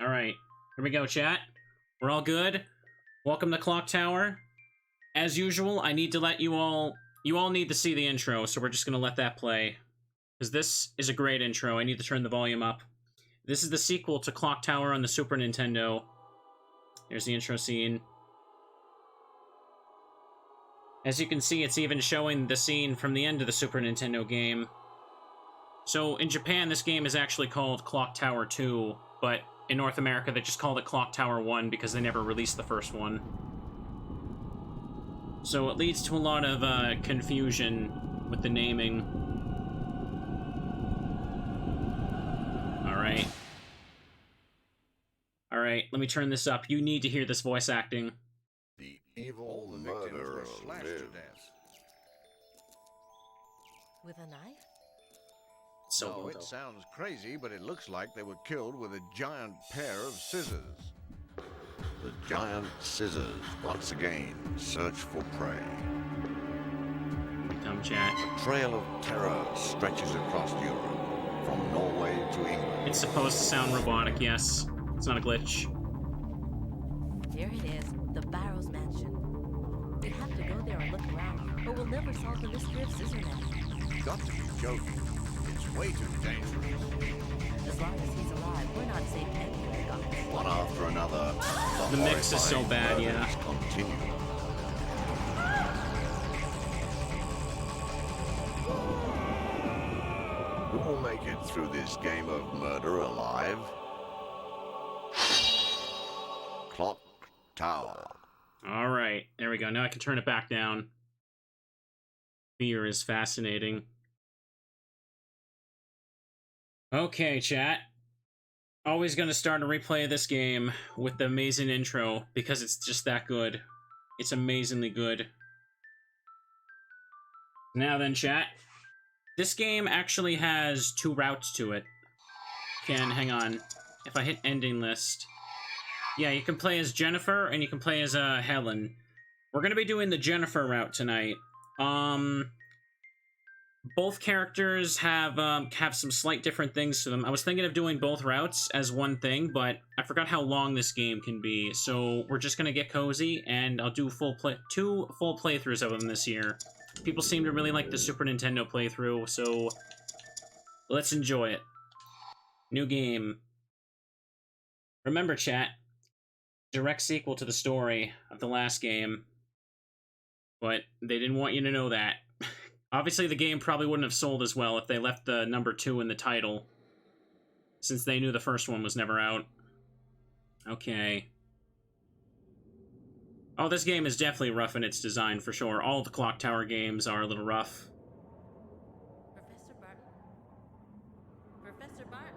Alright, here we go, chat. We're all good. Welcome to Clock Tower. As usual, I need to let you all need to see the intro, so we're just gonna let that play. Because this is a great intro. I need to turn the volume up. This is the sequel to Clock Tower on the Super Nintendo. There's the intro scene. As you can see, it's even showing the scene from the end of the Super Nintendo game. So, in Japan, this game is actually called Clock Tower 2, but in North America, they just called it Clock Tower 1 because they never released the first one. So it leads to a lot of confusion with the naming. Alright. Alright, let me turn this up. You need to hear this voice acting. The evil murderer slashed to lived. death. With a knife? So No, well it done. sounds crazy, but it looks like they were killed with a giant pair of scissors. The giant scissors once again search for prey. Come, chat. A trail of terror stretches across Europe, from Norway to England. It's supposed to sound robotic, yes. It's not a glitch. Here it is, the Barrows mansion. We have to go there and look around, or we'll never solve the mystery of Scissorman. You've got to be joking. It's way too dangerous. As long as he's alive, we're not safe anywhere, guys. One after another, The mix is so horrifying bad, yeah. murders continue. Who will make it through this game of murder alive? Clock Tower. Alright, there we go. Now I can turn it back down. Fear is fascinating. Okay, chat. Always gonna start a replay of this game with the amazing intro, because it's just that good. It's amazingly good. Now then, chat. This game actually has 2 routes to it. Hang on. If I hit ending list. Yeah, you can play as Jennifer, and you can play as Helen. We're gonna be doing the Jennifer route tonight. Both characters have some slight different things to them. I was thinking of doing both routes as one thing, but I forgot how long this game can be, so we're just gonna get cozy, and I'll do 2 full playthroughs of them this year. People seem to really like the Super Nintendo playthrough, so let's enjoy it. New game. Remember, chat, direct sequel to the story of the last game, but they didn't want you to know that. Obviously, the game probably wouldn't have sold as well if they left the number 2 in the title, since they knew the first one was never out. Okay. Oh, this game is definitely rough in its design, for sure. All the Clock Tower games are a little rough. Professor Barton? Professor Barton?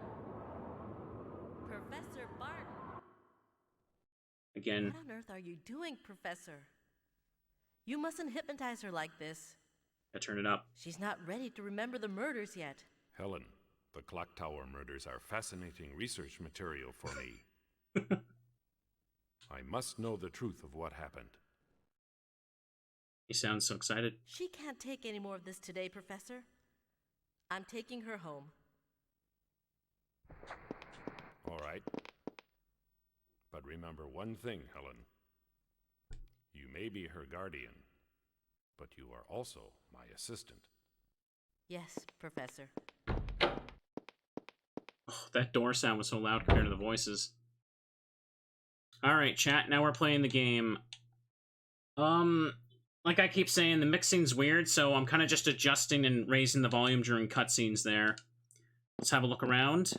Professor Barton? Again. What on earth are you doing, Professor? You mustn't hypnotize her like this. I turn it up. She's not ready to remember the murders yet. Helen, the Clock Tower murders are fascinating research material for me. I must know the truth of what happened. He sounds so excited. She can't take any more of this today, Professor. I'm taking her home. All right. But remember one thing, Helen. You may be her guardian, but you are also my assistant. Yes, Professor. Oh, that door sound was so loud compared to the voices. Alright, chat, now we're playing the game. Like I keep saying, the mixing's weird, so I'm kind of just adjusting and raising the volume during cutscenes there. Let's have a look around.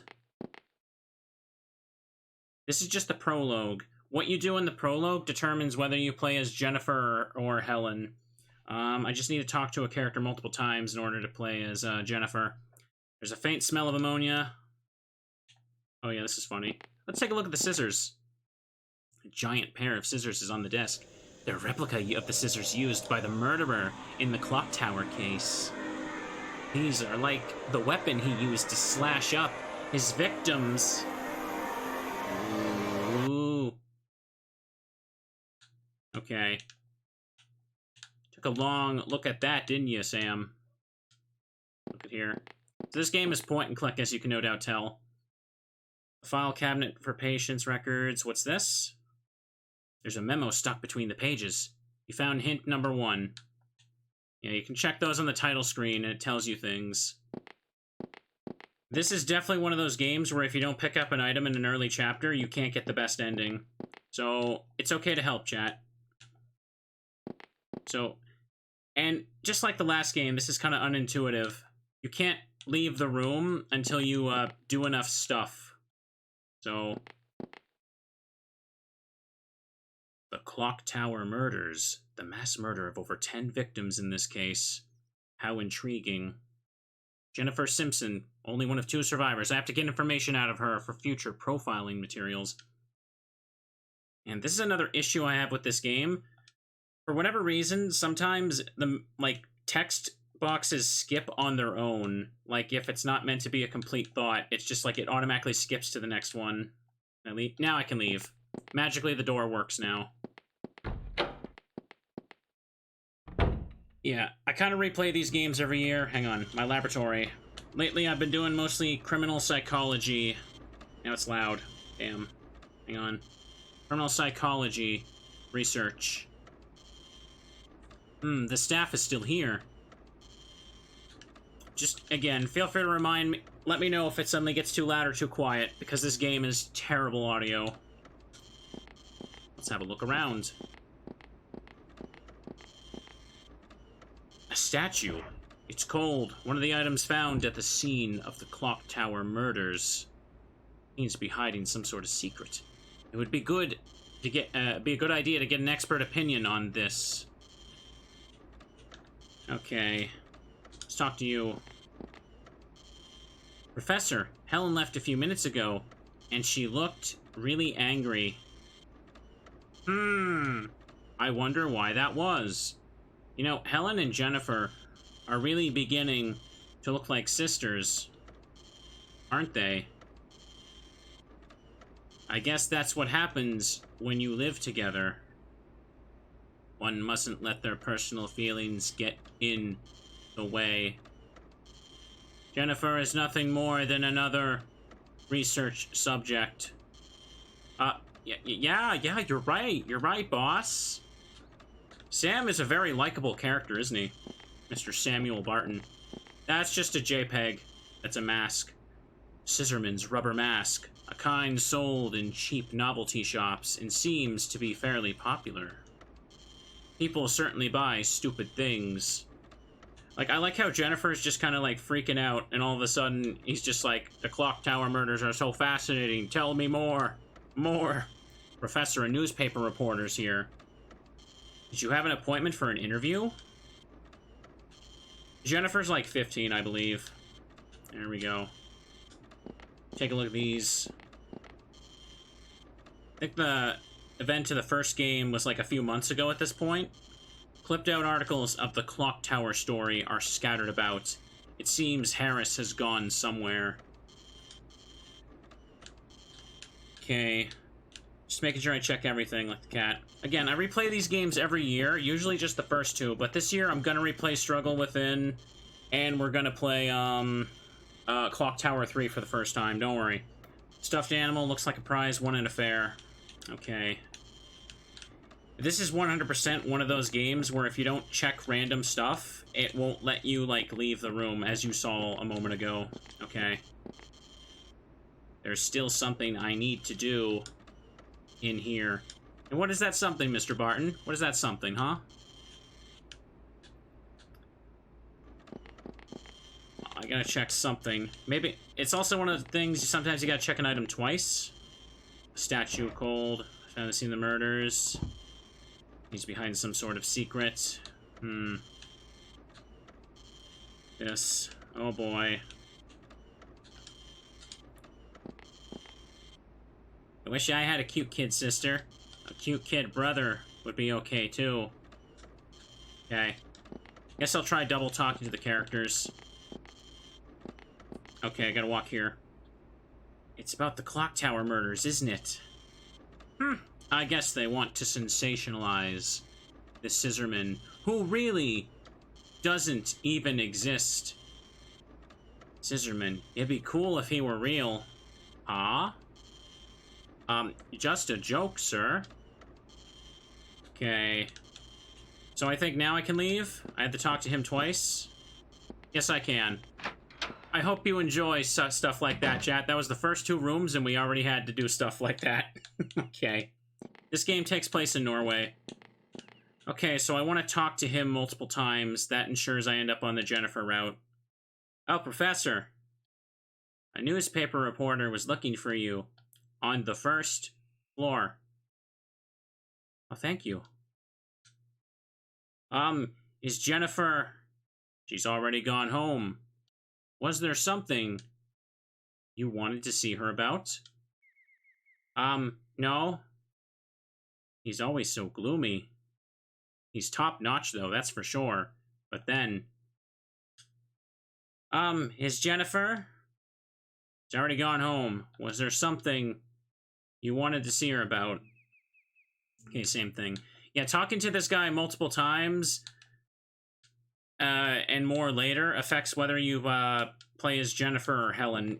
This is just the prologue. What you do in the prologue determines whether you play as Jennifer or Helen. I just need to talk to a character multiple times in order to play as Jennifer. There's a faint smell of ammonia. Oh yeah, this is funny. Let's take a look at the scissors. A giant pair of scissors is on the desk. They're a replica of the scissors used by the murderer in the Clock Tower case. These are like the weapon he used to slash up his victims. Ooh. Okay. Took a long look at that, didn't you, Sam? Look at here. So this game is point and click, as you can no doubt tell. File cabinet for patients' records. What's this? There's a memo stuck between the pages. You found hint number 1. Yeah, you can check those on the title screen, and it tells you things. This is definitely one of those games where if you don't pick up an item in an early chapter, you can't get the best ending. So, it's okay to help, chat. So, and just like the last game, this is kind of unintuitive. You can't leave the room until you do enough stuff. So, the Clock Tower murders. The mass murder of over 10 victims in this case. How intriguing. Jennifer Simpson, only one of 2 survivors. I have to get information out of her for future profiling materials. And this is another issue I have with this game. For whatever reason, sometimes the, text boxes skip on their own. Like, if it's not meant to be a complete thought, it's just like it automatically skips to the next one. Now I can leave. Magically, the door works now. Yeah, I kind of replay these games every year. Hang on, my laboratory. Lately, I've been doing mostly criminal psychology. Now it's loud. Damn. Hang on. Criminal psychology research. The staff is still here. Just, again, feel free to remind me. Let me know if it suddenly gets too loud or too quiet, because this game is terrible audio. Let's have a look around. A statue. It's cold. One of the items found at the scene of the Clock Tower murders. Seems to be hiding some sort of secret. It would be good to get be a good idea to get an expert opinion on this. Okay. Let's talk to you. Professor, Helen left a few minutes ago, and she looked really angry. I wonder why that was. You know, Helen and Jennifer are really beginning to look like sisters, aren't they? I guess that's what happens when you live together. One mustn't let their personal feelings get in the way. Jennifer is nothing more than another research subject. Yeah, you're right. You're right, boss. Sam is a very likable character, isn't he? Mr. Samuel Barton. That's just a JPEG. That's a mask. Scissorman's rubber mask. A kind sold in cheap novelty shops and seems to be fairly popular. People certainly buy stupid things. Like, I like how Jennifer's just kind of, like, freaking out, and all of a sudden, he's just like, the Clock Tower murders are so fascinating, tell me more. More. Professor and newspaper reporters here. Did you have an appointment for an interview? Jennifer's like 15, I believe. There we go. Take a look at these. I think the event of the first game was like a few months ago at this point. Clipped out articles of the Clock Tower story are scattered about. It seems Harris has gone somewhere. Okay. Just making sure I check everything like the cat. Again, I replay these games every year, usually just the first 2, but this year I'm gonna replay Struggle Within, and we're gonna play, Clock Tower 3 for the first time, don't worry. Stuffed animal looks like a prize won in a fair. Okay. This is 100% one of those games where if you don't check random stuff, it won't let you, like, leave the room, as you saw a moment ago. Okay. There's still something I need to do in here. And what is that something, Mr. Barton? What is that something, huh? I gotta check something. Maybe it's also one of the things sometimes you gotta check an item twice. Statue cold. Found the scene of the murders. He's behind some sort of secret. This. Oh boy. I wish I had a cute kid sister. A cute kid brother would be okay too. Okay. Guess I'll try double talking to the characters. Okay, I gotta walk here. It's about the Clock Tower murders, isn't it? I guess they want to sensationalize the Scissorman, who really doesn't even exist. Scissorman, it'd be cool if he were real. Huh? Just a joke, sir. Okay. So I think now I can leave? I had to talk to him twice? Yes, I can. I hope you enjoy stuff like that, chat. That was the first 2 rooms, and we already had to do stuff like that. Okay. This game takes place in Norway. Okay, so I want to talk to him multiple times. That ensures I end up on the Jennifer route. Oh, Professor. A newspaper reporter was looking for you on the 1st floor. Oh, thank you. Is Jennifer... She's already gone home. Was there something you wanted to see her about? No. He's always so gloomy. He's top-notch, though, that's for sure. But then... is Jennifer? She's already gone home. Was there something you wanted to see her about? Okay, same thing. Yeah, talking to this guy multiple times... and more later affects whether you play as Jennifer or Helen.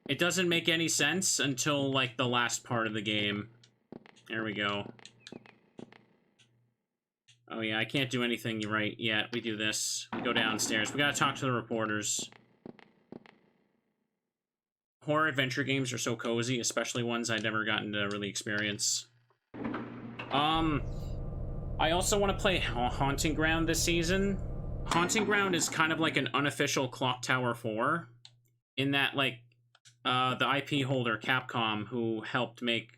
It doesn't make any sense until, like, the last part of the game. There we go. Oh yeah, I can't do anything right yet. We do this. We go downstairs. We gotta talk to the reporters. Horror adventure games are so cozy, especially ones I'd never gotten to really experience. I also want to play Haunting Ground this season. Haunting Ground is kind of like an unofficial Clock Tower 4, in that, like, the IP holder, Capcom, who helped make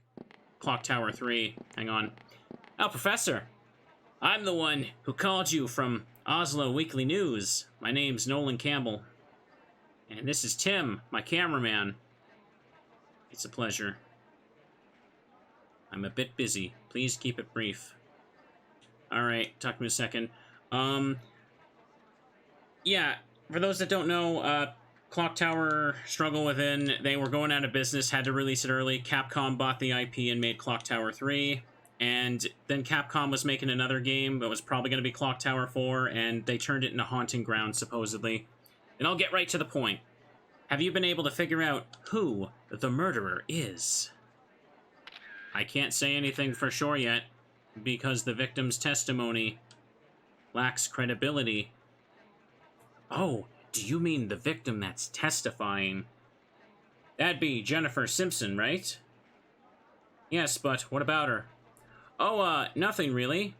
Clock Tower 3. Hang on. Oh, Professor! I'm the one who called you from Oslo Weekly News. My name's Nolan Campbell. And this is Tim, my cameraman. It's a pleasure. I'm a bit busy. Please keep it brief. Alright, talk to me a second. Yeah, for those that don't know, Clock Tower Struggle Within, they were going out of business, had to release it early. Capcom bought the IP and made Clock Tower 3, and then Capcom was making another game that was probably going to be Clock Tower 4, and they turned it into Haunting Ground, supposedly. And I'll get right to the point. Have you been able to figure out who the murderer is? I can't say anything for sure yet, because the victim's testimony lacks credibility. Oh, do you mean the victim that's testifying? That'd be Jennifer Simpson, right? Yes, but what about her? Oh, nothing really.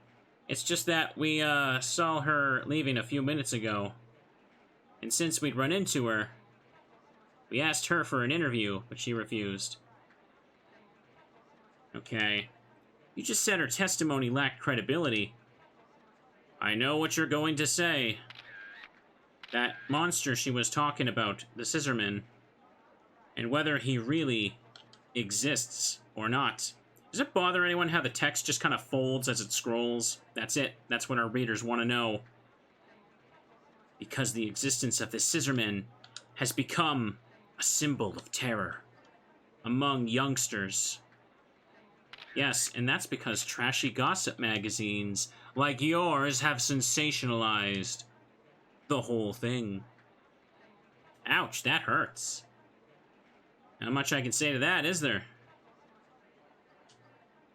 It's just that we, saw her leaving a few minutes ago. And since we'd run into her, we asked her for an interview, but she refused. Okay. You just said her testimony lacked credibility. I know what you're going to say. That monster she was talking about, the Scissorman, and whether he really exists or not. Does it bother anyone how the text just kind of folds as it scrolls? That's it. That's what our readers want to know. Because the existence of the Scissorman has become a symbol of terror among youngsters. Yes, and that's because trashy gossip magazines like yours have sensationalized the whole thing. Ouch, that hurts. Not much I can say to that, is there?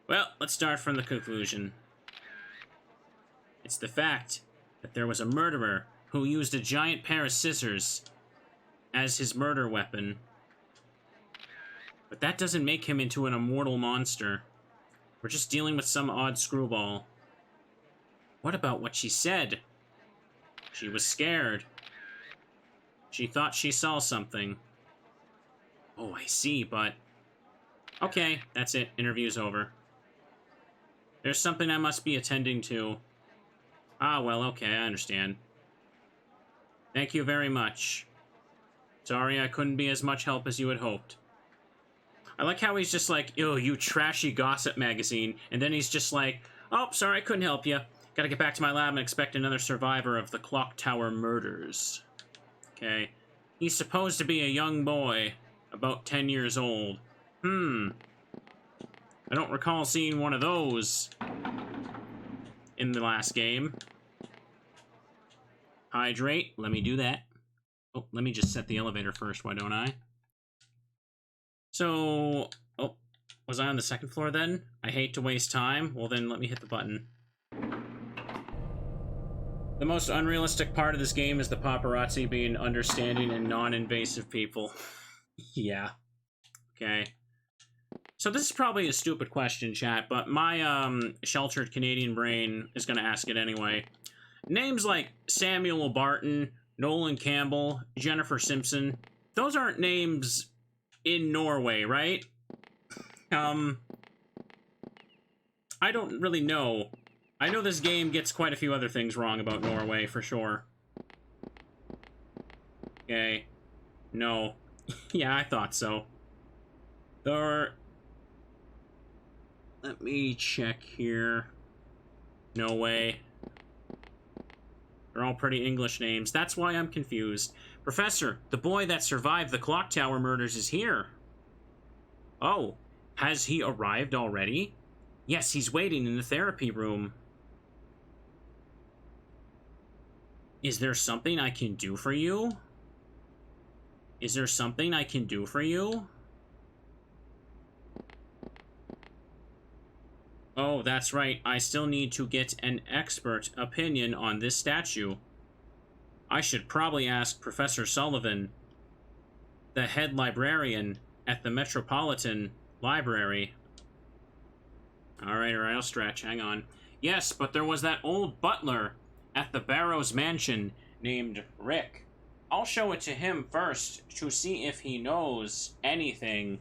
Well, let's start from the conclusion. It's the fact that there was a murderer who used a giant pair of scissors as his murder weapon. But that doesn't make him into an immortal monster. We're just dealing with some odd screwball. What about what she said? She was scared. She thought she saw something. Oh, I see, but... Okay, that's it. Interview's over. There's something I must be attending to. Ah, well, okay, I understand. Thank you very much. Sorry I couldn't be as much help as you had hoped. I like how he's just like, ew, you trashy gossip magazine, and then he's just like, oh, sorry, I couldn't help you. Gotta get back to my lab and expect another survivor of the Clock Tower murders. Okay. He's supposed to be a young boy, about 10 years old. I don't recall seeing one of those in the last game. Hydrate. Let me do that. Oh, let me just set the elevator first, why don't I? So, oh, Was I on the second floor then? I hate to waste time. Well then, let me hit the button. The most unrealistic part of this game is the paparazzi being understanding and non-invasive people. Yeah. Okay. So this is probably a stupid question, chat, but my, sheltered Canadian brain is gonna ask it anyway. Names like Samuel Barton, Nolan Campbell, Jennifer Simpson, those aren't names in Norway, right? I don't really know. I know this game gets quite a few other things wrong about Norway, for sure. Okay. No. Yeah, I thought so. Let me check here. No way. They're all pretty English names. That's why I'm confused. Professor, the boy that survived the clock tower murders is here. Oh, has he arrived already? Yes, he's waiting in the therapy room. Is there something I can do for you? Is there something I can do for you? Oh, that's right. I still need to get an expert opinion on this statue. I should probably ask Professor Sullivan, the head librarian at the Metropolitan Library. Alright, I'll stretch. Hang on. Yes, but there was that old butler at the Barrows mansion named Rick. I'll show it to him first to see if he knows anything.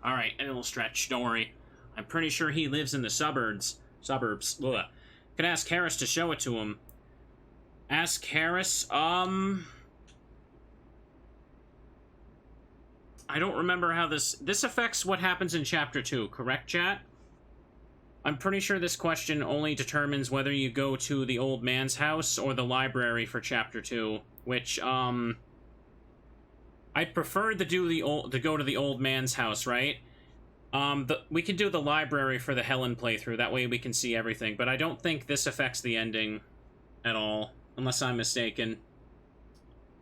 Alright, a little stretch. Don't worry. I'm pretty sure he lives in the suburbs. Ugh. Could ask Harris to show it to him. Ask Harris, I don't remember how this affects what happens in Chapter 2, correct, chat? I'm pretty sure this question only determines whether you go to the old man's house or the library for Chapter 2, which, I'd prefer to go to the old man's house, right? We could do the library for the Helen playthrough, that way we can see everything, but I don't think this affects the ending at all, unless I'm mistaken.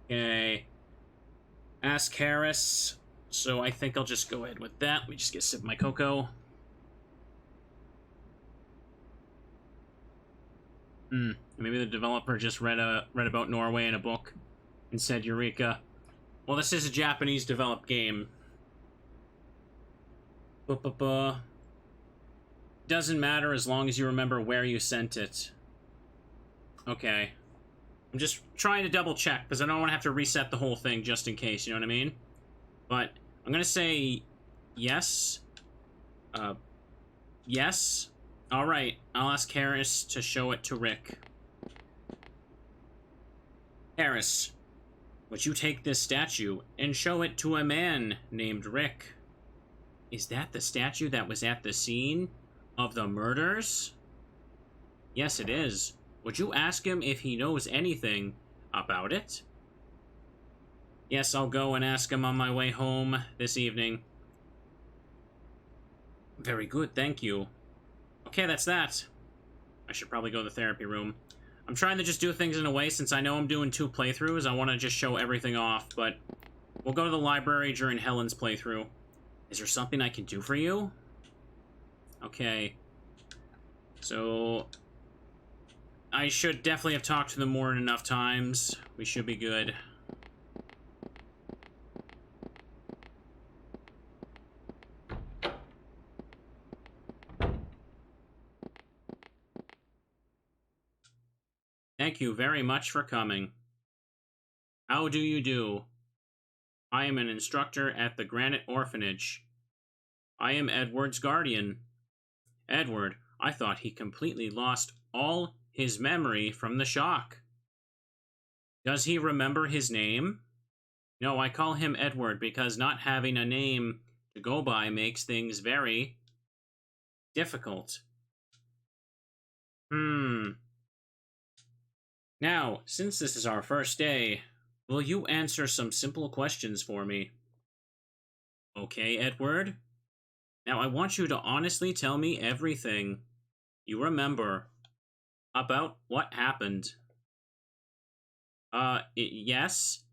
Okay. Ask Harris, so I think I'll just go ahead with that. Let me just get a sip of my cocoa. Maybe the developer just read about Norway in a book and said, Eureka. Well, this is a Japanese developed game. Doesn't matter as long as you remember where you sent it. Okay. I'm just trying to double check, because I don't want to have to reset the whole thing just in case, you know what I mean? But I'm gonna say yes. Yes. Alright, I'll ask Harris to show it to Rick. Harris, would you take this statue and show it to a man named Rick? Is that the statue that was at the scene of the murders? Yes, it is. Would you ask him if he knows anything about it? Yes, I'll go and ask him on my way home this evening. Very good, thank you. Okay, that's that. I should probably go to the therapy room. I'm trying to just do things in a way, since I know I'm doing 2 playthroughs, I want to just show everything off, but we'll go to the library during Helen's playthrough. Is there something I can do for you? Okay. So I should definitely have talked to them more than enough times. We should be good. Thank you very much for coming. How do you do? I am an instructor at the Granite Orphanage. I am Edward's guardian. Edward, I thought he completely lost all his memory from the shock. Does he remember his name? No, I call him Edward because not having a name to go by makes things very difficult. Now, since this is our first day, will you answer some simple questions for me? Okay, Edward. Now, I want you to honestly tell me everything you remember about what happened. Yes?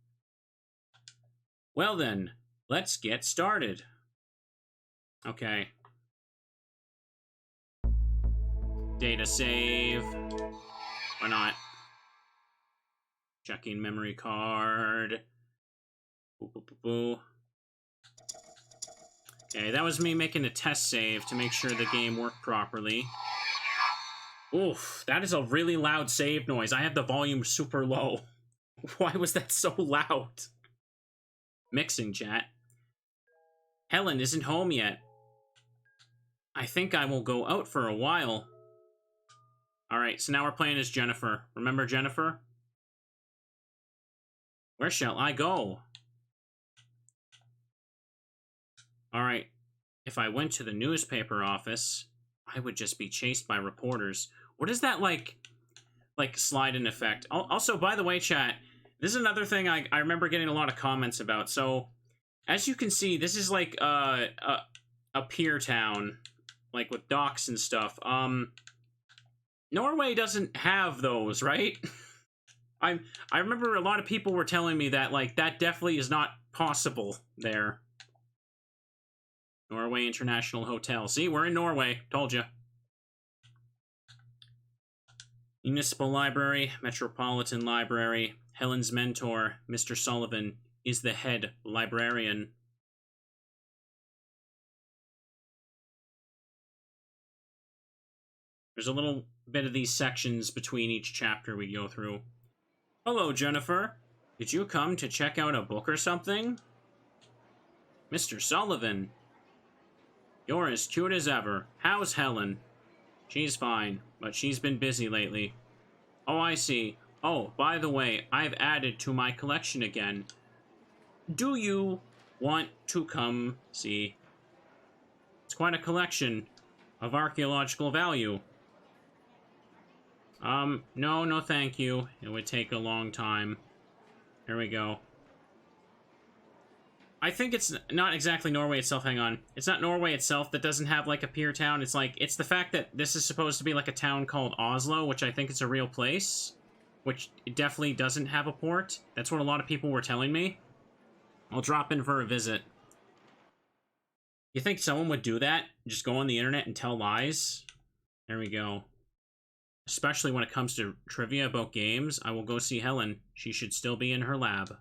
Well then, let's get started. Okay. Data save. Why not? Checking memory card. Boo, boo, boo, boo. Okay, that was me making a test save to make sure the game worked properly. Oof, that is a really loud save noise. I have the volume super low. Why was that so loud? Mixing, chat. Helen isn't home yet. I think I will go out for a while. Alright, so now we're playing as Jennifer. Remember Jennifer? Where shall I go? Alright, if I went to the newspaper office, I would just be chased by reporters. What is that, like slide-in effect? Also, by the way, chat, this is another thing I remember getting a lot of comments about. So, as you can see, this is like a pier town, like with docks and stuff. Norway doesn't have those, right? I remember a lot of people were telling me that, like, that definitely is not possible there. Norway International Hotel. See, we're in Norway. Told you. Municipal Library, Metropolitan Library. Helen's mentor, Mr. Sullivan, is the head librarian. There's a little bit of these sections between each chapter we go through. Hello, Jennifer. Did you come to check out a book or something? Mr. Sullivan. You're as cute as ever. How's Helen? She's fine, but she's been busy lately. Oh, I see. Oh, by the way, I've added to my collection again. Do you want to come see? It's quite a collection of archaeological value. No, thank you. It would take a long time. Here we go. I think it's not exactly Norway itself. Hang on. It's not Norway itself that doesn't have, like, a pier town. It's like, it's the fact that this is supposed to be, like, a town called Oslo, which I think is a real place, which it definitely doesn't have a port. That's what a lot of people were telling me. I'll drop in for a visit. You think someone would do that? Just go on the internet and tell lies? There we go. Especially when it comes to trivia about games, I will go see Helen. She should still be in her lab.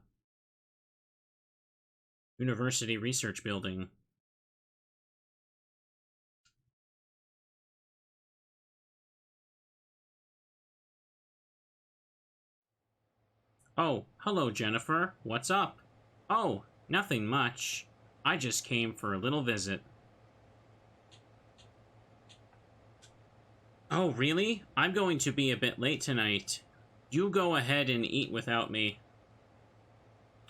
University Research Building. Oh, hello, Jennifer. What's up? Oh, nothing much. I just came for a little visit. Oh, really? I'm going to be a bit late tonight. You go ahead and eat without me.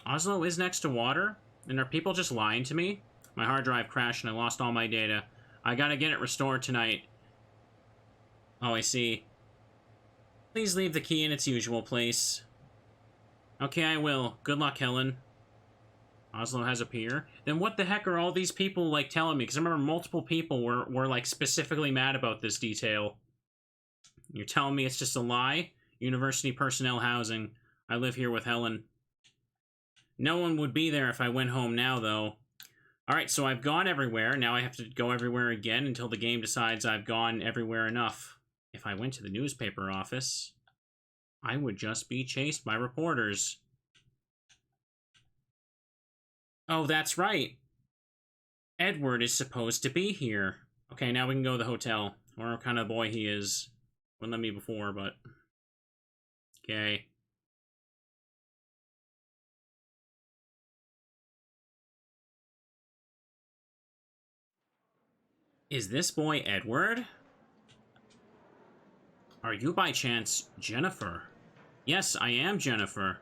Oslo is next to water? And are people just lying to me? My hard drive crashed and I lost all my data. I gotta get it restored tonight. Oh, I see. Please leave the key in its usual place. Okay, I will. Good luck, Helen. Oslo has a pier? Then what the heck are all these people, like, telling me? Because I remember multiple people were, like, specifically mad about this detail. You're telling me it's just a lie? University personnel housing. I live here with Helen. No one would be there if I went home now, though. Alright, so I've gone everywhere. Now I have to go everywhere again until the game decides I've gone everywhere enough. If I went to the newspaper office, I would just be chased by reporters. Oh, that's right. Edward is supposed to be here. Okay, now we can go to the hotel. Or what kind of boy he is. Wouldn't let me before, but... Okay. Is this boy Edward? Are you by chance Jennifer? Yes, I am Jennifer.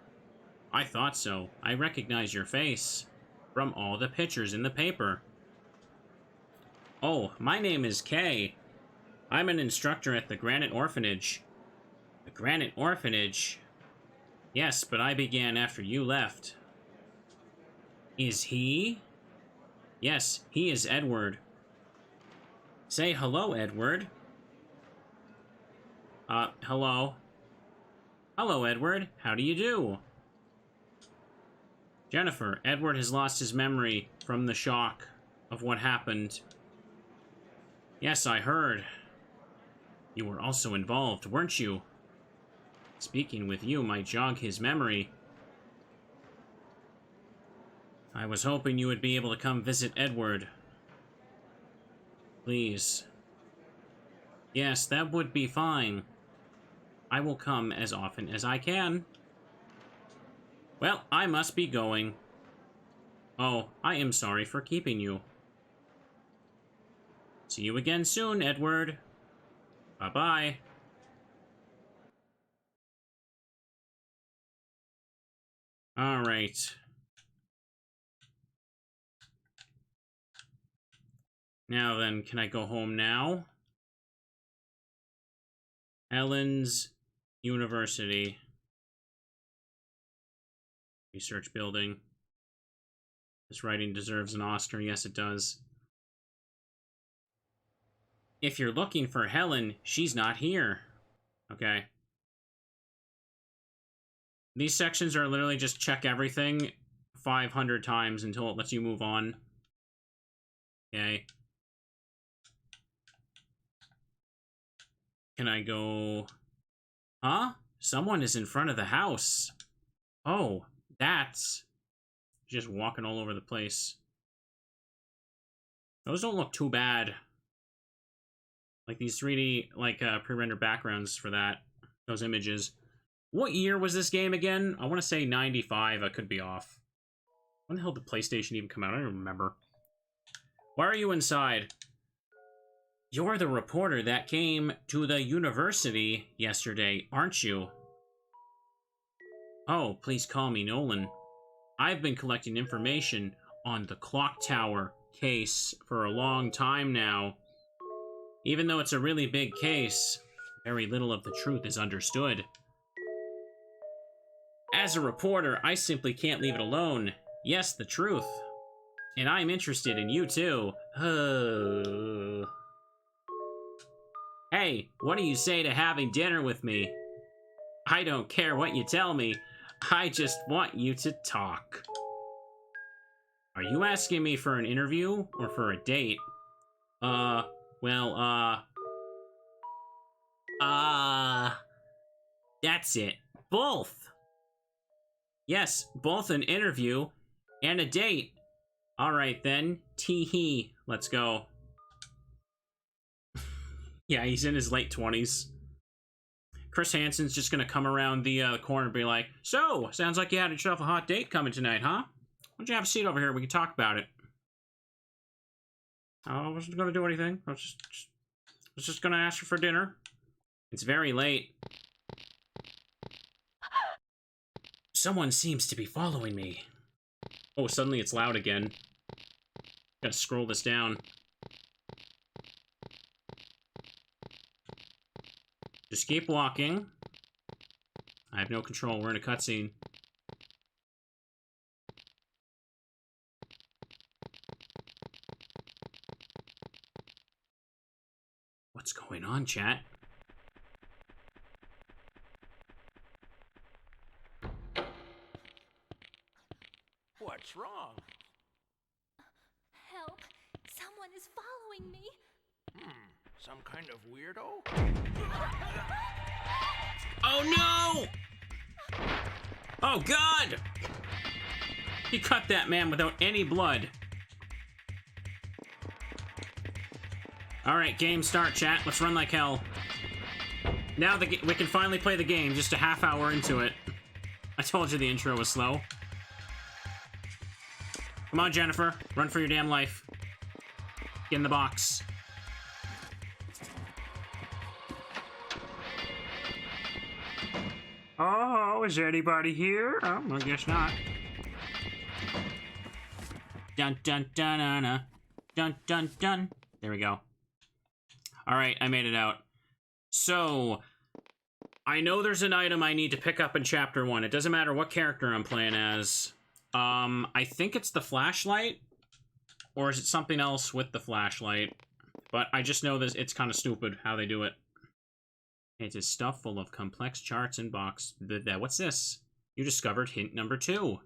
I thought so. I recognize your face from all the pictures in the paper. Oh, my name is Kay. I'm an instructor at the Granite Orphanage. The Granite Orphanage? Yes, but I began after you left. Is he? Yes, he is Edward. Say hello, Edward. Hello. Hello, Edward. How do you do? Jennifer, Edward has lost his memory from the shock of what happened. Yes, I heard. You were also involved, weren't you? Speaking with you might jog his memory. I was hoping you would be able to come visit Edward. Please. Yes, that would be fine. I will come as often as I can. Well, I must be going. Oh, I am sorry for keeping you. See you again soon, Edward. Bye-bye. Alright. Now then, can I go home now? Helen's University. Research building. This writing deserves an Oscar. Yes, it does. If you're looking for Helen, she's not here. Okay. These sections are literally just check everything 500 times until it lets you move on. Okay. Can I go... Huh? Someone is in front of the house. Oh, that's... just walking all over the place. Those don't look too bad. Like these 3D, like, pre-rendered backgrounds for that. Those images. What year was this game again? I want to say 95. I could be off. When the hell did PlayStation even come out? I don't remember. Why are you inside? You're the reporter that came to the university yesterday, aren't you? Oh, please call me Nolan. I've been collecting information on the clock tower case for a long time now. Even though it's a really big case, very little of the truth is understood. As a reporter, I simply can't leave it alone. Yes, the truth. And I'm interested in you too. Hey, what do you say to having dinner with me? I don't care what you tell me. I just want you to talk. Are you asking me for an interview or for a date? That's it. Both. Yes, both an interview and a date. Alright then, tee-hee, let's go. Yeah, he's in his late 20s. Chris Hansen's just gonna come around the corner and be like, so, sounds like you had yourself a hot date coming tonight, huh? Why don't you have a seat over here, we can talk about it. I wasn't gonna do anything. I was just gonna ask you for dinner. It's very late. Someone seems to be following me. Oh, suddenly it's loud again. Gotta scroll this down. Just keep walking. I have no control. We're in a cutscene. What's going on, chat? What's wrong? Help! Someone is following me! Some kind of weirdo? Oh no! Oh god! He cut that man without any blood. Alright, game start, chat. Let's run like hell. Now we can finally play the game, just a half hour into it. I told you the intro was slow. Come on, Jennifer. Run for your damn life. Get in the box. Oh, is anybody here? Oh, I guess not. Dun dun dun dun dun dun dun dun. There we go. Alright, I made it out. So, I know there's an item I need to pick up in Chapter 1. It doesn't matter what character I'm playing as. I think it's the flashlight. Or is it something else with the flashlight? But I just know that it's kind of stupid how they do it. It is stuff full of complex charts and box. What's this? You discovered hint number 2.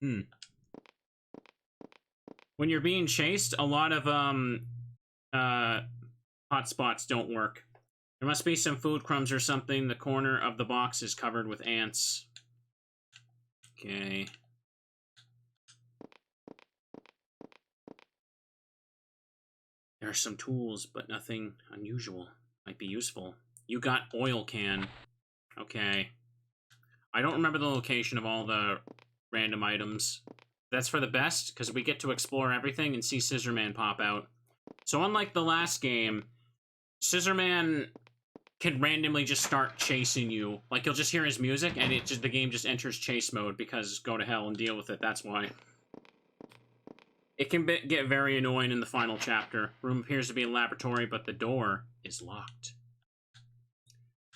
When you're being chased, a lot of hotspots don't work. There must be some food crumbs or something. The corner of the box is covered with ants. Okay. There are some tools, but nothing unusual. Might be useful. You got oil can. Okay. I don't remember the location of all the random items. That's for the best, because we get to explore everything and see Scissorman pop out. So unlike the last game, Scissorman can randomly just start chasing you. Like, you'll just hear his music, and the game just enters chase mode, because go to hell and deal with it, that's why. It can get very annoying in the final chapter. Room appears to be a laboratory, but the door is locked.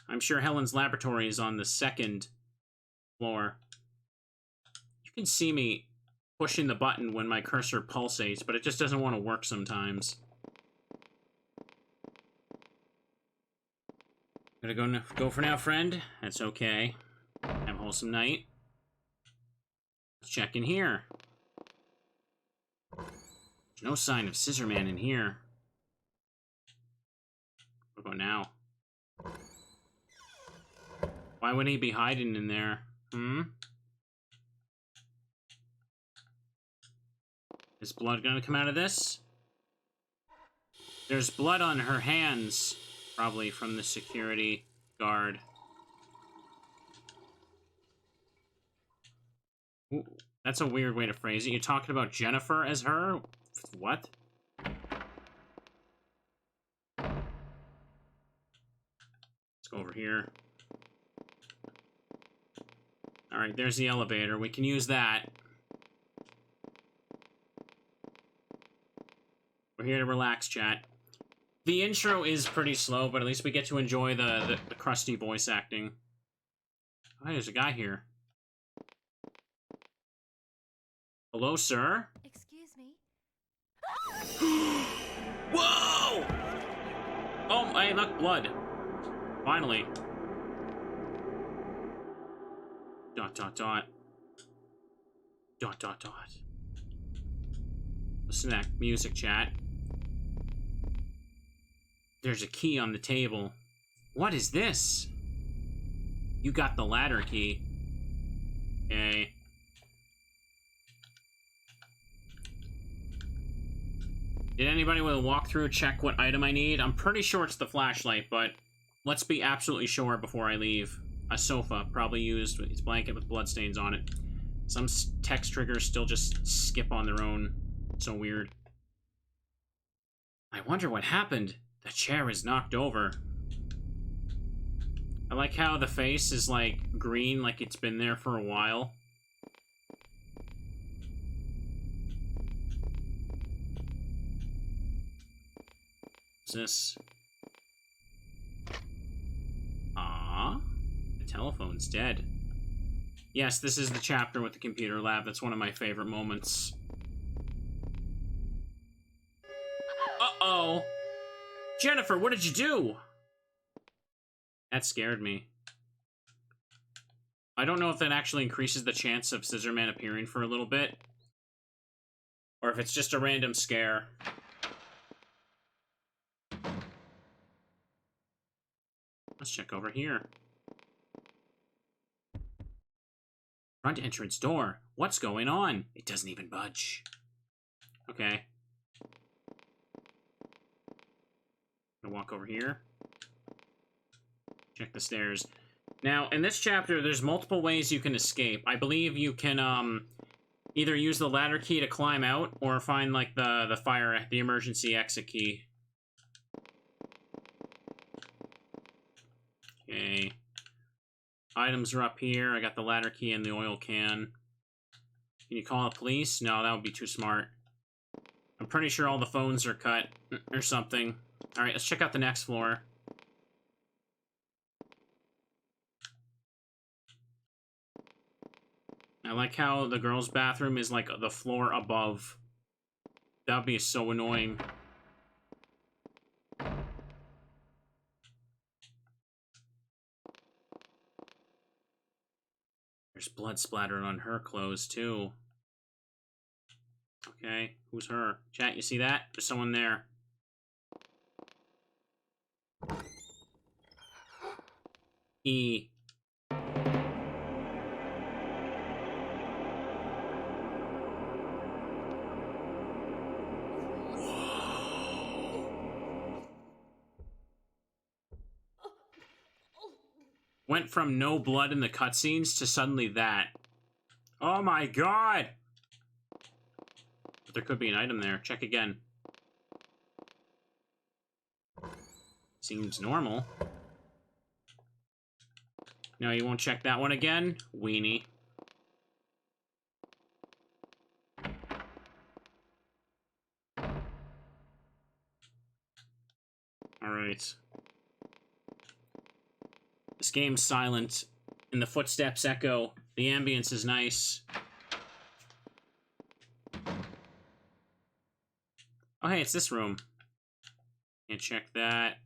I'm sure Helen's laboratory is on the 2nd floor. You can see me pushing the button when my cursor pulsates, but it just doesn't want to work sometimes. Gonna go for now, friend. That's okay. Have a wholesome night. Let's check in here. There's no sign of Scissorman in here. What about now? Why would he be hiding in there? Is blood gonna come out of this? There's blood on her hands. Probably from the security guard. Ooh, that's a weird way to phrase it. You're talking about Jennifer as her? What? Let's go over here. Alright, there's the elevator. We can use that. We're here to relax, chat. The intro is pretty slow, but at least we get to enjoy the crusty voice acting. Oh, hey, there's a guy here. Hello, sir? Excuse me? Whoa! Oh, hey, look, blood. Finally. Dot, dot, dot. Dot, dot, dot. Listen to that music, chat. There's a key on the table. What is this? You got the ladder key. Okay. Did anybody with a walkthrough check what item I need? I'm pretty sure it's the flashlight, but let's be absolutely sure before I leave. A sofa, probably used with its blanket with bloodstains on it. Some text triggers still just skip on their own. So weird. I wonder what happened. The chair is knocked over. I like how the face is, like, green, like it's been there for a while. What's this? Ah, the telephone's dead. Yes, this is the chapter with the computer lab. That's one of my favorite moments. Uh-oh! Jennifer, what did you do? That scared me. I don't know if that actually increases the chance of Scissorman appearing for a little bit. Or if it's just a random scare. Let's check over here. Front entrance door. What's going on? It doesn't even budge. Okay. Gonna walk over here. Check the stairs. Now, in this chapter, there's multiple ways you can escape. I believe you can, either use the ladder key to climb out, or find, like, the emergency exit key. Okay. Items are up here. I got the ladder key and the oil can. Can you call the police? No, that would be too smart. I'm pretty sure all the phones are cut, or something. Alright, let's check out the next floor. I like how the girls' bathroom is, like, the floor above. That would be so annoying. There's blood splattered on her clothes, too. Okay, who's her? Chat, you see that? There's someone there. E. Went from no blood in the cutscenes to suddenly that. Oh my god! But there could be an item there. Check again. Seems normal. No, you won't check that one again? Weenie. Alright. This game's silent, and the footsteps echo. The ambience is nice. Oh, hey, it's this room. Can't check that.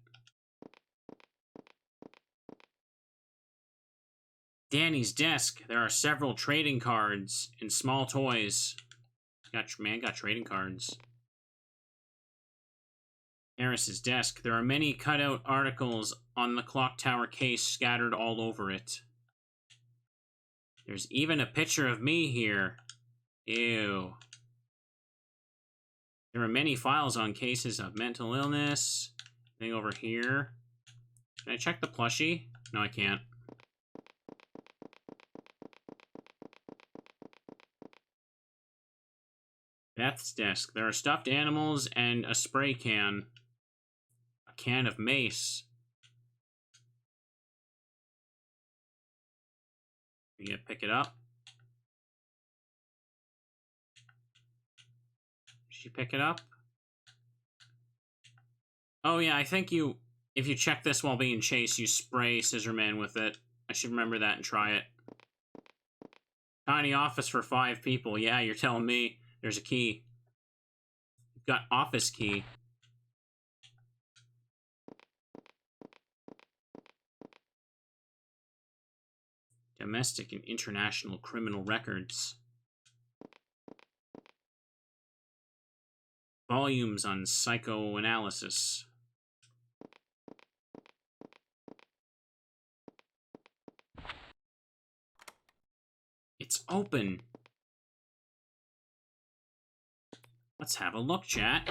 Danny's desk. There are several trading cards and small toys. Got trading cards. Harris's desk. There are many cutout articles on the clock tower case scattered all over it. There's even a picture of me here. Ew. There are many files on cases of mental illness. Thing over here. Can I check the plushie? No, I can't. Beth's desk. There are stuffed animals and a spray can. A can of mace. You gonna pick it up? Did she pick it up? Oh yeah, I think if you check this while being chased, you spray Scissorman with it. I should remember that and try it. Tiny office for 5 people. Yeah, you're telling me. There's a key. You've got office key. Domestic and international criminal records. Volumes on psychoanalysis. It's open. Let's have a look, chat.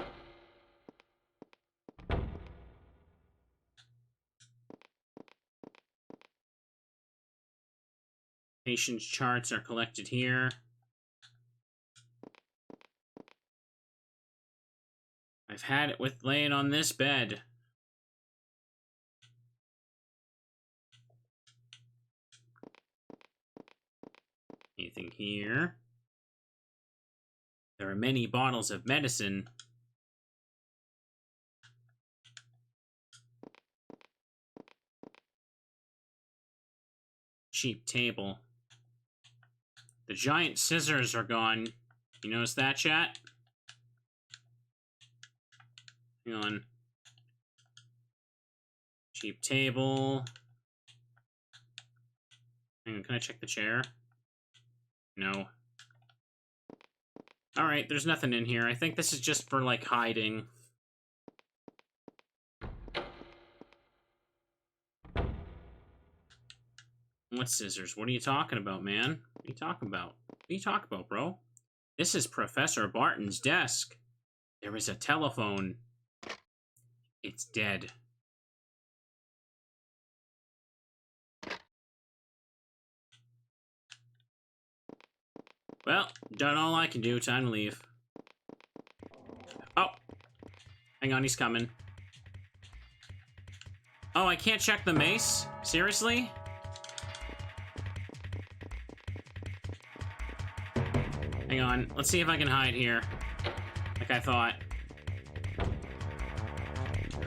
Patient's charts are collected here. I've had it with laying on this bed. Anything here? There are many bottles of medicine. Cheap table. The giant scissors are gone. You notice that, chat? Hang on. Cheap table. Hang on, can I check the chair? No. Alright, there's nothing in here. I think this is just for, like, hiding. What scissors? What are you talking about, man? What are you talking about? What are you talking about, bro? This is Professor Barton's desk. There is a telephone. It's dead. Well, done all I can do. Time to leave. Oh. Hang on, he's coming. Oh, I can't check the mace? Seriously? Hang on, let's see if I can hide here. Like I thought.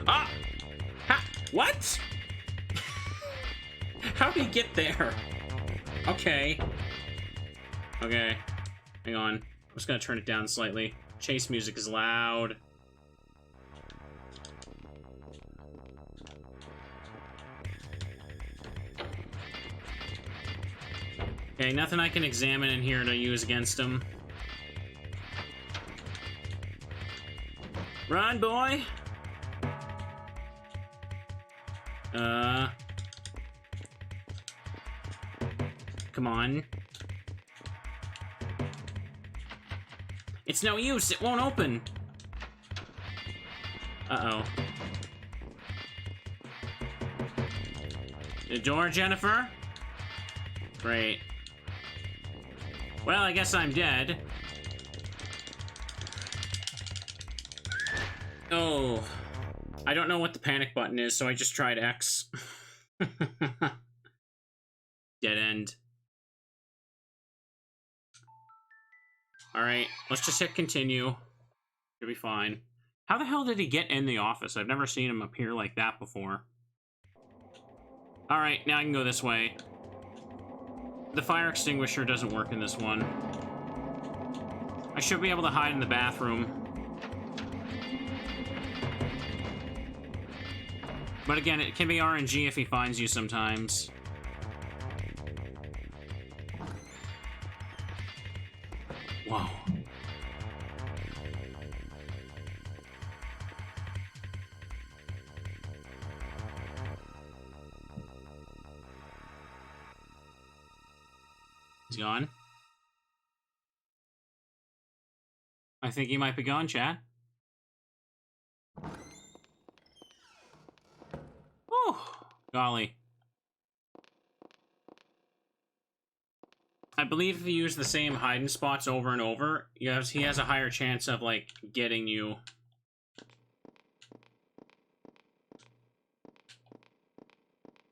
Ah! What? How did he get there? Okay. Okay. Hang on. I'm just gonna turn it down slightly. Chase music is loud. Okay, nothing I can examine in here to use against him. Run, boy! come on. It's no use, it won't open. Uh-oh. The door, Jennifer? Great. Well, I guess I'm dead. Oh. I don't know what the panic button is, so I just tried X. Dead end. Alright, let's just hit continue. Should be fine. How the hell did he get in the office? I've never seen him appear like that before. Alright, now I can go this way. The fire extinguisher doesn't work in this one. I should be able to hide in the bathroom. But again, it can be RNG if he finds you sometimes. Whoa. He's gone. I think he might be gone, chat. Oh, golly. I believe if you use the same hiding spots over and over, he has a higher chance of, like, getting you.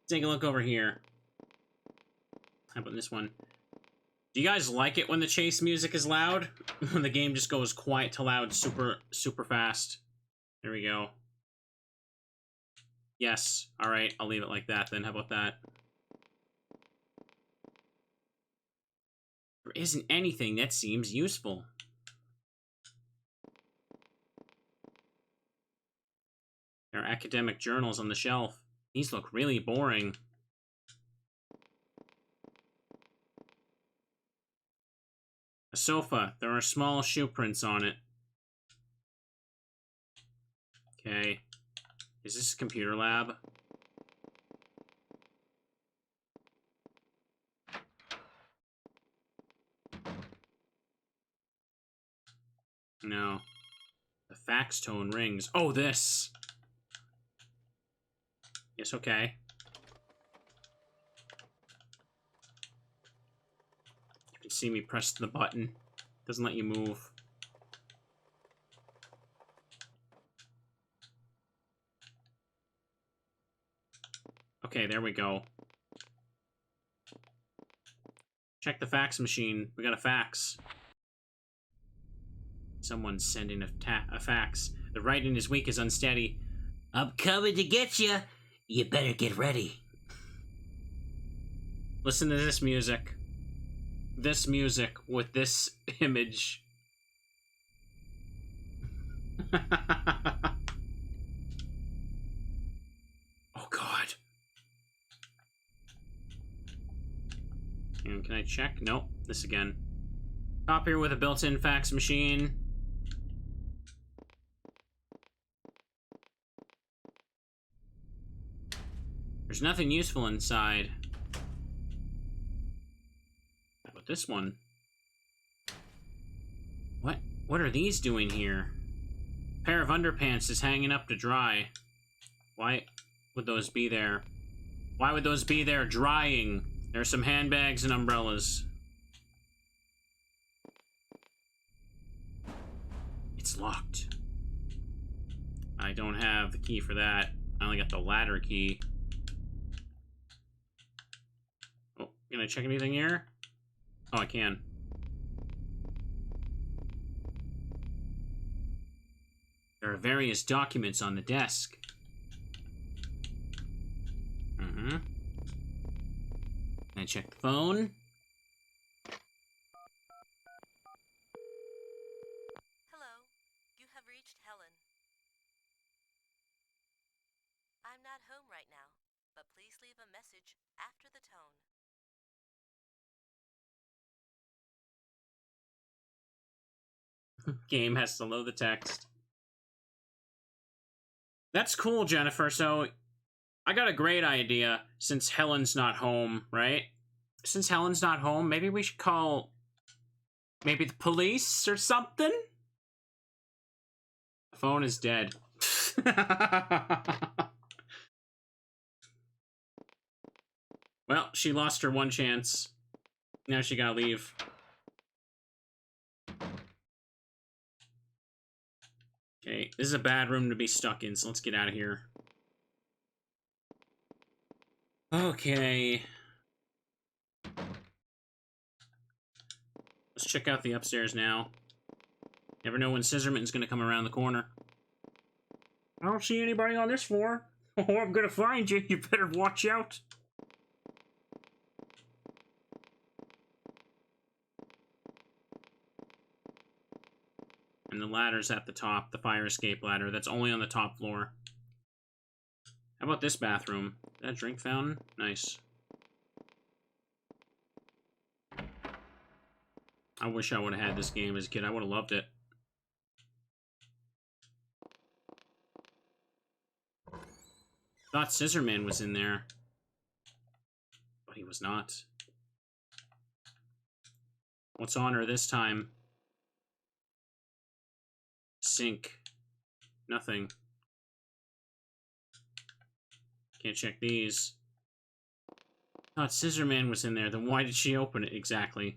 Take a look over here. How about this one? Do you guys like it when the chase music is loud? When the game just goes quiet to loud super fast. There we go. Yes. Alright, I'll leave it like that then. How about that? There isn't anything that seems useful. There are academic journals on the shelf. These look really boring. A sofa. There are small shoe prints on it. Okay. Is this a computer lab? No. The fax tone rings. Oh, this! Yes, okay. You can see me press the button. Doesn't let you move. Okay, there we go. Check the fax machine. We got a fax. Someone's sending a fax. The writing is weak, is unsteady. I'm coming to get you. You better get ready. Listen to this music. This music with this image. Oh, God. And can I check? Nope. This again. Copier with a built-in fax machine. There's nothing useful inside. How about this one? What are these doing here? A pair of underpants is hanging up to dry. Why would those be there? Why would those be there drying? There are some handbags and umbrellas. It's locked. I don't have the key for that. I only got the ladder key. Oh, can I check anything here? Oh, I can. There are various documents on the desk. Can I check the phone? Hello, you have reached Helen. I'm not home right now, but please leave a message after the tone. Game has to load the text. That's cool, Jennifer. So, I got a great idea since Helen's not home, right? since Helen's not home, maybe we should call maybe the police or something? The phone is dead. Well, she lost her one chance. Now she gotta leave. Okay, this is a bad room to be stuck in, so let's get out of here. Okay. Let's check out the upstairs now. Never know when Scissorman's gonna come around the corner. I don't see anybody on this floor. Oh, I'm gonna find you. You better watch out. And the ladder's at the top, the fire escape ladder. That's only on the top floor. How about this bathroom? That drink fountain? Nice. I wish I would have had this game as a kid. I would have loved it. Thought Scissorman was in there. But he was not. What's on her this time? Sink. Nothing. Can't check these. Thought Scissorman was in there, then why did she open it exactly?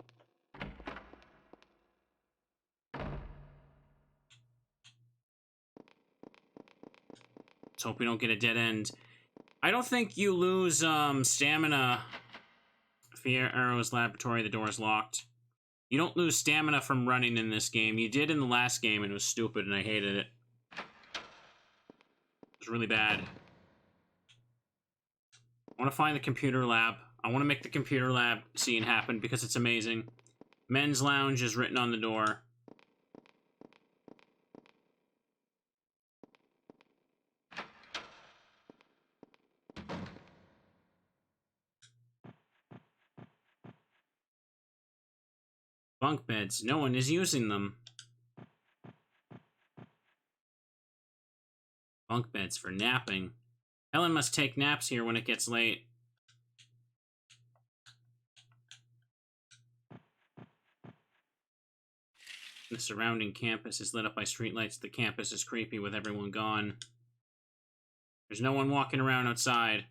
Let's hope we don't get a dead end. I don't think you lose stamina via Arrow's laboratory. The door's locked. You don't lose stamina from running in this game. You did in the last game, and it was stupid, and I hated it. It was really bad. I want to find the computer lab. I want to make the computer lab scene happen because it's amazing. Men's Lounge is written on the door. Bunk beds. No one is using them. Bunk beds for napping. Helen must take naps here when it gets late. The surrounding campus is lit up by streetlights. The campus is creepy with everyone gone. There's no one walking around outside.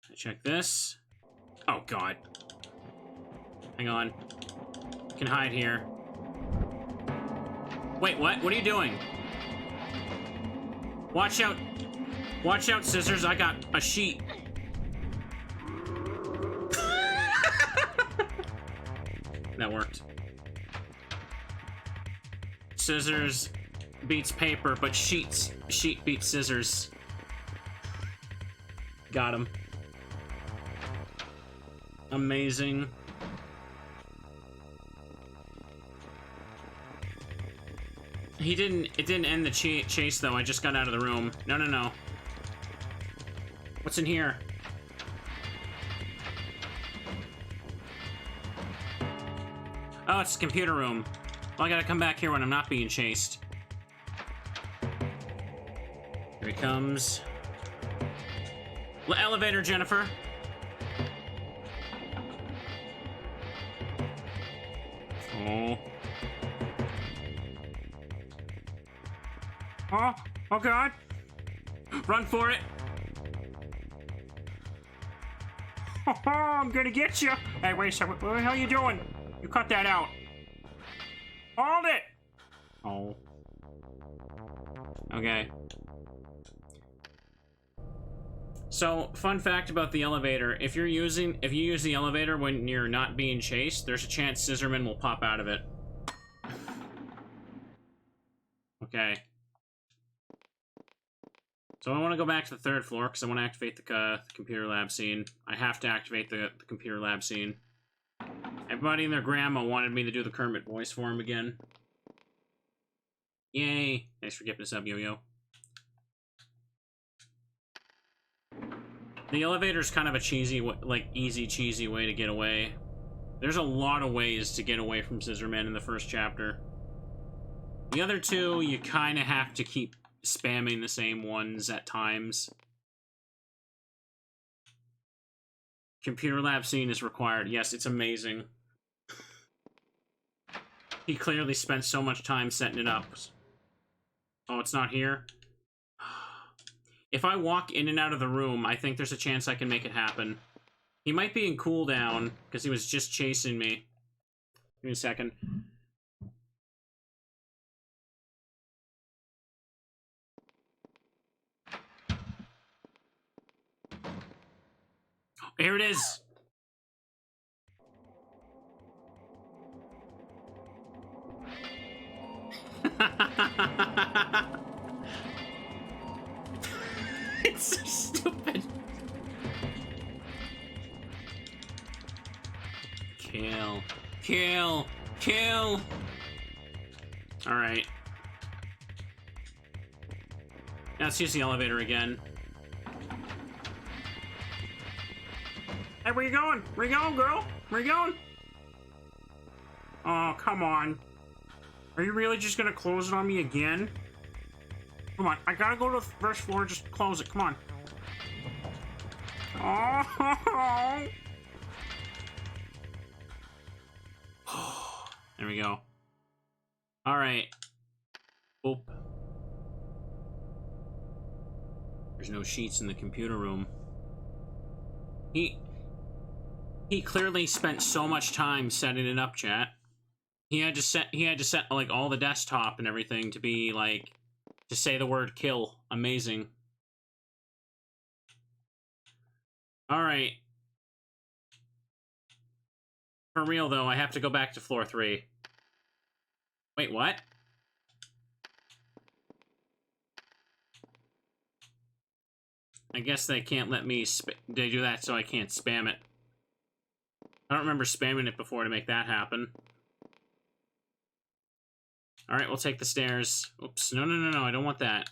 I check this. Oh, God. Hang on. I can hide here. Wait, what? What are you doing? Watch out. Watch out, Scissors. I got a sheet. That worked. Scissors beats paper, but sheet beats scissors. Got him. Amazing. It didn't end the chase, though. I just got out of the room. No, no, no. What's in here? Oh, it's the computer room. Well, I gotta come back here when I'm not being chased. Here he comes. Elevator, Jennifer. Oh. Oh, oh God. Run for it. Oh, I'm gonna get you. Hey, wait a second. What the hell are you doing? You cut that out. Hold it. Oh. Okay. So, fun fact about the elevator. If you use the elevator when you're not being chased, there's a chance Scissorman will pop out of it. Okay. So I want to go back to the third floor because I want to activate the computer lab scene. I have to activate the computer lab scene. Everybody and their grandma wanted me to do the Kermit voice for him again. Yay! Thanks for giving us up, Yo-Yo. The elevator's kind of a cheesy, like, easy, cheesy way to get away. There's a lot of ways to get away from Scissorman in the first chapter. The other two, you kind of have to keep spamming the same ones at times. Computer lab scene is required. Yes, it's amazing. He clearly spent so much time setting it up. Oh, it's not here? If I walk in and out of the room, I think there's a chance I can make it happen. He might be in cooldown, because he was just chasing me. Give me a second. Here it is! It's so stupid. Kill. Kill. Kill. Alright. Now let's use the elevator again. Hey, where you going? Where you going, girl? Where you going? Oh, come on. Are you really just gonna close it on me again? Come on, I gotta go to the first floor, just close it, come on. Oh! There we go. Alright. Boop. There's no sheets in the computer room. He clearly spent so much time setting it up, chat. He had to set like all the desktop and everything to be like to say the word kill. Amazing. Alright. For real though, I have to go back to floor 3. Wait, what? I guess they can't let me they do that so I can't spam it. I don't remember spamming it before to make that happen. Alright, we'll take the stairs. Oops. No, no, no, no. I don't want that.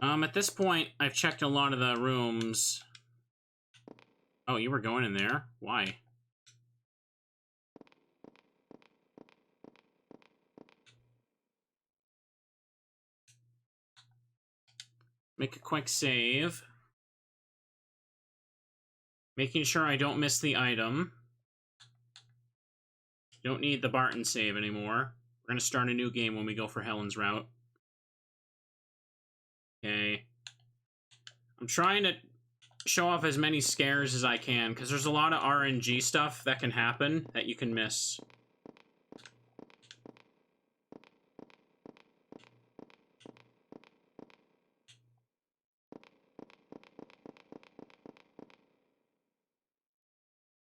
At this point, I've checked a lot of the rooms. Oh, you were going in there? Why? Make a quick save. Making sure I don't miss the item. Don't need the Barton save anymore. We're gonna start a new game when we go for Helen's route. Okay. I'm trying to show off as many scares as I can, because there's a lot of RNG stuff that can happen that you can miss.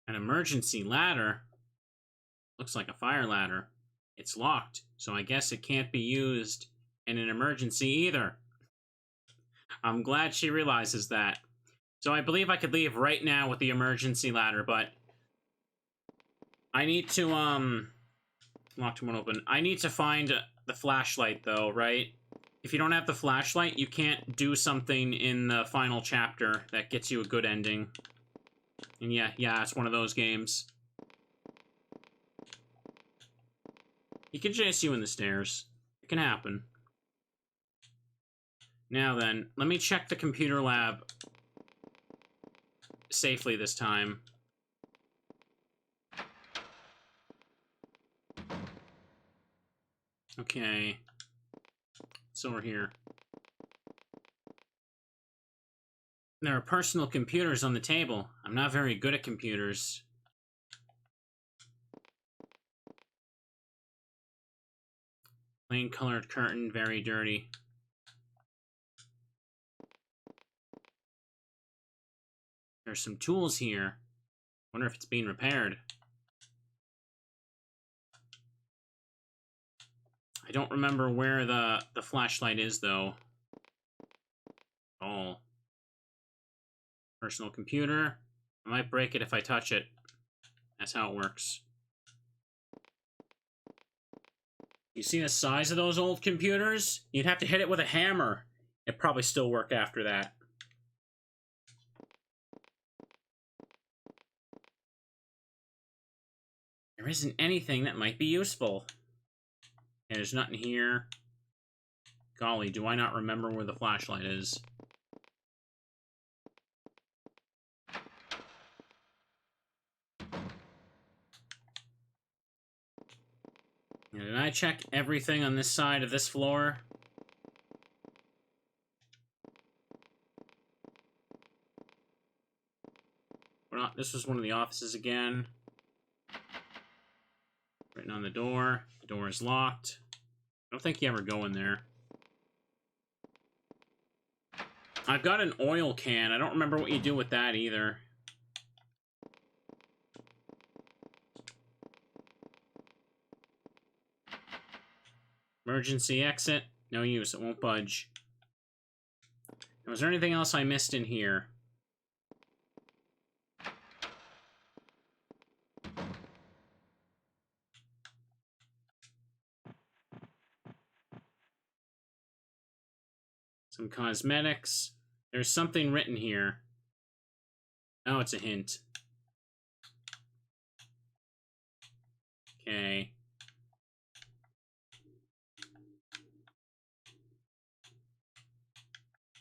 An emergency ladder? Looks like a fire ladder. It's locked, so I guess it can't be used in an emergency either. I'm glad she realizes that. So I believe I could leave right now with the emergency ladder, but I need to, locked one open. I need to find the flashlight, though, right? If you don't have the flashlight, you can't do something in the final chapter that gets you a good ending. And yeah, it's one of those games. He can chase you in the stairs. It can happen. Now then, let me check the computer lab safely this time. Okay. It's over here. There are personal computers on the table. I'm not very good at computers. Plain colored curtain, very dirty. There's some tools here. Wonder if it's being repaired. I don't remember where the flashlight is, though. Oh. Personal computer. I might break it if I touch it. That's how it works. You see the size of those old computers? You'd have to hit it with a hammer. It'd probably still work after that. There isn't anything that might be useful. Yeah, there's nothing here. Golly, do I not remember where the flashlight is? Did I check everything on this side of this floor? This was one of the offices again. Written on the door. The door is locked. I don't think you ever go in there. I've got an oil can. I don't remember what you do with that either. Emergency exit. No use. It won't budge. Now, was there anything else I missed in here? Some cosmetics. There's something written here. Oh, it's a hint. Okay.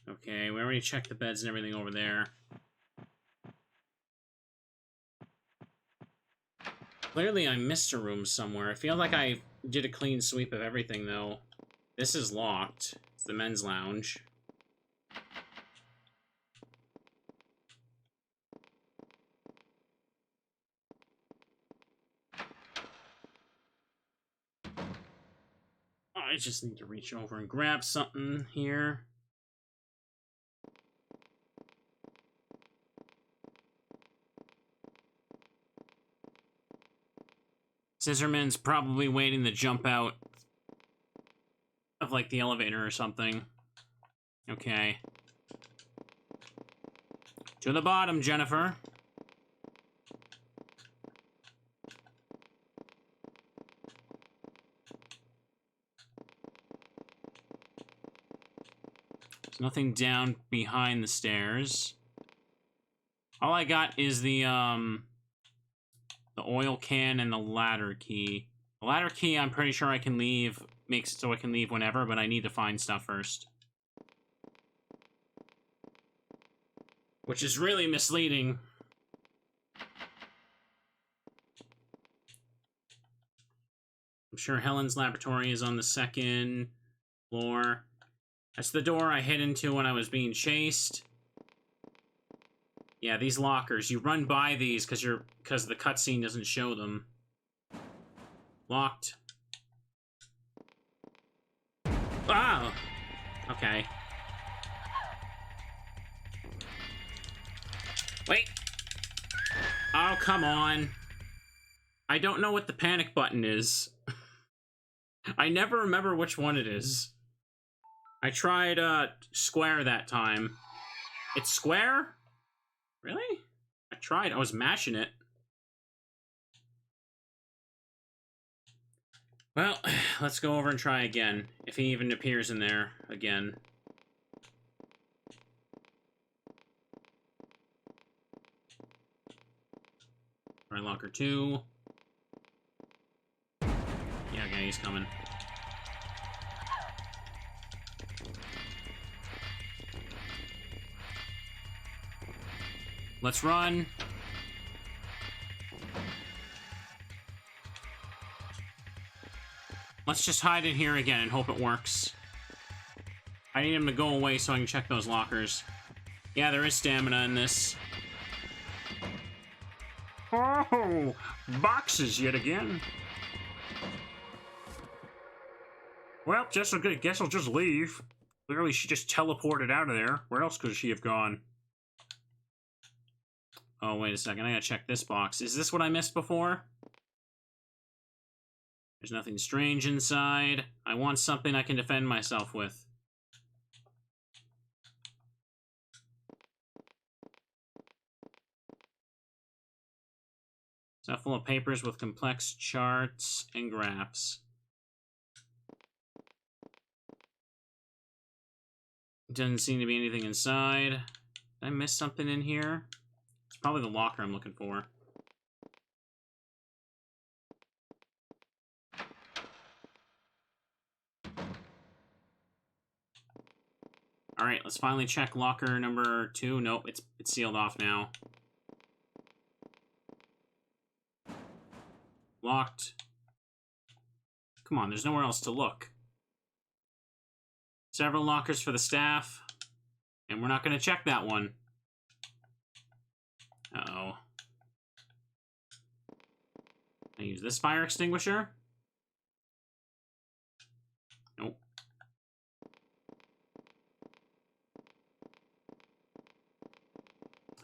Okay, we already checked the beds and everything over there. Clearly I missed a room somewhere. I feel like I did a clean sweep of everything, though. This is locked. It's the men's lounge. I just need to reach over and grab something here. Scissorman's probably waiting to jump out of, like, the elevator or something. Okay. To the bottom, Jennifer. There's nothing down behind the stairs. All I got is the oil can and the ladder key. The ladder key, I'm pretty sure I can leave, makes it so I can leave whenever, but I need to find stuff first. Which is really misleading. I'm sure Helen's laboratory is on the second floor. That's the door I hid into when I was being chased. Yeah, these lockers. You run by these because the cutscene doesn't show them. Locked. Ah! Okay. Wait! Oh, come on. I don't know what the panic button is. I never remember which one it is. I tried, square that time. It's square? Really? I tried. I was mashing it. Well, let's go over and try again. If he even appears in there again. Try locker 2. Yeah, okay, he's coming. Let's run. Let's just hide in here again and hope it works. I need him to go away so I can check those lockers. Yeah, there is stamina in this. Oh, boxes yet again. Well, guess I'll just leave. Clearly, she just teleported out of there. Where else could she have gone? Oh, wait a second. I gotta check this box. Is this what I missed before? There's nothing strange inside. I want something I can defend myself with. Stuff full of papers with complex charts and graphs. Doesn't seem to be anything inside. Did I miss something in here? It's probably the locker I'm looking for. Alright, let's finally check locker number 2. Nope, it's sealed off now. Locked. Come on, there's nowhere else to look. Several lockers for the staff. And we're not going to check that one. Uh-oh. Can I use this fire extinguisher? Nope.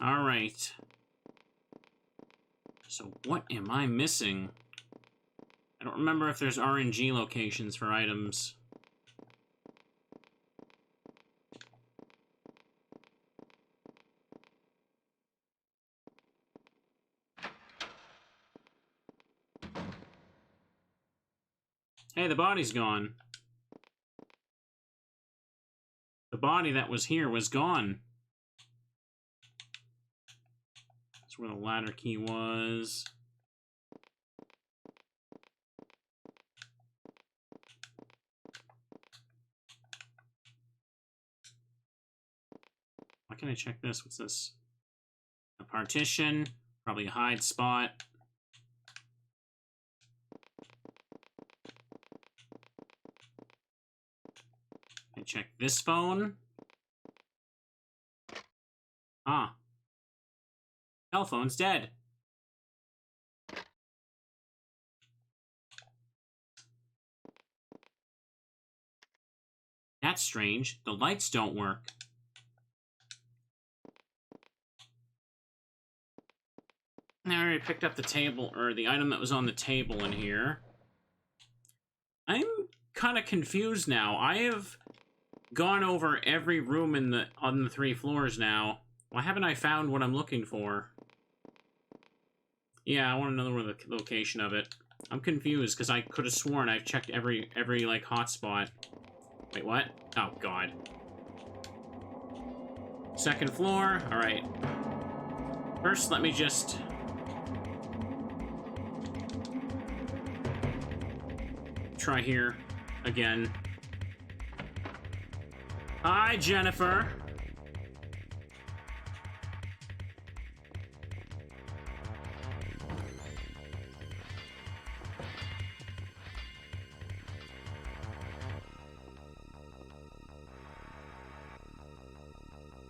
Alright. So what am I missing? I don't remember if there's RNG locations for items. Hey, the body's gone. The body that was here was gone. That's where the ladder key was. Why can't I check this? What's this? A partition. Probably a hide spot. Can I check this phone? Ah. Telephone's dead. That's strange. The lights don't work. I already picked up the table, or the item that was on the table in here. I'm kind of confused now. I have gone over every room on the 3 floors now. Why haven't I found what I'm looking for? Yeah, I want to know where the location of it. I'm confused, because I could have sworn I've checked every like, hotspot. Wait, what? Oh, God. 2nd floor? Alright. First, let me just... try here again. Hi, Jennifer.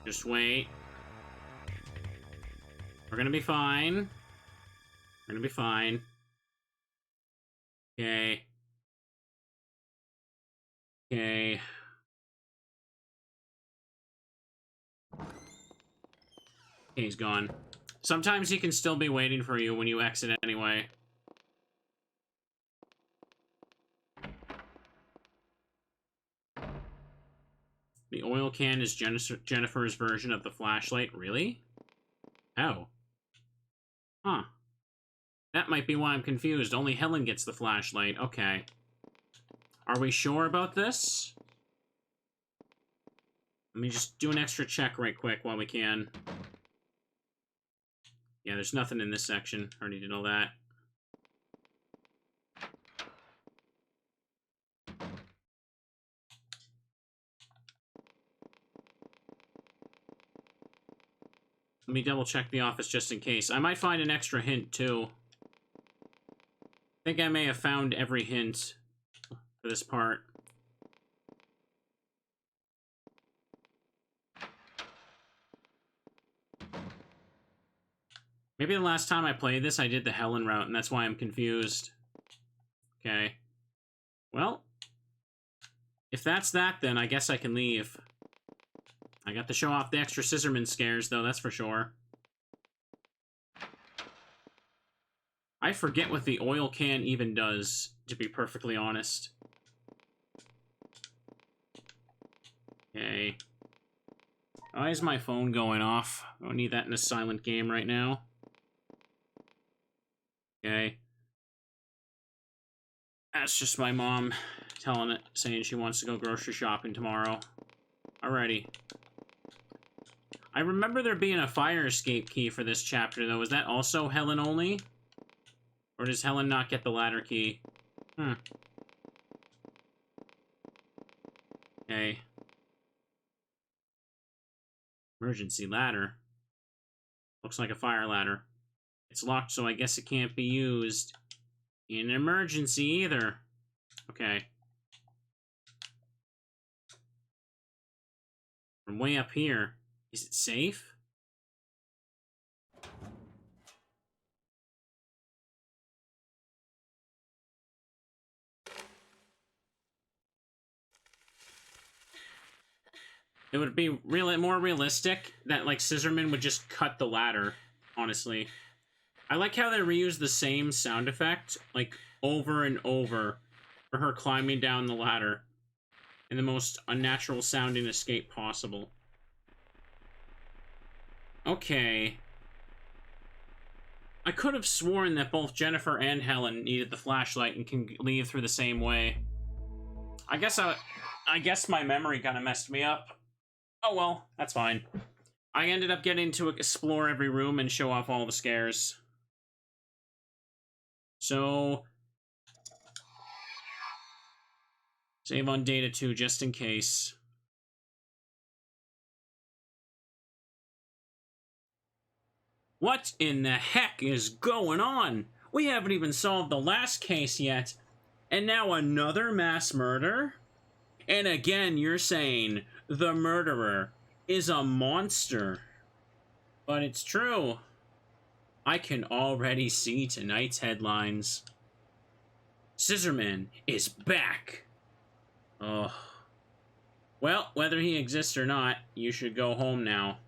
Just wait. We're gonna be fine. We're gonna be fine. Okay. Okay. Okay, he's gone. Sometimes he can still be waiting for you when you exit anyway. The oil can is Jennifer's version of the flashlight. Really? Oh. Huh. That might be why I'm confused. Only Helen gets the flashlight. Okay. Are we sure about this? Let me just do an extra check right quick while we can. Yeah, there's nothing in this section. Already did all that. Let me double check the office just in case. I might find an extra hint, too. I think I may have found every hint for this part. Maybe the last time I played this, I did the Helen route, and that's why I'm confused. Okay. Well, if that's that, then I guess I can leave. I got to show off the extra Scissorman scares, though, that's for sure. I forget what the oil can even does, to be perfectly honest. Okay. Why is my phone going off? I don't need that in a silent game right now. Okay. That's just my mom saying she wants to go grocery shopping tomorrow. Alrighty. I remember there being a fire escape key for this chapter, though. Is that also Helen only? Or does Helen not get the ladder key? Okay. Emergency ladder. Looks like a fire ladder. It's locked, so I guess it can't be used in an emergency either. Okay. From way up here. Is it safe? It would be more realistic that, like, Scissorman would just cut the ladder, honestly. I like how they reuse the same sound effect, like, over and over for her climbing down the ladder in the most unnatural sounding escape possible. Okay. I could have sworn that both Jennifer and Helen needed the flashlight and can leave through the same way. I guess my memory kind of messed me up. Oh well, that's fine. I ended up getting to explore every room and show off all the scares. So... save on data 2 just in case. What in the heck is going on? We haven't even solved the last case yet. And now another mass murder? And again, you're saying the murderer is a monster. But it's true. I can already see tonight's headlines. Scissorman is back. Oh. Well, whether he exists or not, you should go home now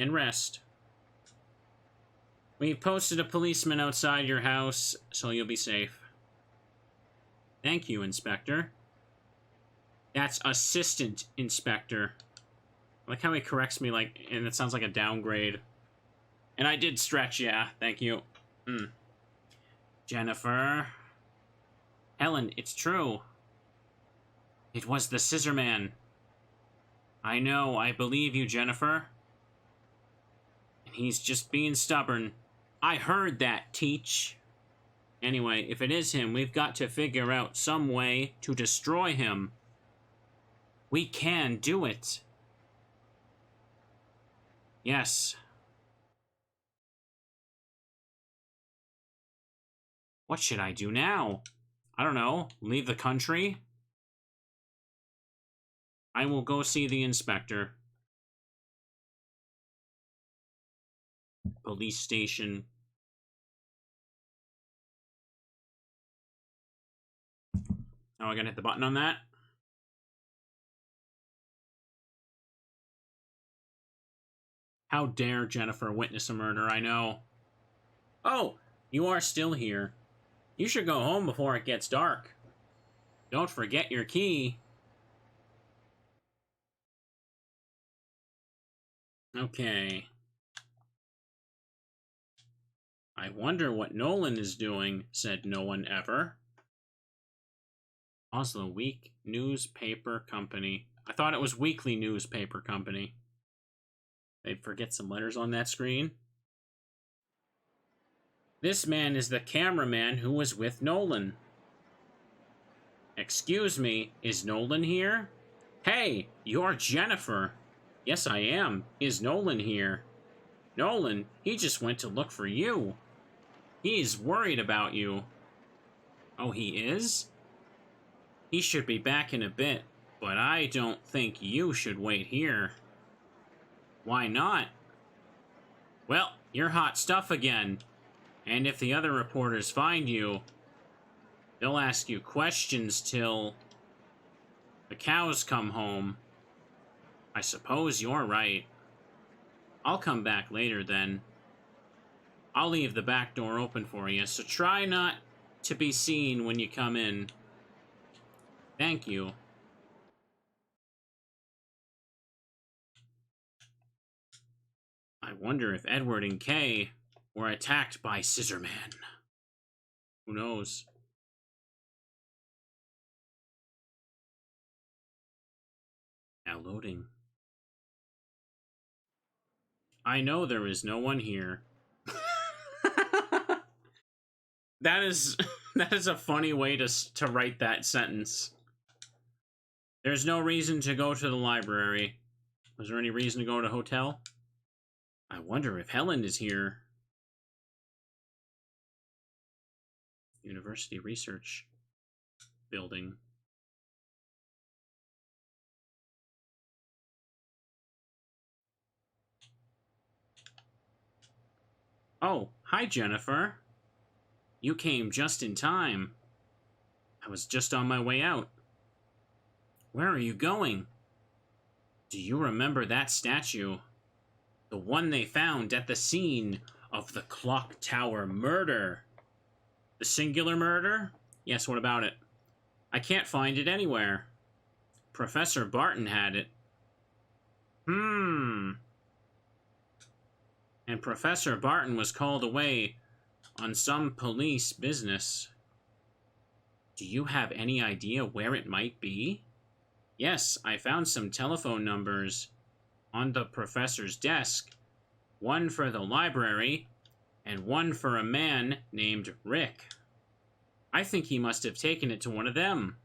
and rest. We've posted a policeman outside your house, so you'll be safe. Thank you, Inspector. That's Assistant Inspector. I like how he corrects me, like, and it sounds like a downgrade. And I did stretch, yeah, thank you. Jennifer. Helen, it's true. It was the Scissorman. I know, I believe you, Jennifer. And he's just being stubborn. I heard that, Teach. Anyway, if it is him, we've got to figure out some way to destroy him. We can do it. Yes. What should I do now? I don't know. Leave the country? I will go see the inspector. Police station. Oh, I gotta hit the button on that? How dare Jennifer witness a murder, I know. Oh, you are still here. You should go home before it gets dark. Don't forget your key. Okay. I wonder what Nolan is doing, said no one ever. Oslo Week Newspaper Company. I thought it was Weekly Newspaper Company. They'd forget some letters on that screen. This man is the cameraman who was with Nolan. Excuse me, is Nolan here? Hey, you're Jennifer. Yes, I am. Is Nolan here? Nolan, he just went to look for you. He's worried about you. Oh, he is? He should be back in a bit, but I don't think you should wait here. Why not? Well, you're hot stuff again. And if the other reporters find you, they'll ask you questions till the cows come home. I suppose you're right. I'll come back later then. I'll leave the back door open for you, so try not to be seen when you come in. Thank you. I wonder if Edward and Kay were attacked by Scissorman. Who knows? Now loading. I know there is no one here. That is a funny way to write that sentence. There's no reason to go to the library. Was there any reason to go to a hotel? I wonder if Helen is here. University Research Building. Oh, hi, Jennifer. You came just in time. I was just on my way out. Where are you going? Do you remember that statue? The one they found at the scene of the clock tower murder. The singular murder? Yes, what about it? I can't find it anywhere. Professor Barton had it. And Professor Barton was called away on some police business. Do you have any idea where it might be? Yes, I found some telephone numbers on the professor's desk. One for the library, and one for a man named Rick. I think he must have taken it to one of them.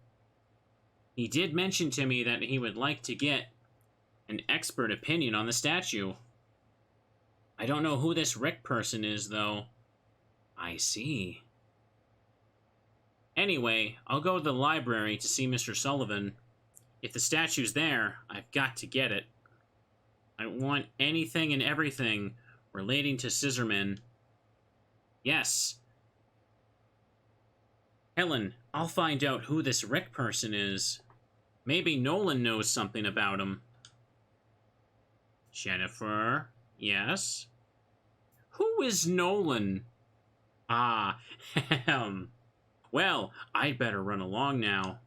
He did mention to me that he would like to get an expert opinion on the statue. I don't know who this Rick person is, though. I see. Anyway, I'll go to the library to see Mr. Sullivan. If the statue's there, I've got to get it. I want anything and everything relating to Scissorman. Yes. Helen, I'll find out who this Rick person is. Maybe Nolan knows something about him. Jennifer? Yes? Who is Nolan? Ah, well, I'd better run along now.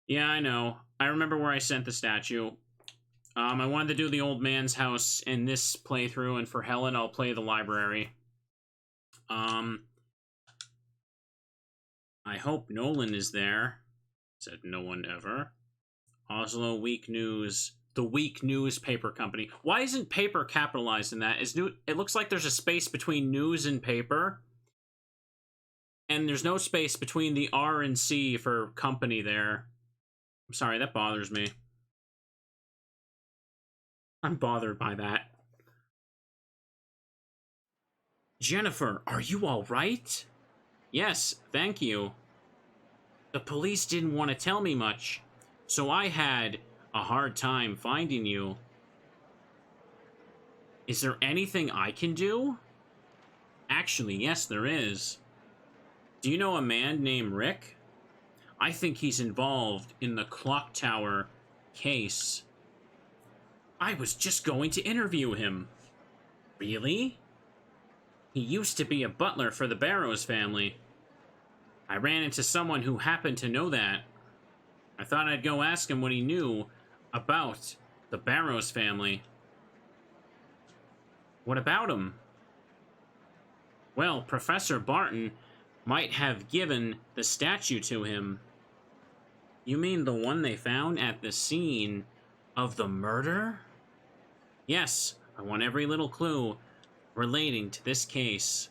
Yeah, I know. I remember where I sent the statue. I wanted to do the old man's house in this playthrough, and for Helen, I'll play the library. I hope Nolan is there. Said no one ever. Oslo Week News. The Week Newspaper Company. Why isn't paper capitalized in that? It looks like there's a space between news and paper. And there's no space between the R and C for company there. I'm sorry, that bothers me. I'm bothered by that. Jennifer, are you all right? Yes, thank you. The police didn't want to tell me much, so I had a hard time finding you. Is there anything I can do? Actually, yes, there is. Do you know a man named Rick? I think he's involved in the clock tower case. I was just going to interview him. Really? He used to be a butler for the Barrows family. I ran into someone who happened to know that. I thought I'd go ask him what he knew about the Barrows family. What about him? Well, Professor Barton might have given the statue to him. You mean the one they found at the scene of the murder? Yes, I want every little clue relating to this case.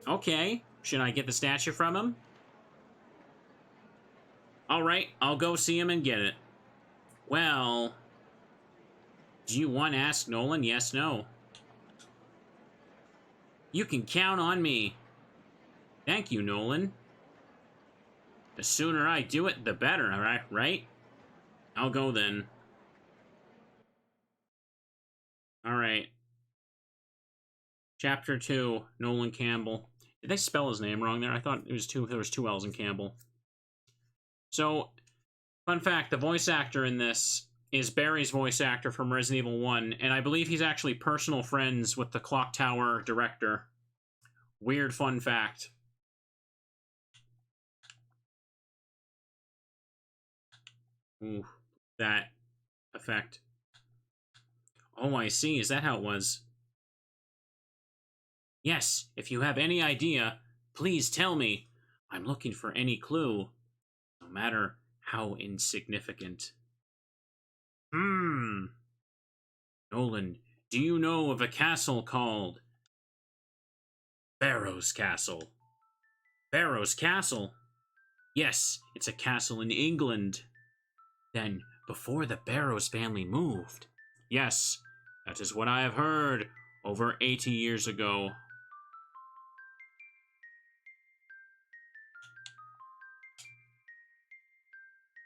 Okay, should I get the statue from him? Alright, I'll go see him and get it. Well, do you want to ask Nolan? Yes, no. You can count on me. Thank you, Nolan. The sooner I do it, the better, right? I'll go then. Alright. Chapter 2, Nolan Campbell. Did they spell his name wrong there? I thought there was two L's in Campbell. So, fun fact, the voice actor in this is Barry's voice actor from Resident Evil 1, and I believe he's actually personal friends with the Clock Tower director. Weird fun fact. Ooh, that effect. Oh, I see. Is that how it was? Yes, if you have any idea, please tell me. I'm looking for any clue, no matter how insignificant. Nolan, do you know of a castle called Barrows Castle? Barrows Castle? Yes, it's a castle in England. Then, before the Barrows family moved. Yes, that is what I have heard over 80 years ago.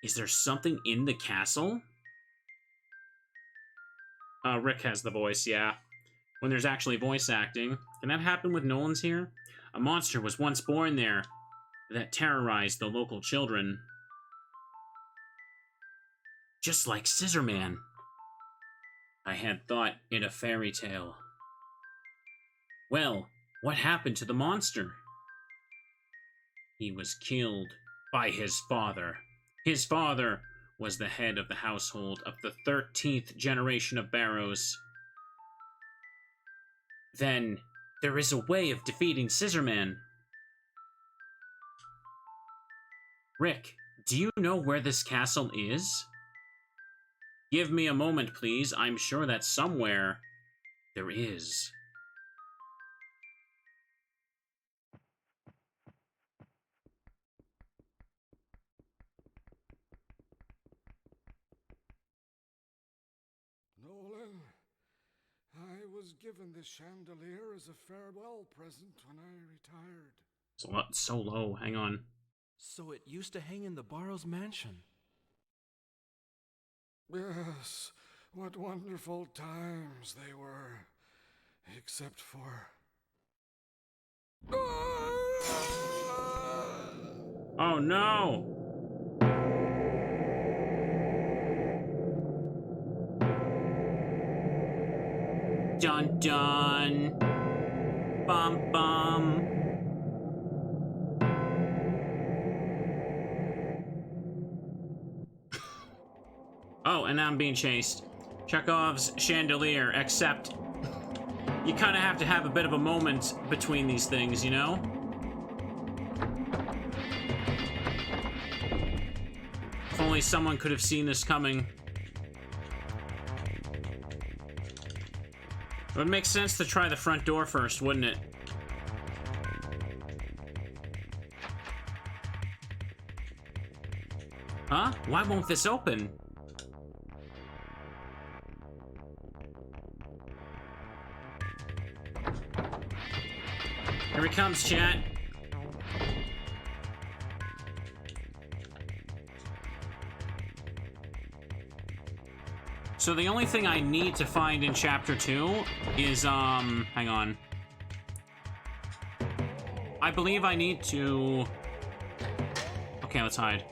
Is there something in the castle? Rick has the voice, yeah. When there's actually voice acting. Can that happen with Nolan's here? A monster was once born there that terrorized the local children. Just like Scissorman. I had thought it a fairy tale. Well, what happened to the monster? He was killed by his father. His father was the head of the household of the 13th generation of Barrows. Then, there is a way of defeating Scissorman. Rick, do you know where this castle is? Give me a moment, please. I'm sure that somewhere there is. Nolan, I was given this chandelier as a farewell present when I retired. It's so low. Hang on. So it used to hang in the Barrows mansion. Yes, what wonderful times they were. Except for... Oh no! Dun dun! Bum bum! Oh, and now I'm being chased. Chekhov's chandelier, except you kind of have to have a bit of a moment between these things, you know? If only someone could have seen this coming. It would make sense to try the front door first, wouldn't it? Huh? Why won't this open? Here he comes, chat. So the only thing I need to find in Chapter 2 is, hang on. I believe I need to... Okay, let's hide.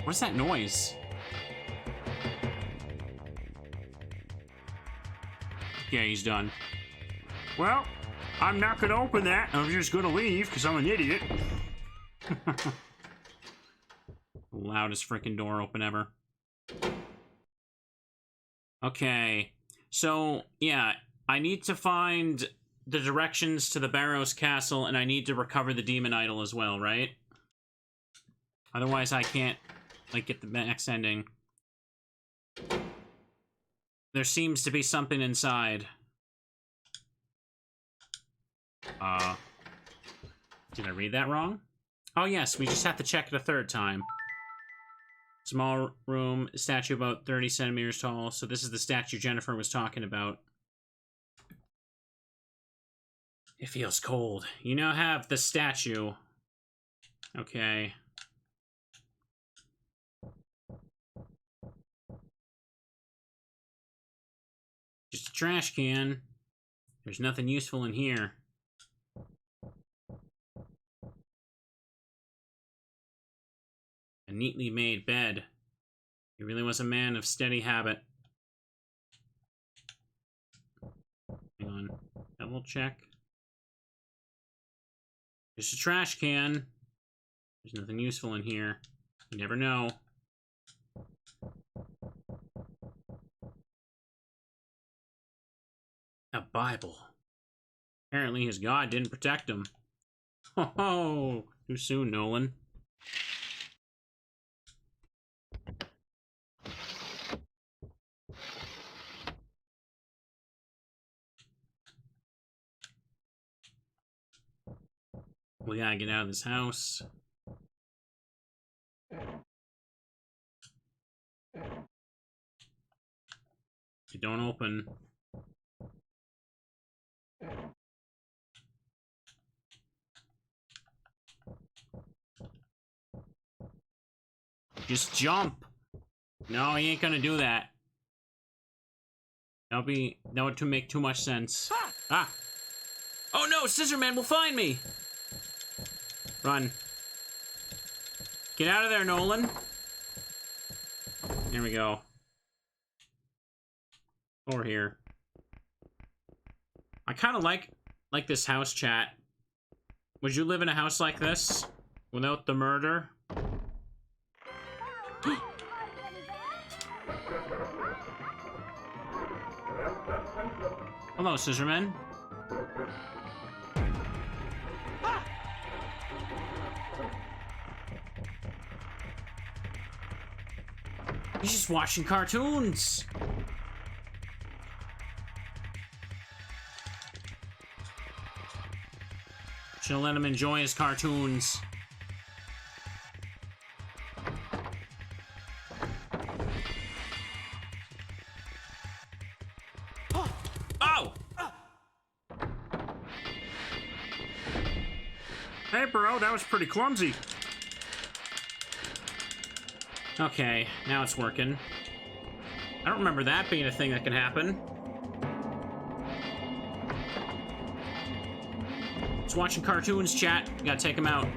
What's that noise? Yeah, he's done. Well, I'm not gonna open that. I'm just gonna leave because I'm an idiot. Loudest freaking door open ever. Okay. So, yeah, I need to find the directions to the Barrows Castle, and I need to recover the demon idol as well, right? Otherwise, I can't, like, get the next ending. There seems to be something inside. Did I read that wrong? Oh, yes, we just have to check it a third time. Small room, statue about 30 centimeters tall. So this is the statue Jennifer was talking about. It feels cold. You now have the statue. Okay. Just a trash can. There's nothing useful in here. A neatly made bed. He really was a man of steady habit. Hang on. Double check. Just a trash can. There's nothing useful in here. You never know. A Bible. Apparently his God didn't protect him. Ho ho! Too soon, Nolan. We gotta get out of this house. You don't open. Just jump. No, he ain't gonna do that. That would make too much sense. Ah! Oh no, Scissorman will find me! Run. Get out of there, Nolan. There we go. Over here. I kind of like this house, chat. Would you live in a house like this? Without the murder? Hello, Scissorman. He's just watching cartoons. Should let him enjoy his cartoons. Oh! Hey, bro, that was pretty clumsy. Okay, now it's working. I don't remember that being a thing that can happen. Just watching cartoons, chat. You gotta take them out.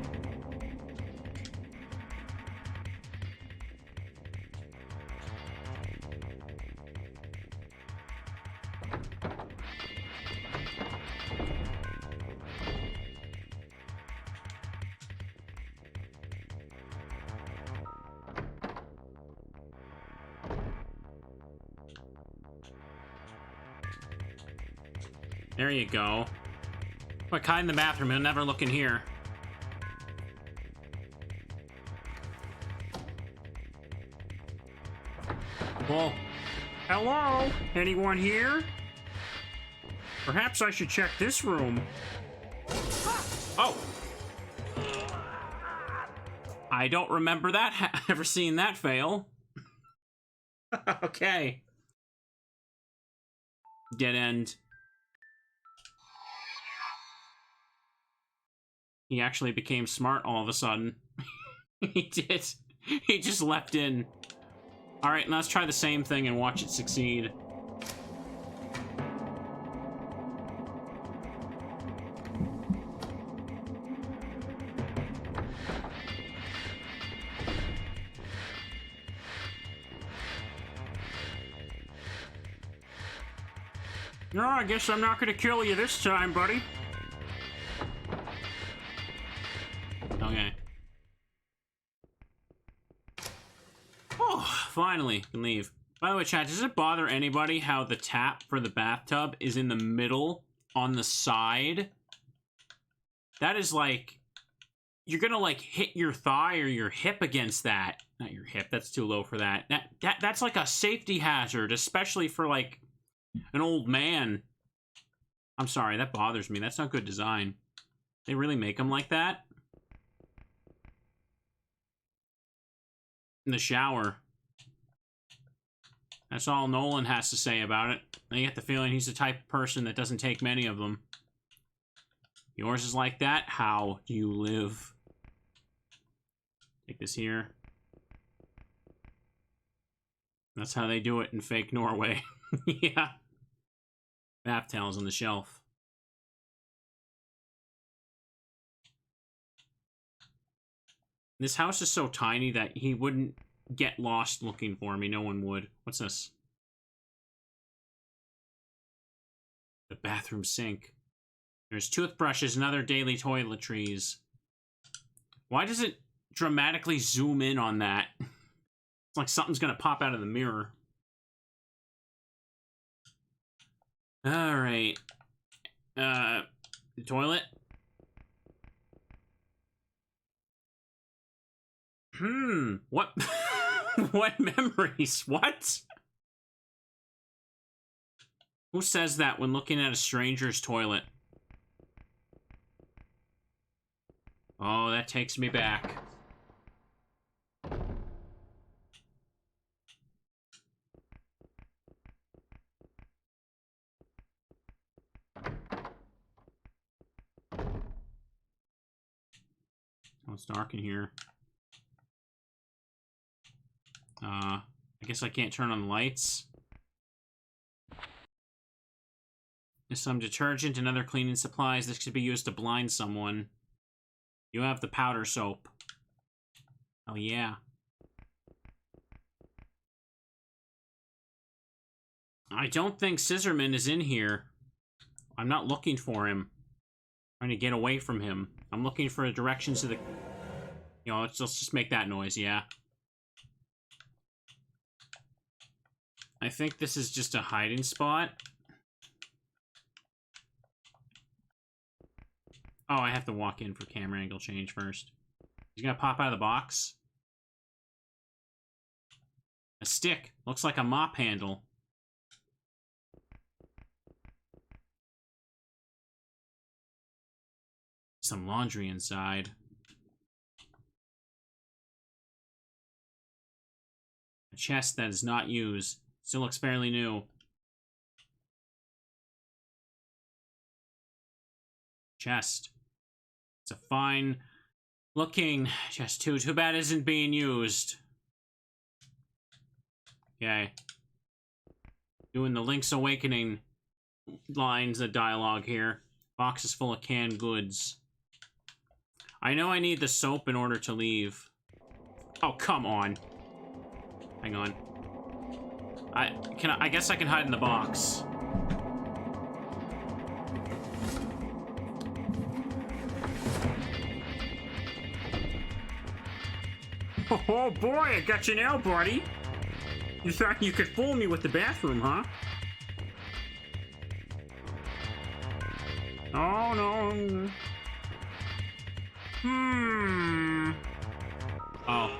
There you go. But hide in the bathroom, he'll never look in here. Well, hello? Anyone here? Perhaps I should check this room. Oh! I don't remember that ever seen that fail. Okay. Dead end. He actually became smart all of a sudden. He did. He just leapt in. Alright, let's try the same thing and watch it succeed. No, I guess I'm not gonna kill you this time, buddy. Okay. Oh, finally, can leave. By the way, chat, does it bother anybody how the tap for the bathtub is in the middle on the side? That is like, you're gonna like hit your thigh or your hip against that. Not your hip, that's too low for that. That's like a safety hazard, especially for like an old man. I'm sorry, that bothers me. That's not good design. They really make them like that? In the shower. That's all Nolan has to say about it. I get the feeling he's the type of person that doesn't take many of them. Yours is like that? How do you live? Take this here. That's how they do it in fake Norway. Yeah. Bath towels on the shelf. This house is so tiny that he wouldn't get lost looking for me. No one would. What's this? The bathroom sink. There's toothbrushes and other daily toiletries. Why does it dramatically zoom in on that? It's like something's gonna pop out of the mirror. Alright. The toilet? What? What memories? What? Who says that when looking at a stranger's toilet? Oh, that takes me back. it's dark in here. I guess I can't turn on the lights. There's some detergent and other cleaning supplies. This could be used to blind someone. You have the powder soap. Oh, yeah. I don't think Scissorman is in here. I'm not looking for him. I'm trying to get away from him. I'm looking for directions to the... You know, let's just make that noise, yeah. I think this is just a hiding spot. Oh, I have to walk in for camera angle change first. He's gonna pop out of the box. A stick. Looks like a mop handle. Some laundry inside. A chest that is not used. Still looks fairly new. Chest. It's a fine looking chest too. Too bad it isn't being used. Okay. Doing the Link's Awakening lines of dialogue here. Box is full of canned goods. I know I need the soap in order to leave. Oh, come on. Hang on. I guess I can hide in the box. Oh boy, I got you now, buddy. You thought you could fool me with the bathroom, huh? Oh no. Oh.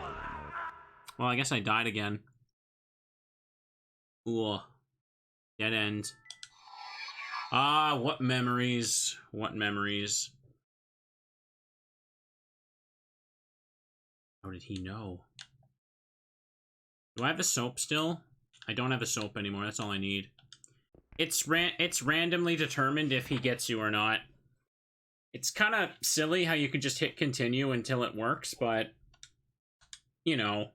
Well, I guess I died again. Ooh. Dead end. Ah, what memories. What memories. How did he know? Do I have the soap still? I don't have the soap anymore. That's all I need. It's randomly determined if he gets you or not. It's kind of silly how you can just hit continue until it works, but... You know...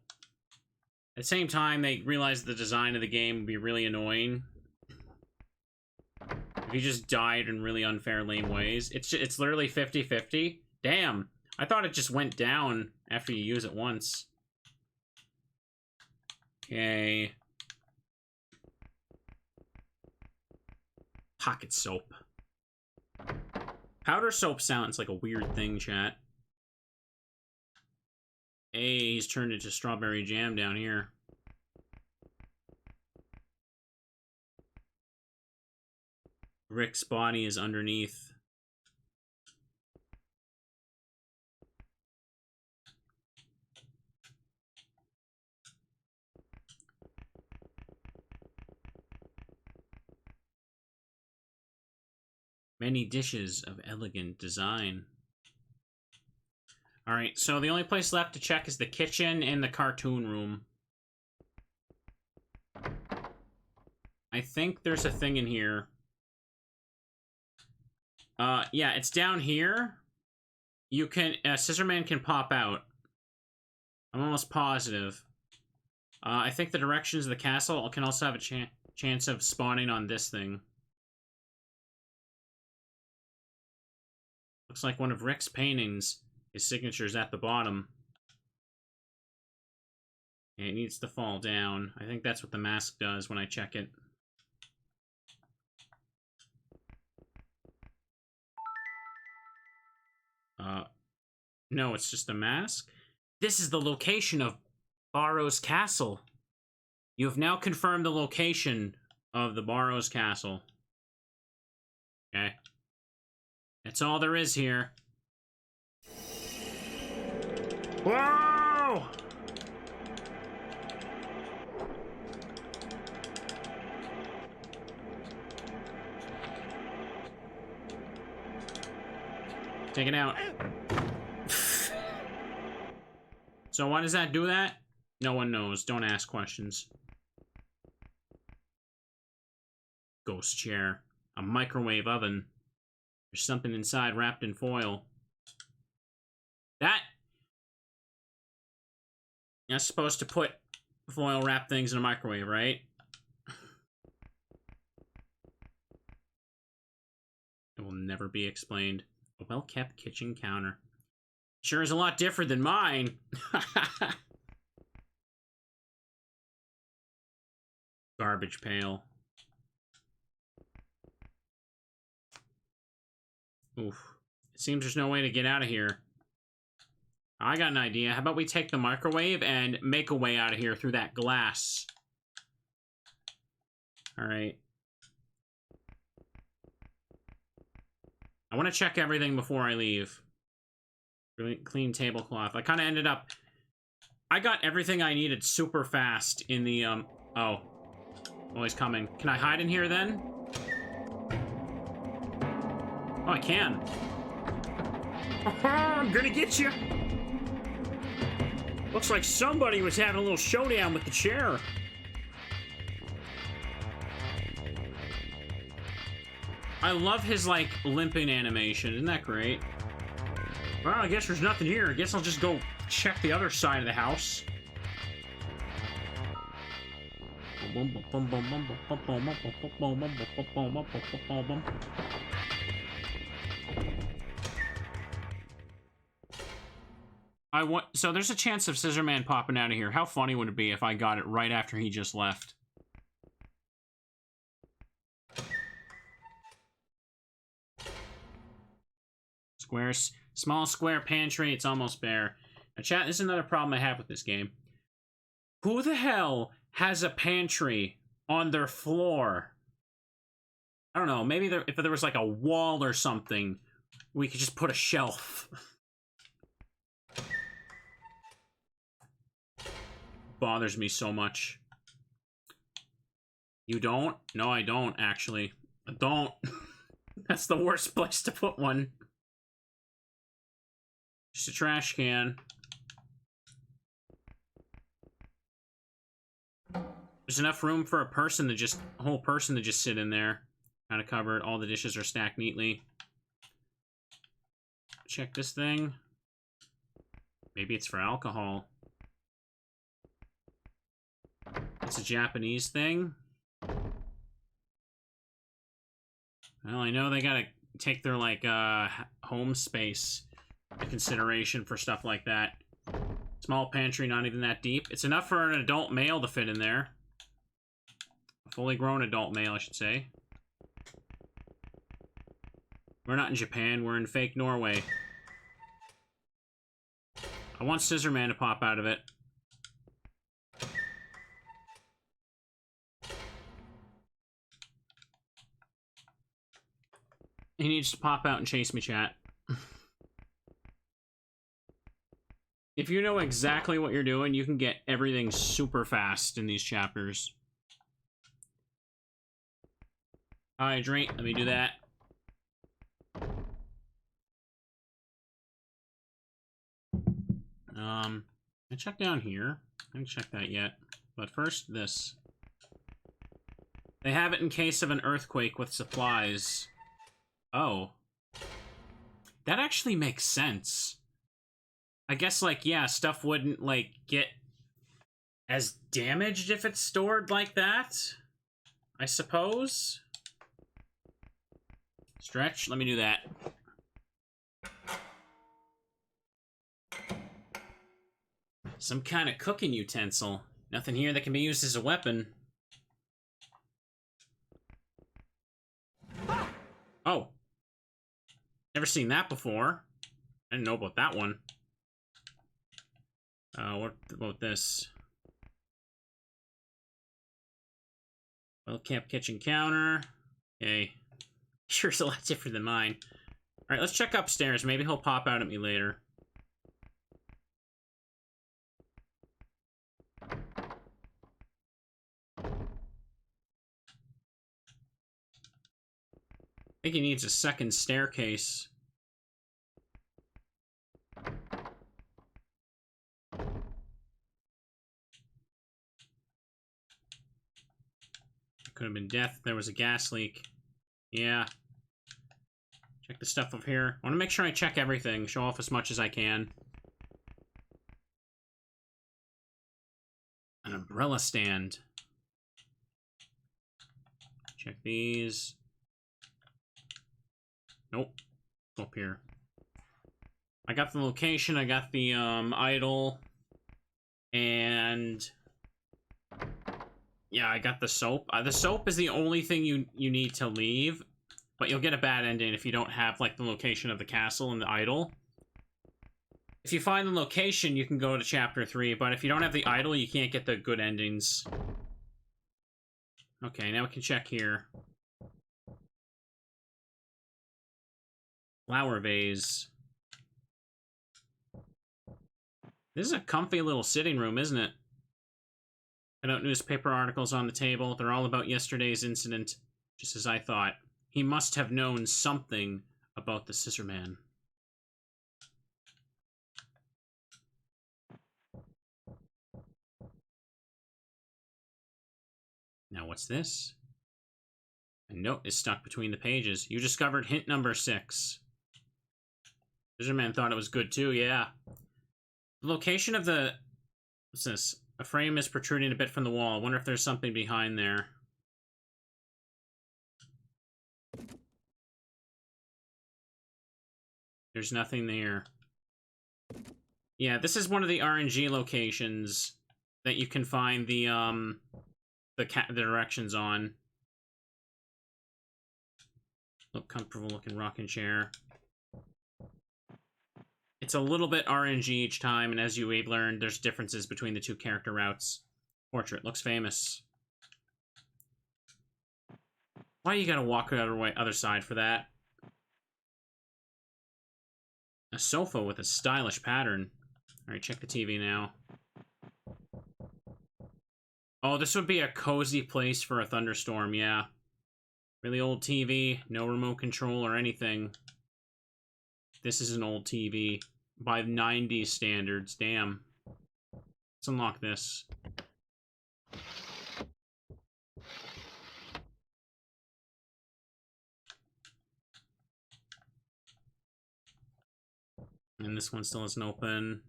At the same time, they realized the design of the game would be really annoying. If you just died in really unfair, lame ways. It's literally 50-50. Damn! I thought it just went down after you use it once. Okay. Pocket soap. Powder soap sounds like a weird thing, chat. Hey, he's turned into strawberry jam down here. Rick's body is underneath. Many dishes of elegant design. Alright, so the only place left to check is the kitchen and the cartoon room. I think there's a thing in here. Yeah, it's down here. You can, Scissorman can pop out. I'm almost positive. I think the directions of the castle can also have a chance of spawning on this thing. Looks like one of Rick's paintings. His signature's at the bottom. And it needs to fall down. I think that's what the mask does when I check it. No, it's just a mask. This is the location of Barrows Castle. You have now confirmed the location of the Barrows Castle. Okay. That's all there is here. Whoa! Take it out. So why does that do that? No one knows. Don't ask questions. Ghost chair. A microwave oven. There's something inside wrapped in foil. You're supposed to put foil wrap things in a microwave, right? It will never be explained. A well-kept kitchen counter. Sure is a lot different than mine. Garbage pail. Oof. It seems there's no way to get out of here. I got an idea. How about we take the microwave and make a way out of here through that glass? Alright. I want to check everything before I leave. Really clean tablecloth. I kind of ended up... I got everything I needed super fast in the, Oh. Oh, he's coming. Can I hide in here, then? Oh, I can. I'm gonna get you! Looks like somebody was having a little showdown with the chair. I love his, like, limping animation. Isn't that great? Well, I guess there's nothing here. I guess I'll just go check the other side of the house. So there's a chance of Scissorman popping out of here. How funny would it be if I got it right after he just left? Squares. Small square pantry. It's almost bare. Now, chat, this is another problem I have with this game. Who the hell has a pantry on their floor? I don't know. Maybe if there was like a wall or something, we could just put a shelf. Bothers me so much. You don't? No, I don't, actually. I don't. That's the worst place to put one. Just a trash can. There's enough room for a whole person to just sit in there. Kind of covered. All the dishes are stacked neatly. Check this thing. Maybe it's for alcohol. It's a Japanese thing. Well, I know they gotta take their, like, home space into consideration for stuff like that. Small pantry, not even that deep. It's enough for an adult male to fit in there. A fully grown adult male, I should say. We're not in Japan, we're in fake Norway. I want Scissorman to pop out of it. He needs to pop out and chase me, chat. If you know exactly what you're doing, you can get everything super fast in these chapters. Hydrate, let me do that. I check down here. I haven't checked that yet. But first, this. They have it in case of an earthquake with supplies. Oh. That actually makes sense. I guess, like, yeah, stuff wouldn't, like, get as damaged if it's stored like that. I suppose. Stretch, let me do that. Some kind of cooking utensil. Nothing here that can be used as a weapon. Oh. Never seen that before. I didn't know about that one. What about this? Well-kept kitchen counter. Okay. Sure it's a lot different than mine. Alright, let's check upstairs. Maybe he'll pop out at me later. I think he needs a second staircase. Could have been death. There was a gas leak. Yeah. Check the stuff up here. I want to make sure I check everything. Show off as much as I can. umbrella stand. Check these. Nope. Up here. I got the location, I got the idol, and yeah, I got the soap. The soap is the only thing you need to leave, but you'll get a bad ending if you don't have like the location of the castle and the idol. If you find the location, you can go to chapter 3, but if you don't have the idol, you can't get the good endings. Okay, now we can check here. Flower vase. This is a comfy little sitting room, isn't it? I note newspaper articles on the table. They're all about yesterday's incident, just as I thought. He must have known something about the Scissorman. Now what's this? A note is stuck between the pages. You discovered hint number 6. Scissorman thought it was good too, yeah. The location of the... What's this? A frame is protruding a bit from the wall. I wonder if there's something behind there. There's nothing there. Yeah, this is one of the RNG locations that you can find the directions on. Look, comfortable looking rocking chair. It's a little bit RNG each time, and as you've learned, there's differences between the 2 character routes. Portrait looks famous. Why you gotta walk the other side for that? A sofa with a stylish pattern. Alright, check the TV now. Oh, this would be a cozy place for a thunderstorm, yeah. Really old TV, no remote control or anything. This is an old TV. By 90s standards, damn. Let's unlock this. And this one still isn't open.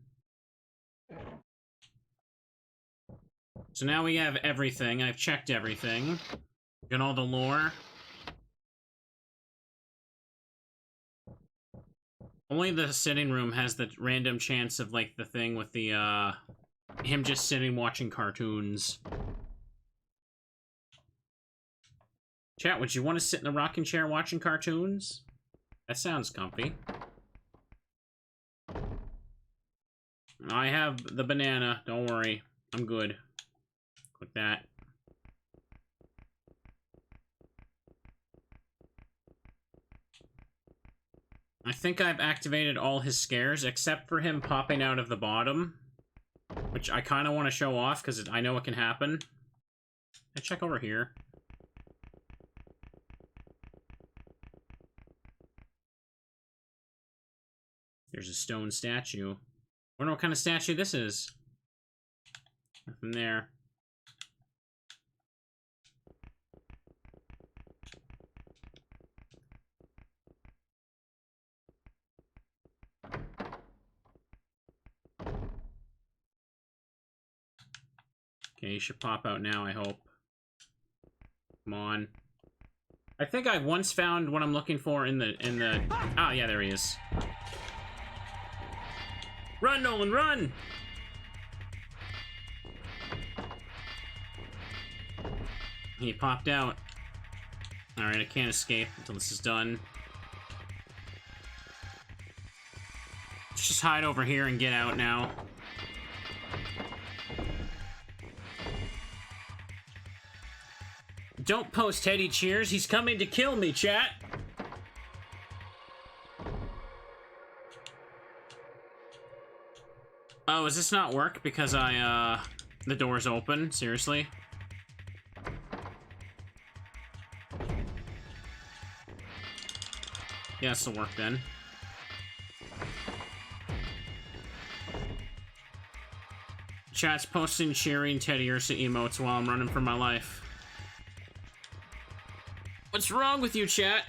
So now we have everything. I've checked everything. Got all the lore. Only the sitting room has the random chance of, like, the thing with the, him just sitting watching cartoons. Chat, would you want to sit in a rocking chair watching cartoons? That sounds comfy. I have the banana, don't worry. I'm good. Click that. I think I've activated all his scares, except for him popping out of the bottom. Which I kind of want to show off, because I know it can happen. I check over here. There's a stone statue. I wonder what kind of statue this is. Nothing there. Okay, he should pop out now, I hope. Come on. I think I once found what I'm looking for in the... Ah, yeah, there he is. Run, Nolan, run! He popped out. Alright, I can't escape until this is done. Let's just hide over here and get out now. Don't post Teddy cheers, he's coming to kill me, chat! Oh, does this not work because the door's open? Seriously? Yeah, this'll work then. Chat's posting cheering Teddy Ursa emotes while I'm running for my life. What's wrong with you, chat?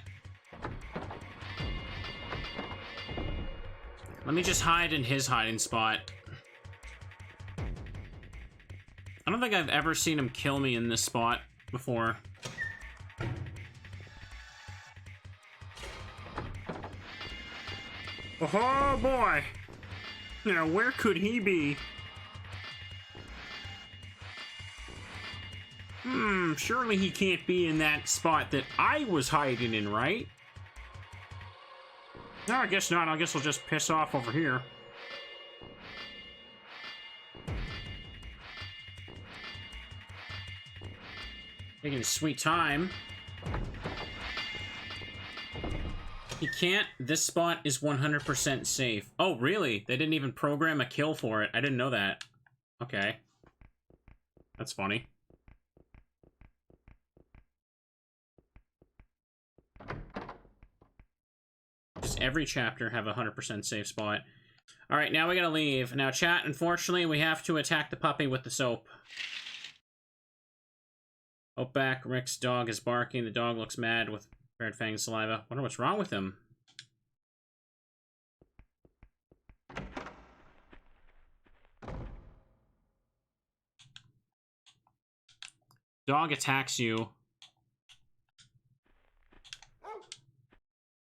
Let me just hide in his hiding spot. I don't think I've ever seen him kill me in this spot before. Oh boy! Now, where could he be? Surely he can't be in that spot that I was hiding in, right? No, I guess not. I guess I'll just piss off over here. Taking his sweet time. He can't. This spot is 100% safe. Oh, really? They didn't even program a kill for it. I didn't know that. Okay. That's funny. Does every chapter have a 100% safe spot? Alright, now we gotta leave. Now, chat, unfortunately, we have to attack the puppy with the soap. Oh, back. Rick's dog is barking. The dog looks mad with Red Fang saliva. Wonder what's wrong with him. Dog attacks you.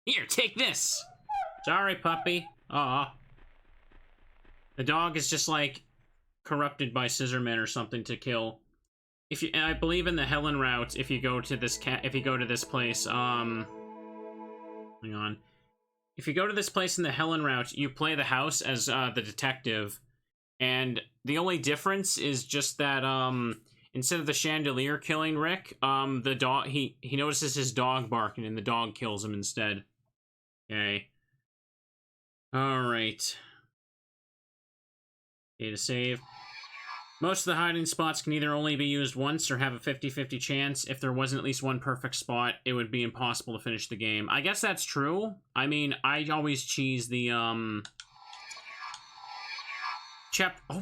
Here, take this! Sorry, puppy. Aw. The dog is just, like, corrupted by Scissorman or something to kill. If you, I believe in the Helen route, if you go to this place, hang on. If you go to this place in the Helen route, you play the house as, the detective. And the only difference is just that, instead of the chandelier killing Rick, the dog, he notices his dog barking and the dog kills him instead. Okay. Alright. Okay, to save. Most of the hiding spots can either only be used once or have a 50-50 chance. If there wasn't at least one perfect spot, it would be impossible to finish the game. I guess that's true. I mean, I always cheese the, Oh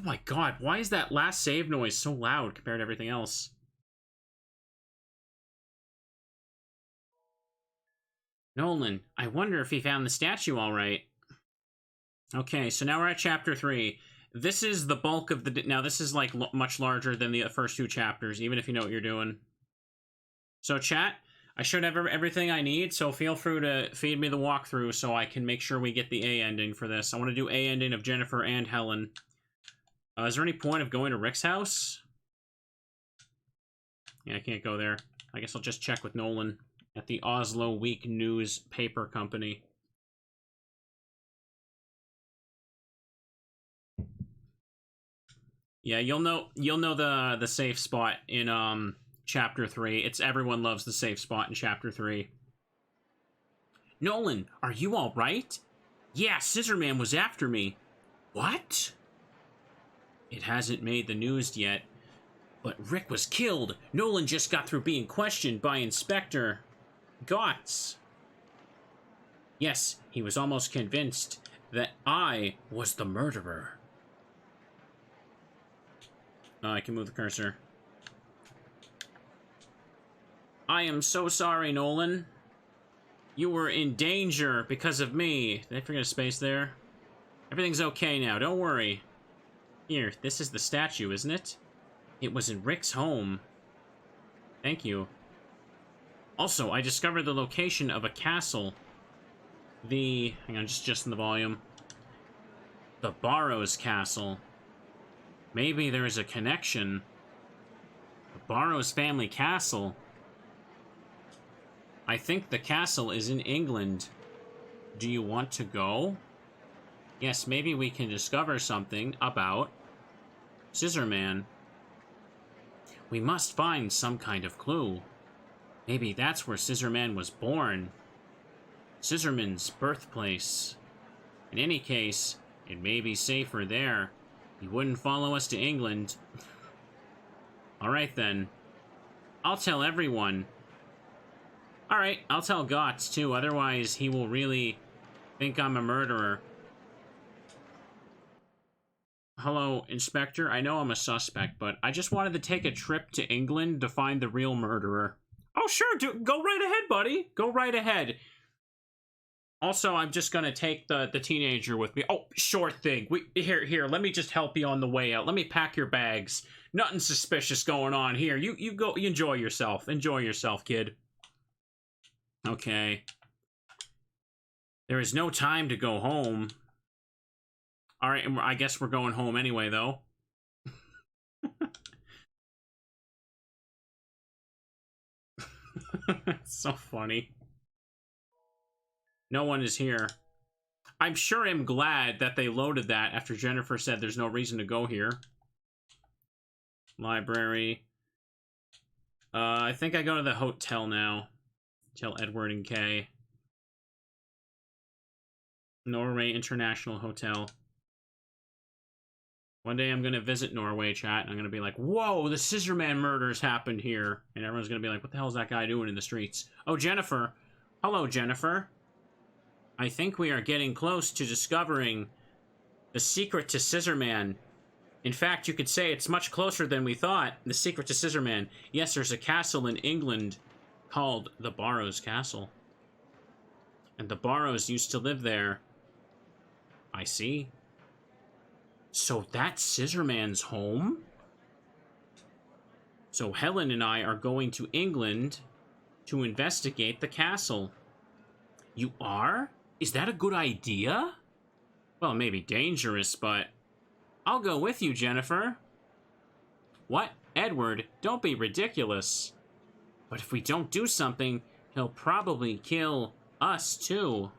my god, why is that last save noise so loud compared to everything else? Nolan, I wonder if he found the statue all right. Okay, so now we're at chapter 3. This is the bulk of the... Now, this is, like, much larger than the first 2 chapters, even if you know what you're doing. So, chat, I should have everything I need, so feel free to feed me the walkthrough so I can make sure we get the A ending for this. I want to do A ending of Jennifer and Helen. Is there any point of going to Rick's house? Yeah, I can't go there. I guess I'll just check with Nolan at the Oslo Week News paper company. Yeah, you'll know the safe spot in chapter 3. It's everyone loves the safe spot in chapter 3. Nolan, are you all right? Yeah, Scissorman was after me. What? It hasn't made the news yet, but Rick was killed. Nolan just got through being questioned by Inspector Gotts. Yes, he was almost convinced that I was the murderer. I can move the cursor. I am so sorry, Nolan. You were in danger because of me. Did I forget a space there? Everything's okay now, don't worry. Here, this is the statue, isn't it? It was in Rick's home. Thank you. Also, I discovered the location of a castle. Hang on, just in the volume. The Barrows Castle. Maybe there is a connection. The Barrows family castle. I think the castle is in England. Do you want to go? Yes, maybe we can discover something about Scissorman. We must find some kind of clue. Maybe that's where Scissorman was born. Scissorman's birthplace. In any case, it may be safer there. He wouldn't follow us to England. Alright then. I'll tell everyone. Alright, I'll tell Gotts too, otherwise he will really think I'm a murderer. Hello, Inspector. I know I'm a suspect, but I just wanted to take a trip to England to find the real murderer. Oh, sure, go right ahead, buddy. Go right ahead. Also, I'm just gonna take the teenager with me. Oh, sure thing. Here. Let me just help you on the way out. Let me pack your bags. Nothing suspicious going on here. You go. You enjoy yourself. Enjoy yourself, kid. Okay. There is no time to go home. All right, I guess we're going home anyway, though. It's so funny. No one is here. I'm sure I'm glad that they loaded that after Jennifer said there's no reason to go here. Library. I think I go to the hotel now. Tell Edward and Kay. Norway International Hotel. One day I'm gonna visit Norway, chat, and I'm gonna be like, whoa, the Scissorman murders happened here. And everyone's gonna be like, what the hell is that guy doing in the streets? Oh, Jennifer. Hello, Jennifer. I think we are getting close to discovering the secret to Scissorman. In fact, you could say it's much closer than we thought. The secret to Scissorman. Yes, there's a castle in England called the Barrows Castle. And the Barrows used to live there. I see. So that's Scissorman's home? So Helen and I are going to England to investigate the castle. You are? Is that a good idea? Well, it may be dangerous, but I'll go with you, Jennifer. What? Edward, don't be ridiculous. But if we don't do something, he'll probably kill us, too.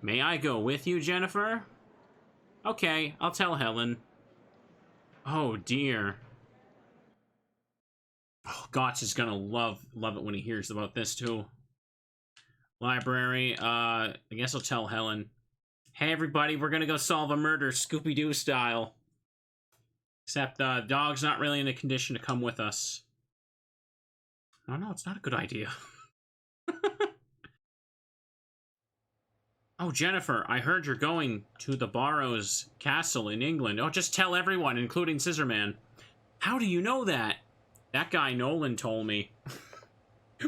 May I go with you, Jennifer? Okay, I'll tell Helen. Oh, dear. Oh, Gotch is gonna love it when he hears about this, too. Library, I guess I'll tell Helen. Hey, everybody, we're gonna go solve a murder, Scooby-Doo style. Except, Dog's not really in a condition to come with us. No, it's not a good idea. Oh, Jennifer, I heard you're going to the Barrows Castle in England. Oh, just tell everyone, including Scissorman. How do you know that? That guy Nolan told me.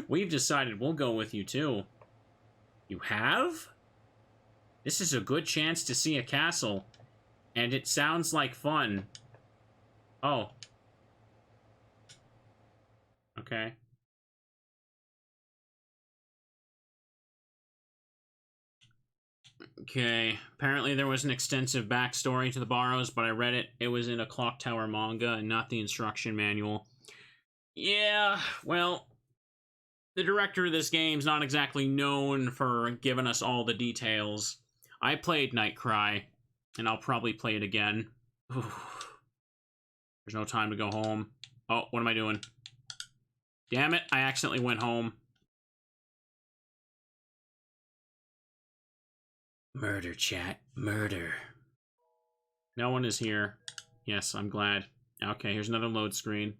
We've decided we'll go with you, too. You have? This is a good chance to see a castle. And it sounds like fun. Oh. Okay. Okay, apparently there was an extensive backstory to the Barrows, but I read it. It was in a Clock Tower manga and not the instruction manual. Yeah, well, the director of this game's not exactly known for giving us all the details. I played Nightcry, and I'll probably play it again. There's no time to go home. Oh, what am I doing? Damn it, I accidentally went home. Murder, chat. Murder. No one is here. Yes, I'm glad. Okay, here's another load screen.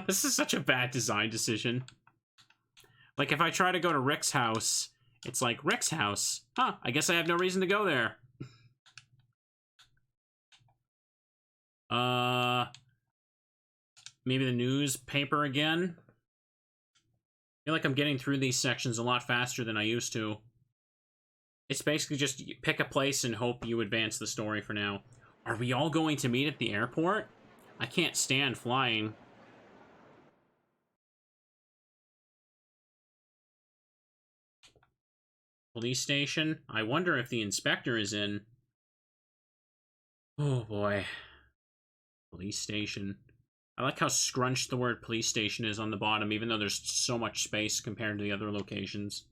This is such a bad design decision. Like, if I try to go to Rick's house, it's like, Rick's house? Huh, I guess I have no reason to go there. Maybe the newspaper again? I feel like I'm getting through these sections a lot faster than I used to. It's basically just pick a place and hope you advance the story for now. Are we all going to meet at the airport? I can't stand flying. Police station? I wonder if the inspector is in. Oh boy. Police station. I like how scrunched the word police station is on the bottom, even though there's so much space compared to the other locations.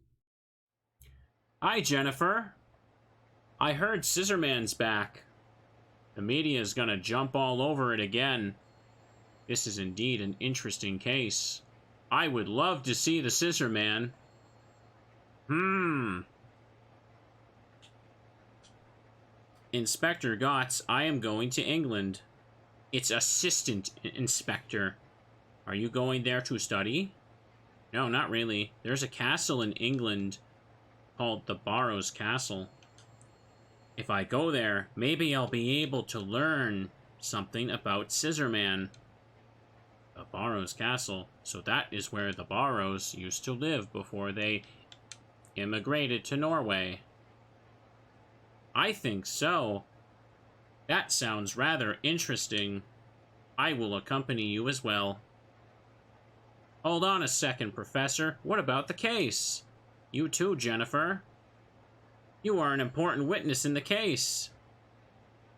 Hi, Jennifer. I heard Scissorman's back. The media's gonna jump all over it again. This is indeed an interesting case. I would love to see the Scissorman. Inspector Gotts, I am going to England. It's Assistant Inspector. Are you going there to study? No, not really. There's a castle in England called the Barrows Castle. If I go there, maybe I'll be able to learn something about Scissorman. The Barrows Castle. So that is where the Barrows used to live before they immigrated to Norway. I think so. That sounds rather interesting. I will accompany you as well. Hold on a second, Professor. What about the case? You too, Jennifer. You are an important witness in the case.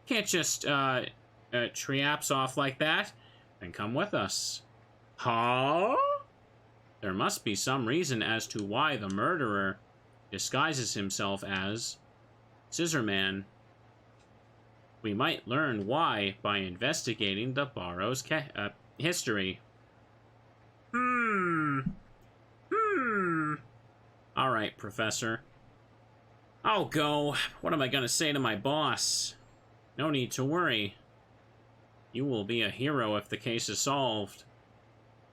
Can't just, triaps off like that. Then come with us. Huh? There must be some reason as to why the murderer disguises himself as Scissorman. We might learn why by investigating the Barrows history. Alright, Professor. I'll go. What am I gonna say to my boss? No need to worry. You will be a hero if the case is solved.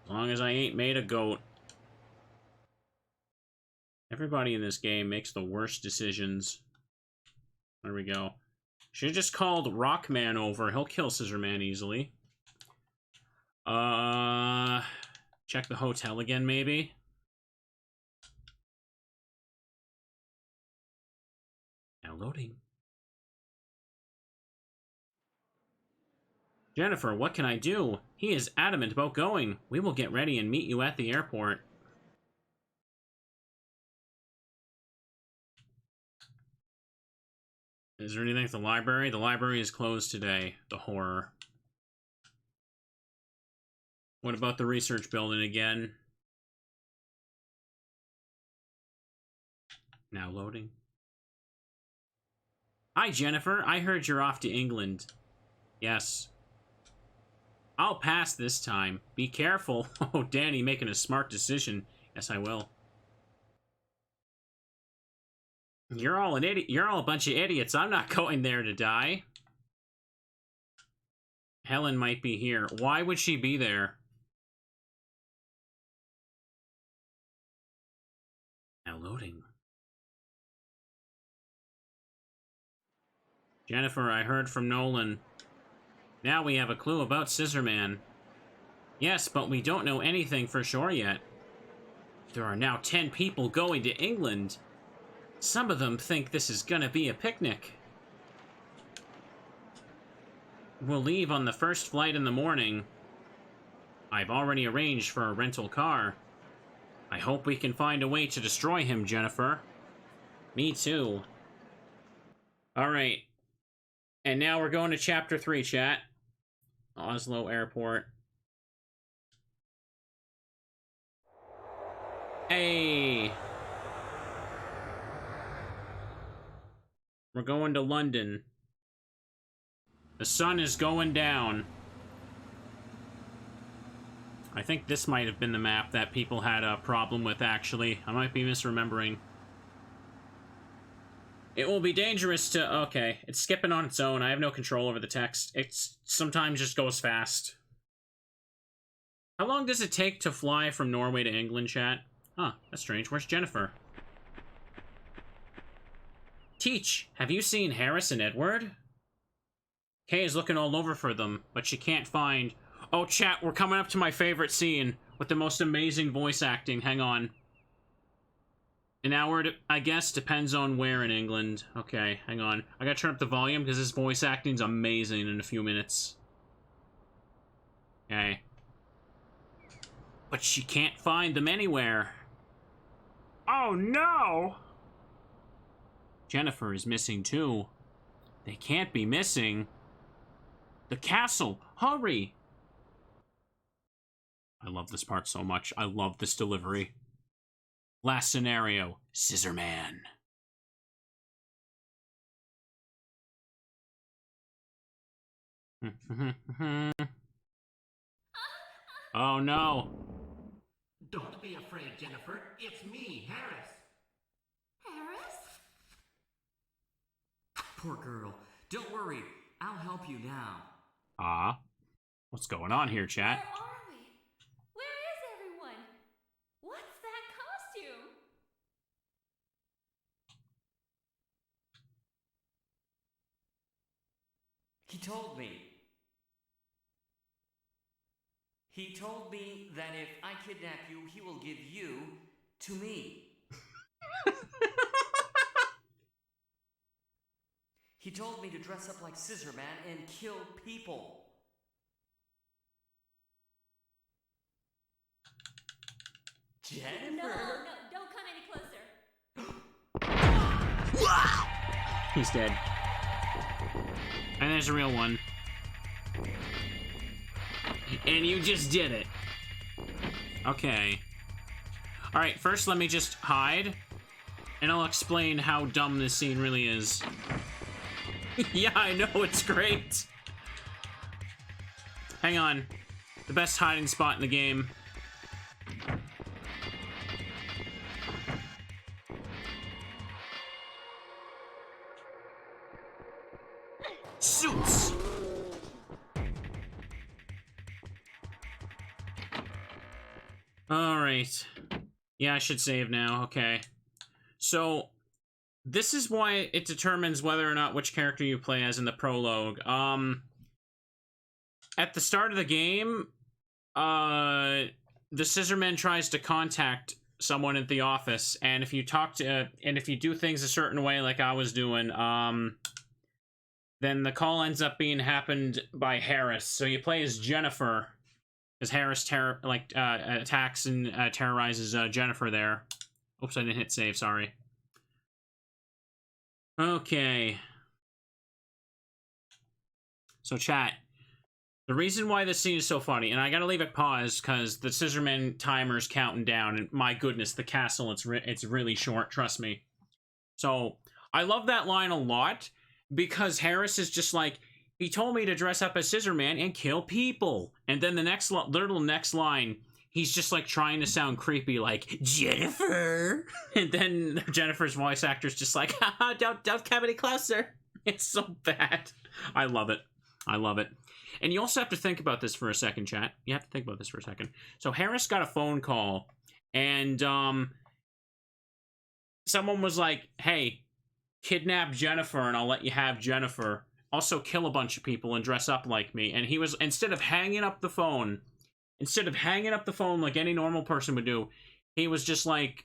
As long as I ain't made a goat. Everybody in this game makes the worst decisions. There we go. Should've just called Rockman over. He'll kill Scissorman easily. Check the hotel again, maybe? Now loading. Jennifer, what can I do? He is adamant about going. We will get ready and meet you at the airport. Is there anything at the library? The library is closed today. The horror. What about the research building again? Now loading. Hi, Jennifer. I heard you're off to England. Yes. I'll pass this time. Be careful. Oh, Danny making a smart decision. Yes, I will. You're all an idiot. You're all a bunch of idiots. I'm not going there to die. Helen might be here. Why would she be there? Now loading. Jennifer, I heard from Nolan. Now we have a clue about Scissorman. Yes, but we don't know anything for sure yet. There are now 10 people going to England. Some of them think this is gonna be a picnic. We'll leave on the first flight in the morning. I've already arranged for a rental car. I hope we can find a way to destroy him, Jennifer. Me too. Alright. And now we're going to Chapter 3, chat. Oslo Airport. Hey! We're going to London. The sun is going down. I think this might have been the map that people had a problem with, actually. I might be misremembering. It will be dangerous to... Okay, it's skipping on its own. I have no control over the text. It's sometimes just goes fast. How long does it take to fly from Norway to England, chat? Huh, that's strange. Where's Jennifer? Teach, have you seen Harris and Edward? Kay is looking all over for them, but she can't find... Oh, chat, we're coming up to my favorite scene with the most amazing voice acting. Hang on. An hour, I guess, depends on where in England. Okay, hang on. I gotta turn up the volume because this voice acting's amazing in a few minutes. Okay. But she can't find them anywhere. Oh, no! Jennifer is missing, too. They can't be missing. The castle! Hurry! I love this part so much. I love this delivery. Last scenario. Scissorman. Oh, no. Don't be afraid, Jennifer. It's me, Harris. Harris? Poor girl. Don't worry. I'll help you now. What's going on here, chat? Where are we? Where is everyone? What's that costume? He told me. He told me that if I kidnap you, he will give you to me. He told me to dress up like Scissorman and kill people. Jennifer! No, don't come any closer. He's dead. And there's a real one. And you just did it. Okay. Alright, first let me just hide. And I'll explain how dumb this scene really is. Yeah, I know, it's great. Hang on. The best hiding spot in the game. Suits! Alright. Yeah, I should save now. Okay. So, this is why it determines whether or not which character you play as in the prologue. At the start of the game, the Scissorman tries to contact someone at the office, and if you talk to, and if you do things a certain way like I was doing, then the call ends up being happened by Harris. So you play as Jennifer, because Harris attacks and terrorizes Jennifer there. Oops, I didn't hit save, sorry. Okay. So chat. The reason why this scene is so funny, and I gotta leave it paused because the Scissorman timer's counting down, and my goodness, the castle, it's really short, trust me. So, I love that line a lot, because Harris is just like, he told me to dress up as Scissorman and kill people. And then the next line, he's just like trying to sound creepy, like, Jennifer! And then Jennifer's voice actor's just like, haha, don't come any closer. It's so bad. I love it. I love it. And you also have to think about this for a second, chat. You have to think about this for a second. So Harris got a phone call, and someone was like, hey, kidnap Jennifer and I'll let you have Jennifer. Also kill a bunch of people and dress up like me. And he was, instead of hanging up the phone like any normal person would do, he was just like,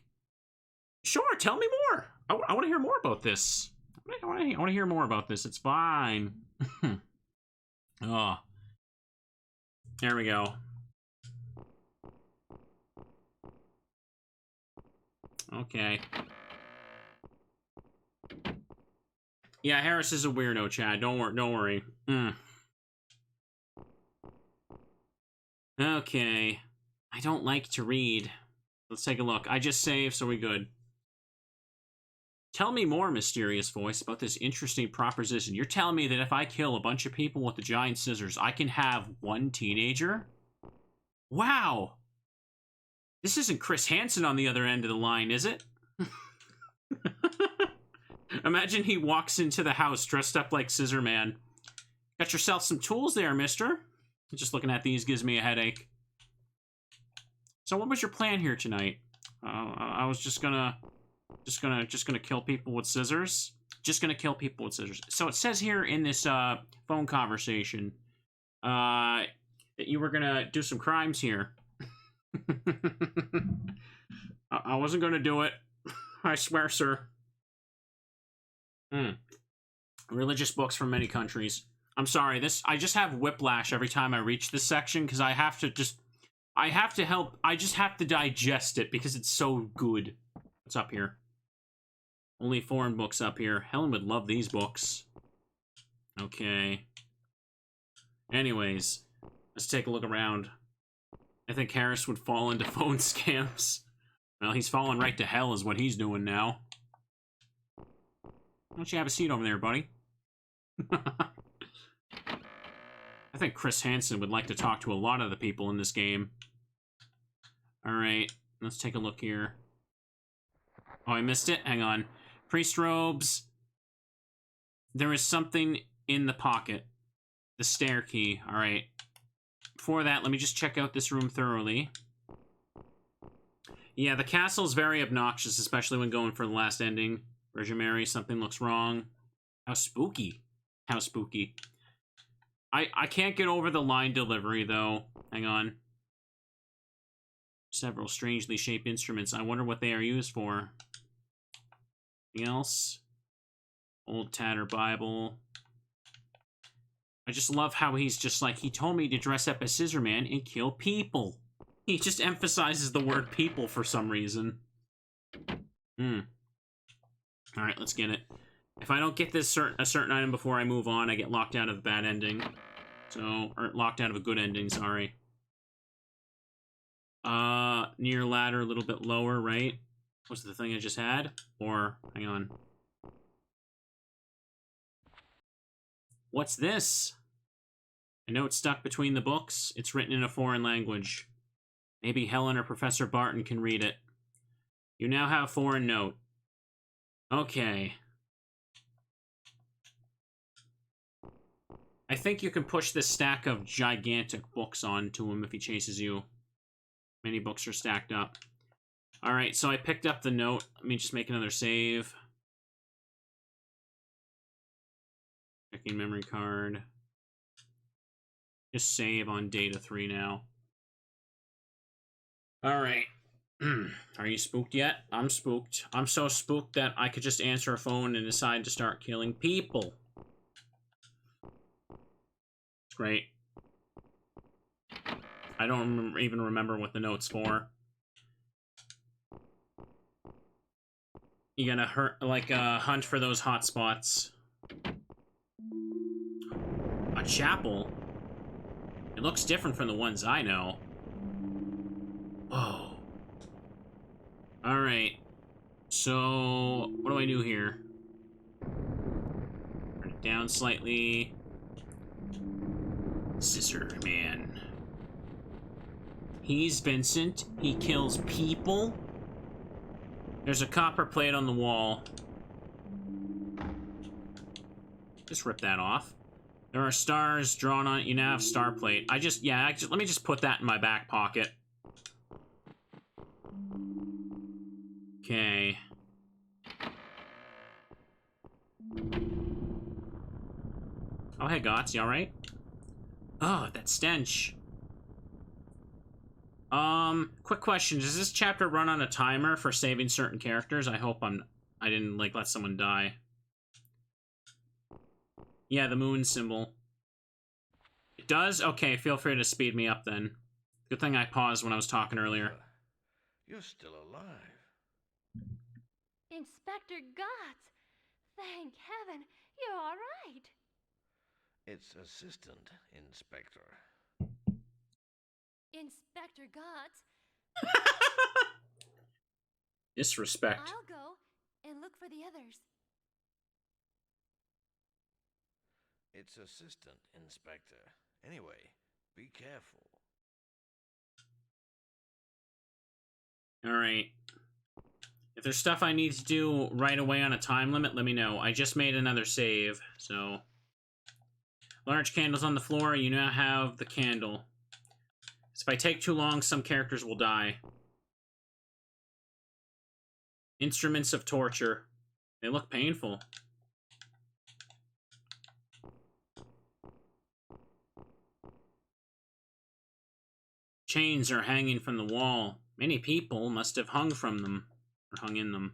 sure, tell me more. I want to hear more about this. I want to hear more about this. It's fine. Oh. There we go. Okay. Yeah, Harris is a weirdo, Chad. Don't worry. Okay. I don't like to read. Let's take a look. I just saved, so we're good. Tell me more, mysterious voice, about this interesting proposition. You're telling me that if I kill a bunch of people with the giant scissors, I can have one teenager? Wow! This isn't Chris Hansen on the other end of the line, is it? Imagine he walks into the house dressed up like Scissorman. Got yourself some tools there, mister. Just looking at these gives me a headache. So what was your plan here tonight? I was just gonna kill people with scissors. Just gonna kill people with scissors. So it says here in this phone conversation that you were gonna do some crimes here. I wasn't gonna do it. I swear, sir. Religious books from many countries. I'm sorry, I just have whiplash every time I reach this section because I just have to digest it because it's so good. What's up here? Only foreign books up here. Helen would love these books. Okay. Anyways, let's take a look around. I think Harris would fall into phone scams. Well, he's falling right to hell is what he's doing now. Why don't you have a seat over there, buddy? I think Chris Hansen would like to talk to a lot of the people in this game. Alright, let's take a look here. Oh, I missed it? Hang on. Priest robes. There is something in the pocket. The stair key. Alright. Before that, let me just check out this room thoroughly. Yeah, the castle's very obnoxious, especially when going for the last ending. Virgin Mary, something looks wrong. How spooky. How spooky. I can't get over the line delivery, though. Hang on. Several strangely shaped instruments. I wonder what they are used for. Anything else? Old tattered Bible. I just love how he's just like, he told me to dress up as Scissorman and kill people. He just emphasizes the word people for some reason. Alright, let's get it. If I don't get this a certain item before I move on, I get locked out of a bad ending. So, or locked out of a good ending, sorry. Near ladder, a little bit lower, right? Was the thing I just had? Or, hang on. What's this? A note stuck between the books. It's written in a foreign language. Maybe Helen or Professor Barton can read it. You now have a foreign note. Okay. I think you can push this stack of gigantic books onto him if he chases you. Many books are stacked up. Alright, so I picked up the note. Let me just make another save. Checking memory card. Just save on data 3 now. Alright. Are you spooked yet? I'm spooked. I'm so spooked that I could just answer a phone and decide to start killing people. It's great. I don't even remember what the note's for. You gotta hunt for those hot spots. A chapel? It looks different from the ones I know. Oh. Alright. So, what do I do here? Turn it down slightly. Scissorman. He's Vincent. He kills people. There's a copper plate on the wall. Just rip that off. There are stars drawn on it. You now have star plate. Let me just put that in my back pocket. Okay. Oh, hey, Gots, you alright? Oh, that stench. Quick question. Does this chapter run on a timer for saving certain characters? I hope I didn't, like, let someone die. Yeah, the moon symbol. It does? Okay, feel free to speed me up then. Good thing I paused when I was talking earlier. You're still alive. Inspector Gotts! Thank heaven, you're all right. It's Assistant Inspector. Inspector Gotts? Disrespect. I'll go and look for the others. It's Assistant Inspector. Anyway, be careful. Alright. If there's stuff I need to do right away on a time limit, let me know. I just made another save, so... Large candles on the floor, you now have the candle. If I take too long, some characters will die. Instruments of torture. They look painful. Chains are hanging from the wall. Many people must have hung from them. Or hung in them.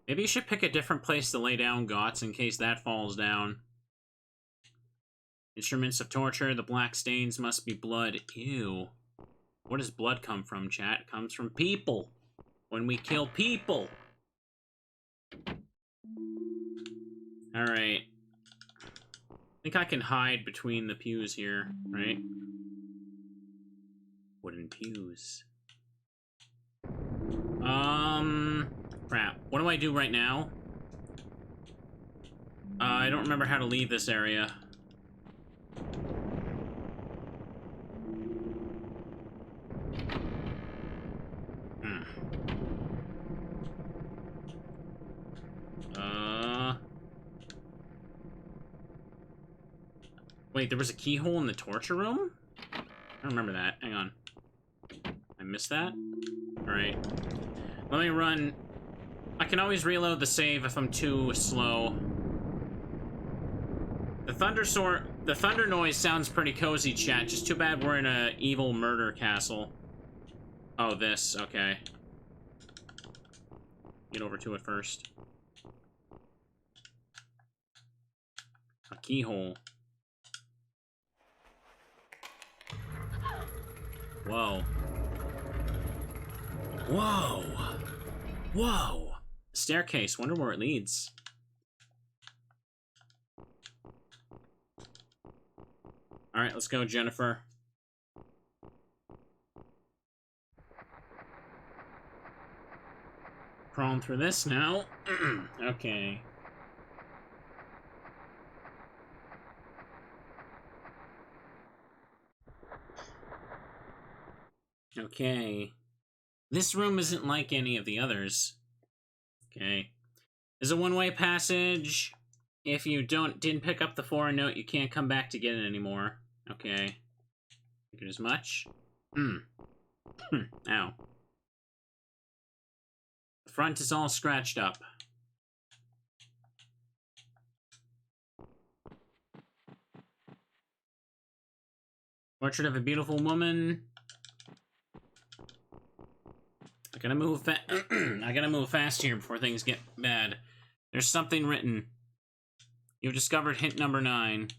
Maybe you should pick a different place to lay down, Gots, in case that falls down. Instruments of torture. The black stains must be blood. Ew. Where does blood come from, chat? It comes from people. When we kill people. Alright. I think I can hide between the pews here, right? Wooden pews. Crap. What do I do right now? I don't remember how to leave this area. Wait, there was a keyhole in the torture room? I don't remember that. Hang on. I missed that? Alright. Let me run. I can always reload the save if I'm too slow. The thunder noise sounds pretty cozy, chat. Just too bad we're in a evil murder castle. Oh, this. Okay. Get over to it first. A keyhole. Whoa. Whoa! Whoa! Staircase. Wonder where it leads. Alright, let's go, Jennifer. Crawling through this now. Okay. Okay. This room isn't like any of the others. Okay. There's a one-way passage. If you didn't pick up the foreign note, you can't come back to get it anymore. Okay. Figured as much. Ow. The front is all scratched up. Portrait of a beautiful woman. I gotta move I gotta move fast here before things get bad. There's something written. You've discovered hint number 9.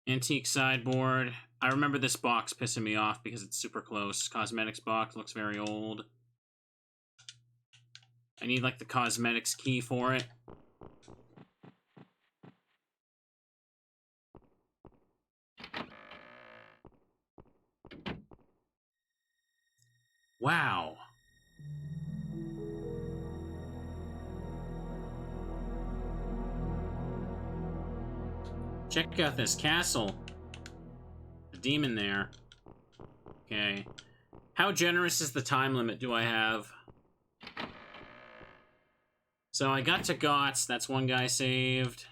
Antique sideboard. I remember this box pissing me off because it's super close. Cosmetics box looks very old. I need, like, the cosmetics key for it. Wow. Check out this castle. The demon there. Okay. How generous is the time limit do I have? So I got to Gots. That's one guy saved.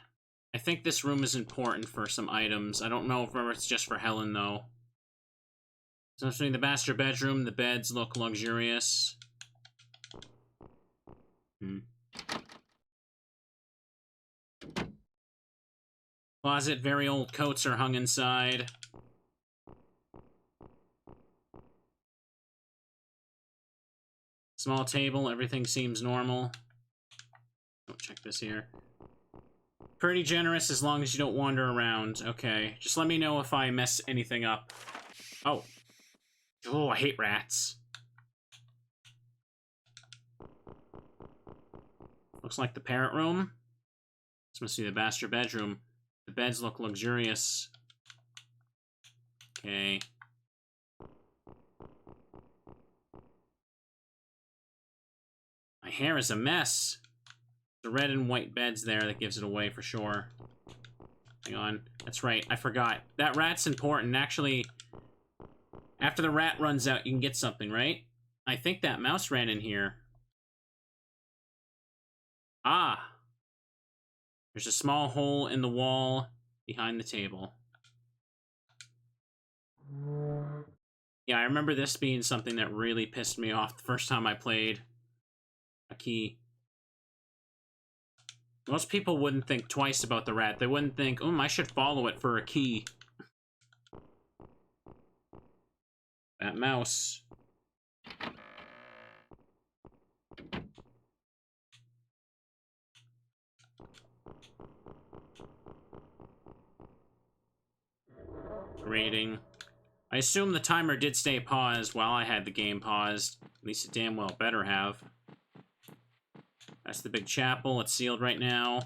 I think this room is important for some items. I don't know if it's just for Helen, though. So between the master bedroom, the beds look luxurious. Closet, very old coats are hung inside. Small table, everything seems normal. Oh, check this here. Pretty generous as long as you don't wander around. Okay, just let me know if I mess anything up. Oh. Oh, I hate rats. Looks like the parrot room. This must be the master bedroom. The beds look luxurious. Okay. My hair is a mess. The red and white beds there, that gives it away for sure. Hang on. That's right, I forgot. That rat's important. Actually, after the rat runs out, you can get something, right? I think that mouse ran in here. Ah! There's a small hole in the wall behind the table. Yeah, I remember this being something that really pissed me off the first time I played. A key. Most people wouldn't think twice about the rat. They wouldn't think, I should follow it for a key. That mouse. Rating. I assume the timer did stay paused while I had the game paused. At least it damn well better have. That's the big chapel. It's sealed right now.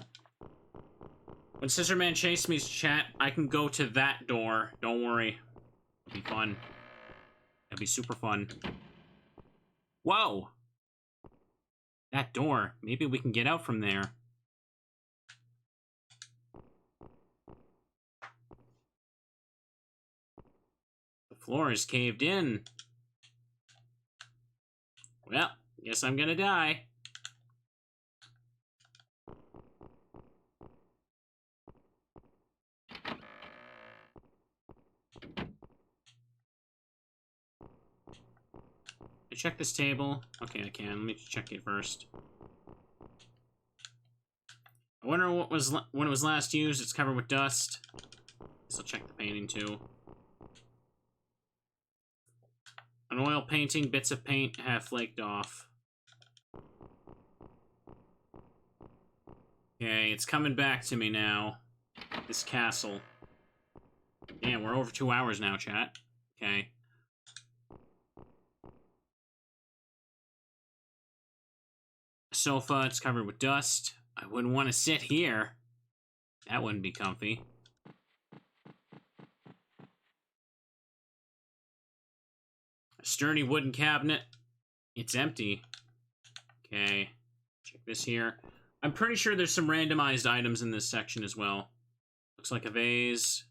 When Scissorman chased me, chat, I can go to that door. Don't worry. It'll be fun. It'll be super fun. Whoa! That door. Maybe we can get out from there. The floor is caved in. Well, guess I'm gonna die. Check this table. Okay, I can. Let me check it first. I wonder when it was last used. It's covered with dust. Guess I'll check the painting too. An oil painting, bits of paint have flaked off. Okay, it's coming back to me now. This castle. Damn, we're over 2 hours now, chat. Okay. Sofa, it's covered with dust. I wouldn't want to sit here. That wouldn't be comfy. A sturdy wooden cabinet. It's empty. Okay. Check this here. I'm pretty sure there's some randomized items in this section as well. Looks like a vase.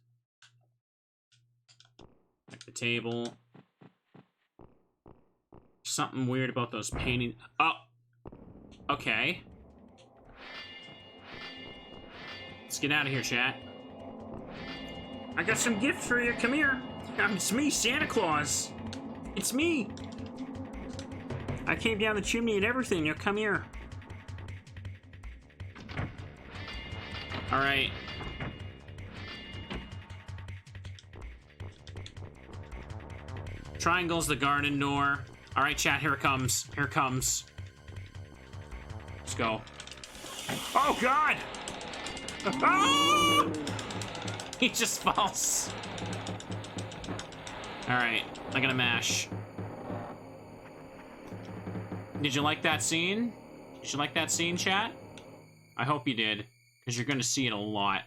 Like the table. Something weird about those paintings. Oh! Okay. Let's get out of here, chat. I got some gift for you. Come here. It's me, Santa Claus. It's me. I came down the chimney and everything. Now come here. All right. Triangle's the garden door. All right, chat. Here it comes. Here it comes. Let's go. Oh, God! Ah! He just falls. Alright, I'm gonna mash. Did you like that scene? Did you like that scene, chat? I hope you did, because you're gonna see it a lot.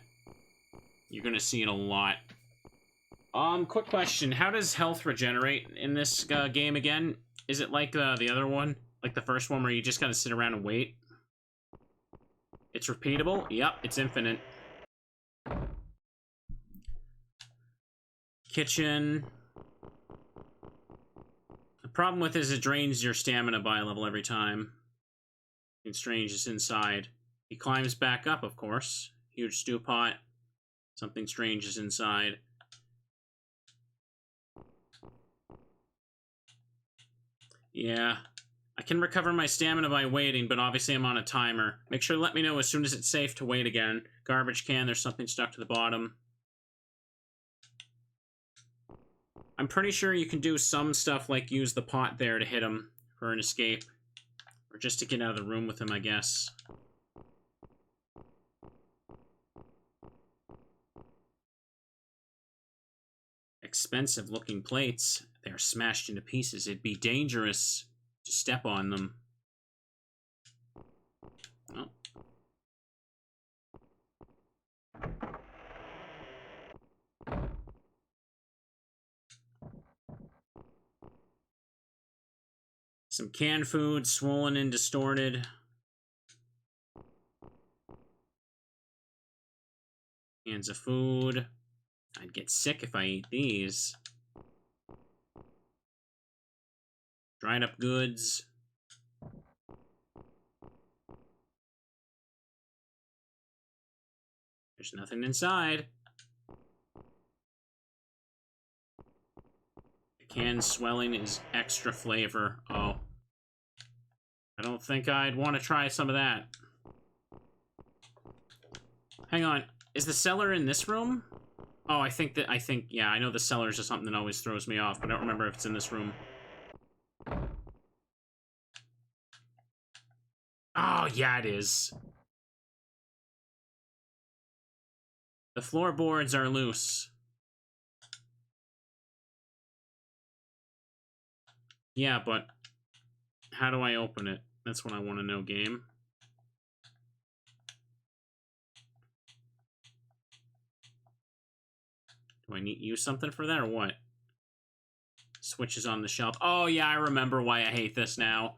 You're gonna see it a lot. Quick question. How does health regenerate in this game again? Is it like the other one? Like the first one where you just gotta sit around and wait? It's repeatable? Yep, it's infinite. Kitchen. The problem with it is it drains your stamina by a level every time. Something strange is inside. He climbs back up, of course. Huge stew pot. Something strange is inside. Yeah. I can recover my stamina by waiting, but obviously I'm on a timer. Make sure to let me know as soon as it's safe to wait again. Garbage can, there's something stuck to the bottom. I'm pretty sure you can do some stuff like use the pot there to hit him for an escape. Or just to get out of the room with him, I guess. Expensive looking plates. They're smashed into pieces. It'd be dangerous to step on them. Oh. Some canned food, swollen and distorted. Cans of food. I'd get sick if I ate these. Dried up goods. There's nothing inside. The can swelling is extra flavor. Oh. I don't think I'd want to try some of that. Hang on. Is the cellar in this room? Oh, yeah, I know the cellar is just something that always throws me off, but I don't remember if it's in this room. Oh, yeah, it is. The floorboards are loose. Yeah, but how do I open it? That's what I want to know, game. Do I need use something for that or what? Switches on the shelf. Oh, yeah, I remember why I hate this now.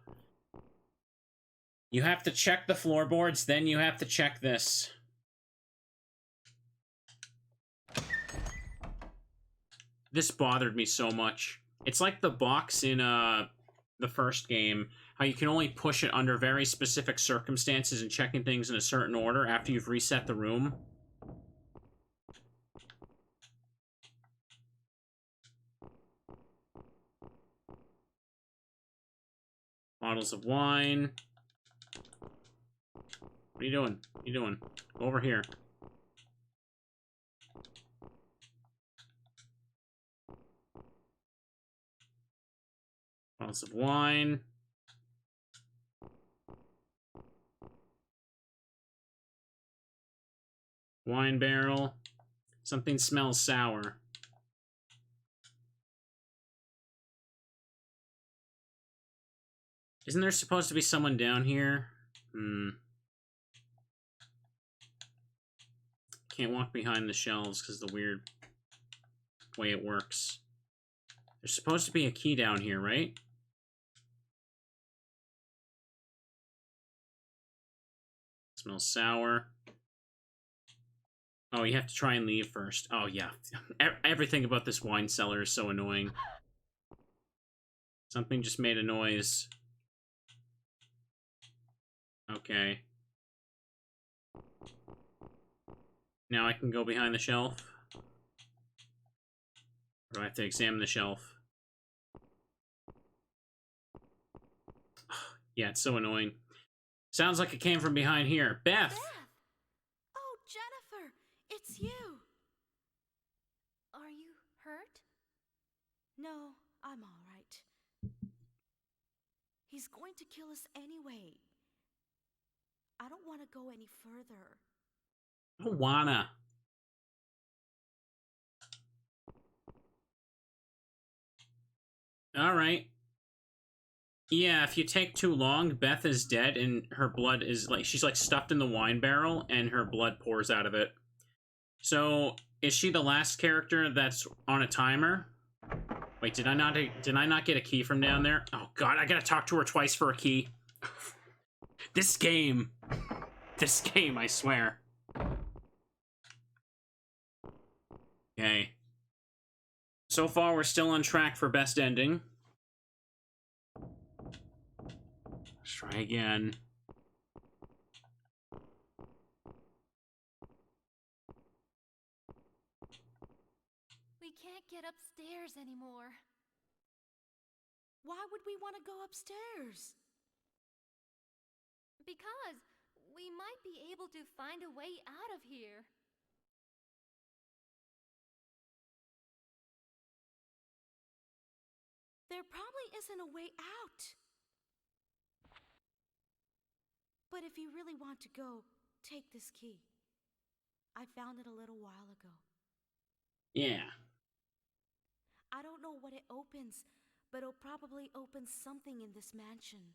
You have to check the floorboards, then you have to check this. This bothered me so much. It's like the box in the first game, how you can only push it under very specific circumstances and checking things in a certain order after you've reset the room. Bottles of wine. What are you doing? What are you doing? Go over here. Bottles of wine. Wine barrel. Something smells sour. Isn't there supposed to be someone down here? Can't walk behind the shelves because of the weird way it works. There's supposed to be a key down here, right? Smells sour. Oh, you have to try and leave first. Oh, yeah. Everything about this wine cellar is so annoying. Something just made a noise. Okay. Now I can go behind the shelf. Or do I have to examine the shelf? Yeah, it's so annoying. Sounds like it came from behind here. Beth! Beth! Oh, Jennifer! It's you! Are you hurt? No, I'm all right. He's going to kill us anyway. I don't want to go any further. I don't wanna. Alright. Yeah, if you take too long, Beth is dead and her blood is like, she's like stuffed in the wine barrel and her blood pours out of it. So, is she the last character that's on a timer? Wait, did I not get a key from down there? Oh god, I gotta talk to her twice for a key. This game, I swear. Okay. So far, we're still on track for best ending. Let's try again. We can't get upstairs anymore. Why would we want to go upstairs? Because we might be able to find a way out of here. There probably isn't a way out. But if you really want to go, take this key. I found it a little while ago. Yeah. I don't know what it opens, but it'll probably open something in this mansion.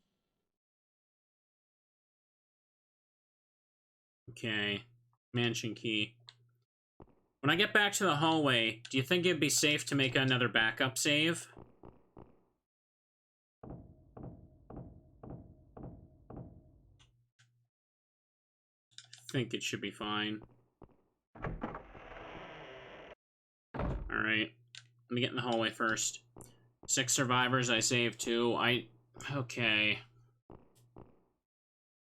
Okay. Mansion key. When I get back to the hallway, do you think it'd be safe to make another backup save? I think it should be fine. Alright. Let me get in the hallway first. 6 survivors, I saved 2. Okay.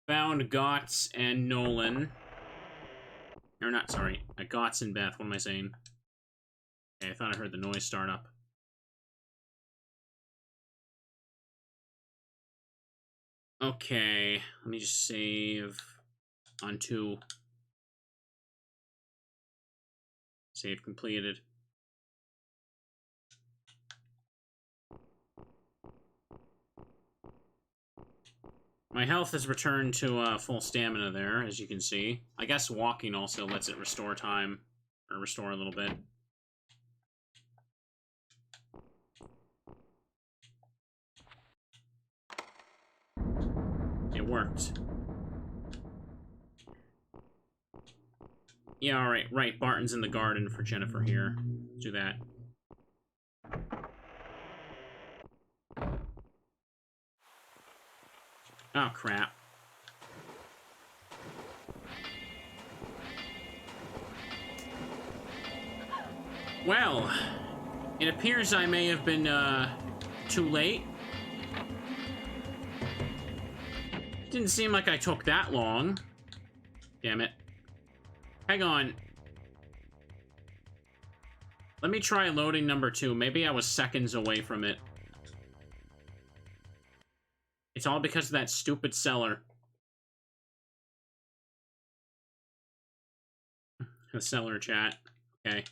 Found Gotts and Nolan. Or not, sorry. Gotts and Beth, what am I saying? Okay, I thought I heard the noise start up. Okay, let me just save on 2. Save completed. My health has returned to full stamina there, as you can see. I guess walking also lets it restore time, or restore a little bit. It worked. Yeah, alright, right. Barton's in the garden for Jennifer here. Do that. Oh, crap. Well, it appears I may have been, too late. Didn't seem like I took that long. Damn it. Hang on. Let me try loading number 2. Maybe I was seconds away from it. It's all because of that stupid cellar. The cellar chat. Okay.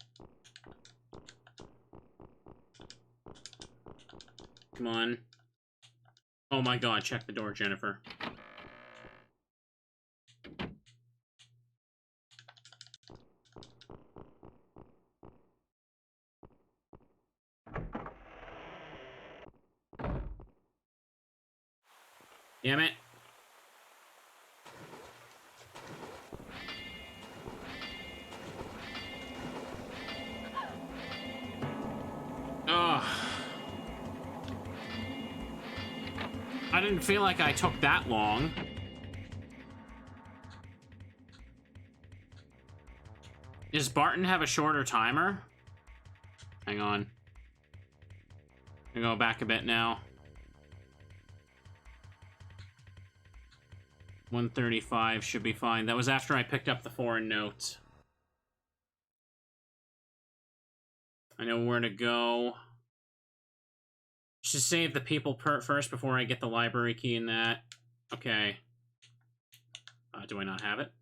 Come on. Oh my god, check the door, Jennifer. Damn it. Ugh. I didn't feel like I took that long. Does Barton have a shorter timer? Hang on. I'm gonna go back a bit now. 135 should be fine. That was after I picked up the foreign note. I know where to go. Should save the people first before I get the library key in that. Okay. Do I not have it?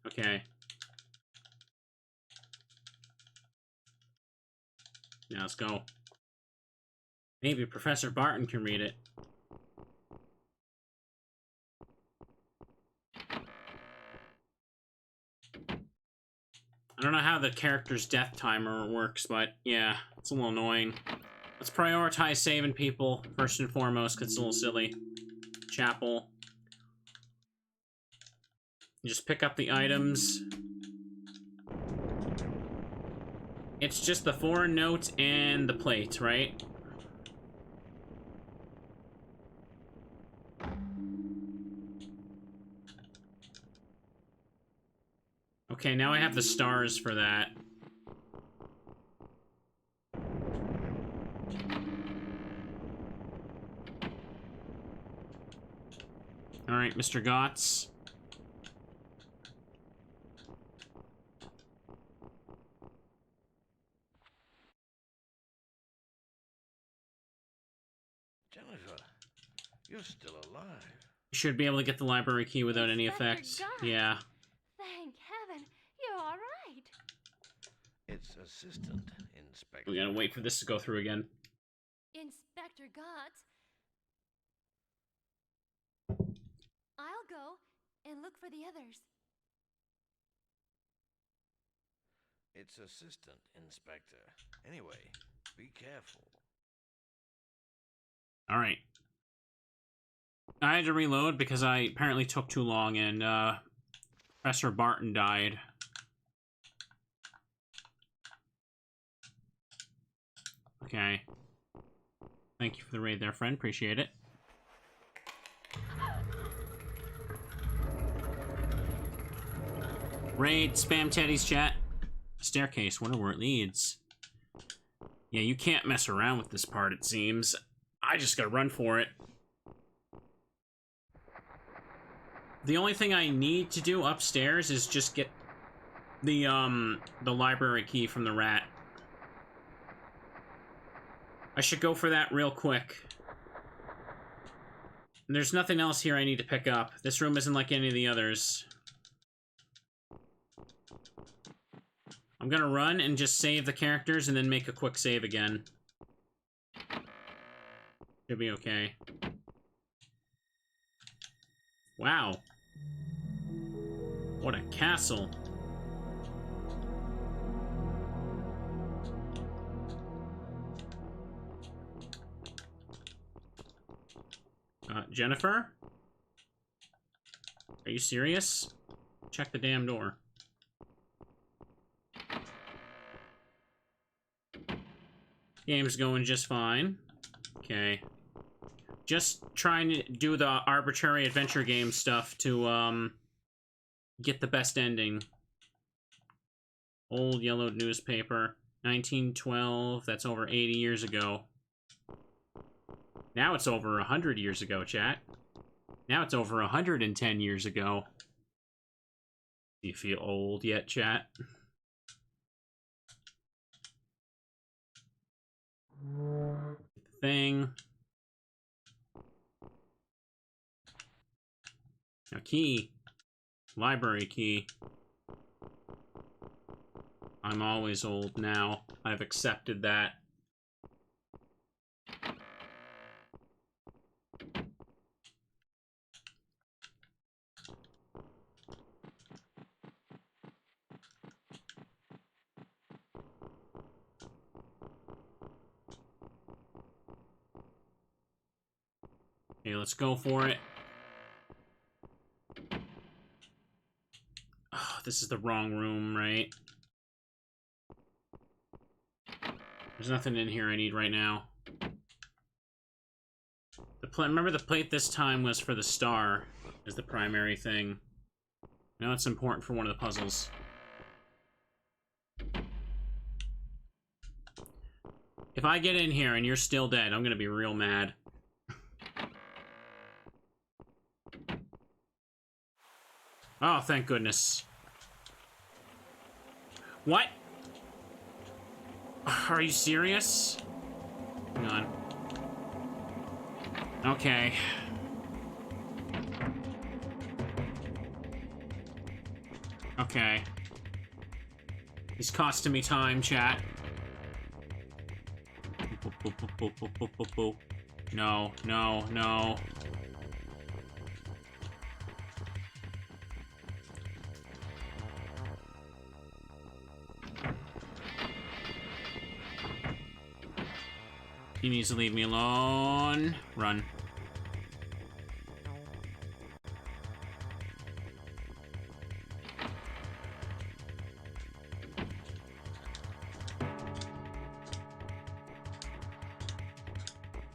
Okay. Now let's go. Maybe Professor Barton can read it. I don't know how the character's death timer works, but yeah, it's a little annoying. Let's prioritize saving people first and foremost, because it's a little silly. Chapel. You just pick up the items. It's just the foreign note and the plate, right? Okay, now I have the stars for that. Alright, Mr. Gotts. Jennifer, you're still alive. You should be able to get the library key without any effect. Yeah. Thank heaven, you're all right. It's Assistant Inspector. We gotta wait for this to go through again. Inspector Gotts. I'll go and look for the others. It's Assistant Inspector. Anyway, be careful. Alright. I had to reload because I apparently took too long and, Professor Barton died. Okay. Thank you for the raid there, friend. Appreciate it. Raid, spam Teddy's chat. Staircase, wonder where it leads. Yeah, you can't mess around with this part, it seems. I just gotta run for it. The only thing I need to do upstairs is just get the library key from the rat. I should go for that real quick. There's nothing else here I need to pick up. This room isn't like any of the others. I'm gonna run and just save the characters and then make a quick save again. Should be okay. Wow. What a castle. Jennifer? Are you serious? Check the damn door. Game's going just fine. Okay. Just trying to do the arbitrary adventure game stuff to, get the best ending. Old yellowed newspaper. 1912. That's over 80 years ago. Now it's over 100 years ago, chat. Now it's over 110 years ago. Do you feel old yet, chat? Thing. A key. Library key. I'm always old now. I've accepted that. Okay, let's go for it. Oh, this is the wrong room, right? There's nothing in here I need right now. Remember the plate this time was for the star, is the primary thing. I know it's important for one of the puzzles. If I get in here and you're still dead, I'm gonna be real mad. Oh, thank goodness. What? Are you serious? Hang on. Okay. Okay. He's costing me time, chat. No, no, no. He needs to leave me alone. Run.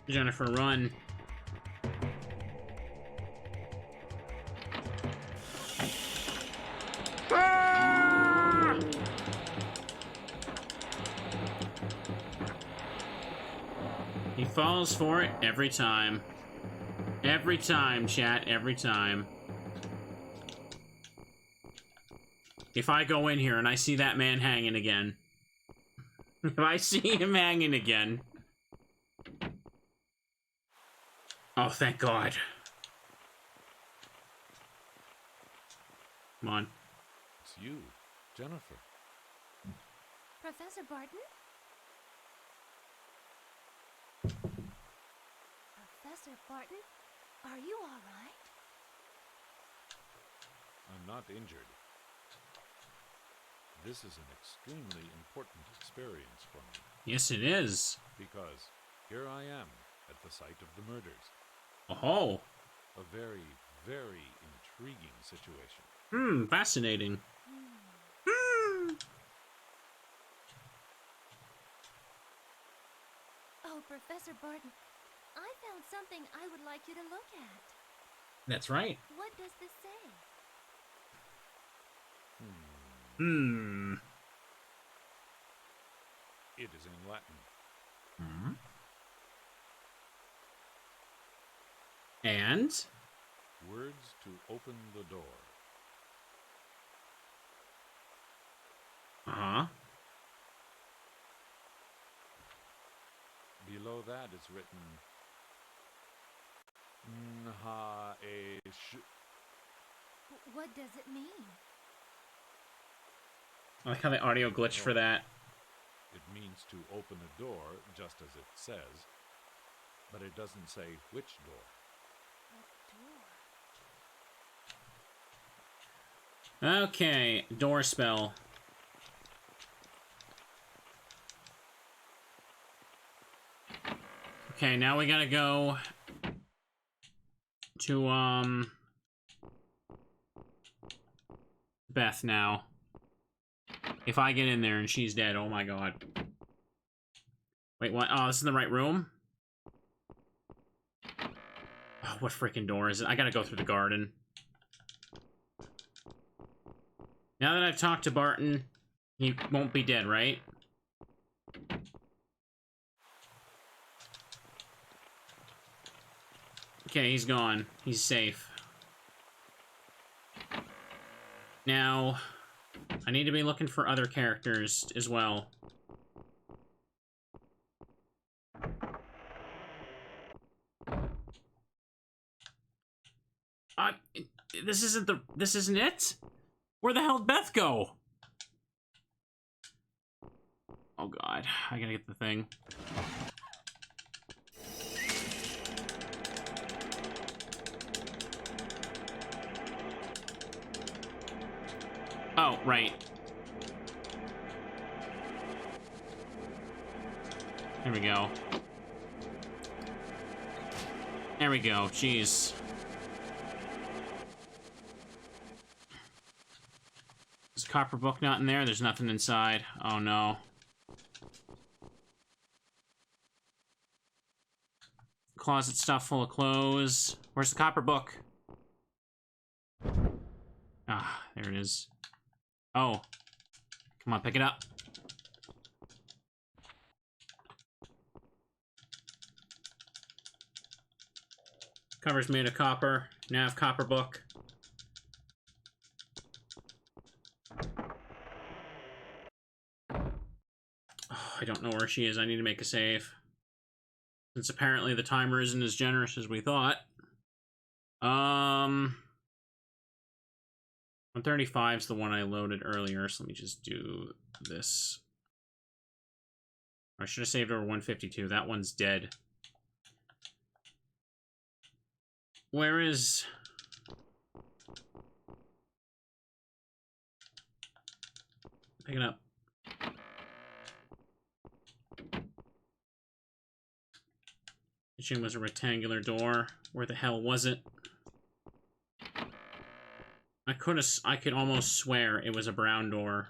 Jennifer, run. Ah! He falls for it every time. Every time, chat, every time. If I go in here and I see that man hanging again. If I see him hanging again. Oh, thank God. Come on. It's you, Jennifer. Professor Barton? Professor Barton, are you all right? I'm not injured. This is an extremely important experience for me. Yes, it is. Because here I am at the site of the murders. Oh. A very, very intriguing situation. Fascinating. Oh, Professor Barton, I found something I would like you to look at. That's right. What does this say? It is in Latin. And? Words to open the door. Uh-huh. Below that is written What does it mean? I like how the audio glitched for that. It means to open a door, just as it says, but it doesn't say which door. Okay, door spell. Okay, now we gotta go to, Beth now. If I get in there and she's dead, oh my God. Wait, what? Oh, this is the right room? Oh, what freaking door is it? I gotta go through the garden. Now that I've talked to Barton, he won't be dead, right? Okay, he's gone. He's safe. Now, I need to be looking for other characters as well. This isn't it? Where the hell did Beth go? Oh god, I gotta get the thing. Oh, right. There we go. There we go, jeez. Is the copper book not in there? There's nothing inside. Oh no. Closet stuff full of clothes. Where's the copper book? Ah, there it is. Oh. Come on, pick it up. Cover's made of copper. Nav copper book. Oh, I don't know where she is. I need to make a save. Since apparently the timer isn't as generous as we thought. 135 is the one I loaded earlier, so let me just do this. I should have saved over 152. That one's dead. Where is... Pick it up. Kitchen was a rectangular door. Where the hell was it? I could almost swear it was a brown door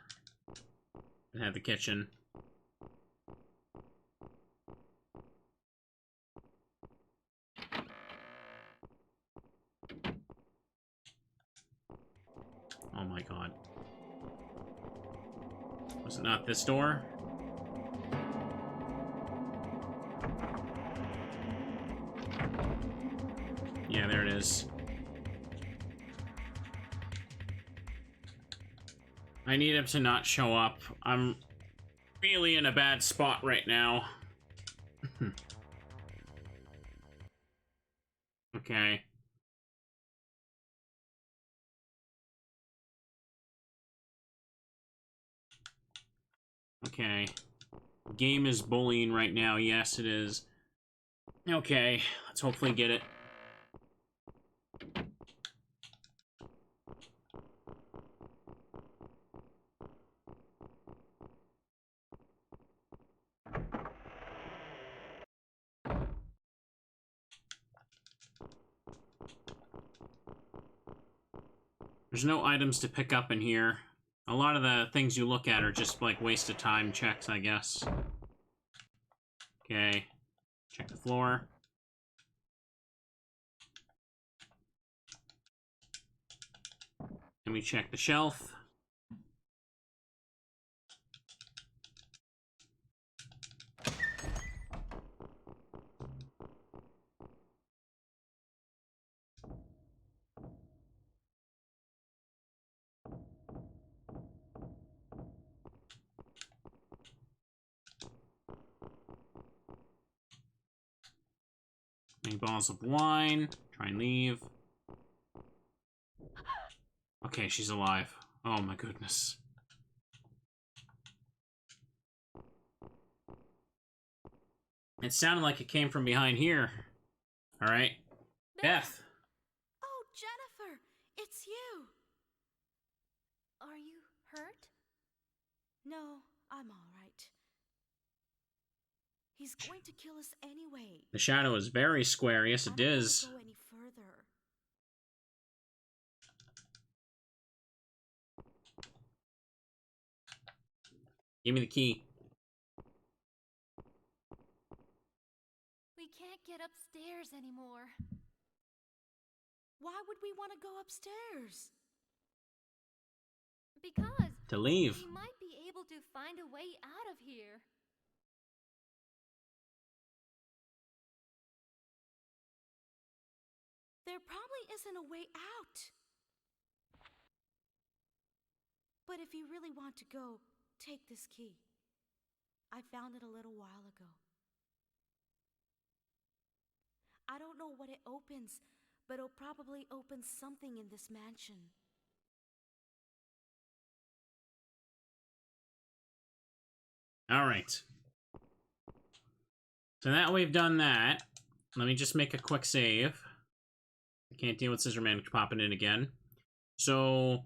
that had the kitchen. Oh my god. Was it not this door? Yeah, there it is. I need him to not show up. I'm really in a bad spot right now. Okay. Okay. Game is bullying right now. Yes, it is. Okay, let's hopefully get it. There's no items to pick up in here. A lot of the things you look at are just like waste of time checks, I guess. Okay. Check the floor. And we check the shelf. Any bottles of wine. Try and leave. Okay, she's alive. Oh my goodness. It sounded like it came from behind here. Alright. Beth. Oh, Jennifer, it's you. Are you hurt? No, I'm all right. He's going to kill us anyway. The shadow is very square. Yes, it is. I don't want to go any further. Give me the key. We can't get upstairs anymore. Why would we want to go upstairs? Because To leave. we might be able to find a way out of here. There probably isn't a way out. But if you really want to go, take this key. I found it a little while ago. I don't know what it opens, but it'll probably open something in this mansion. Alright. So now we've done that. Let me just make a quick save. I can't deal with Scissorman popping in again. So,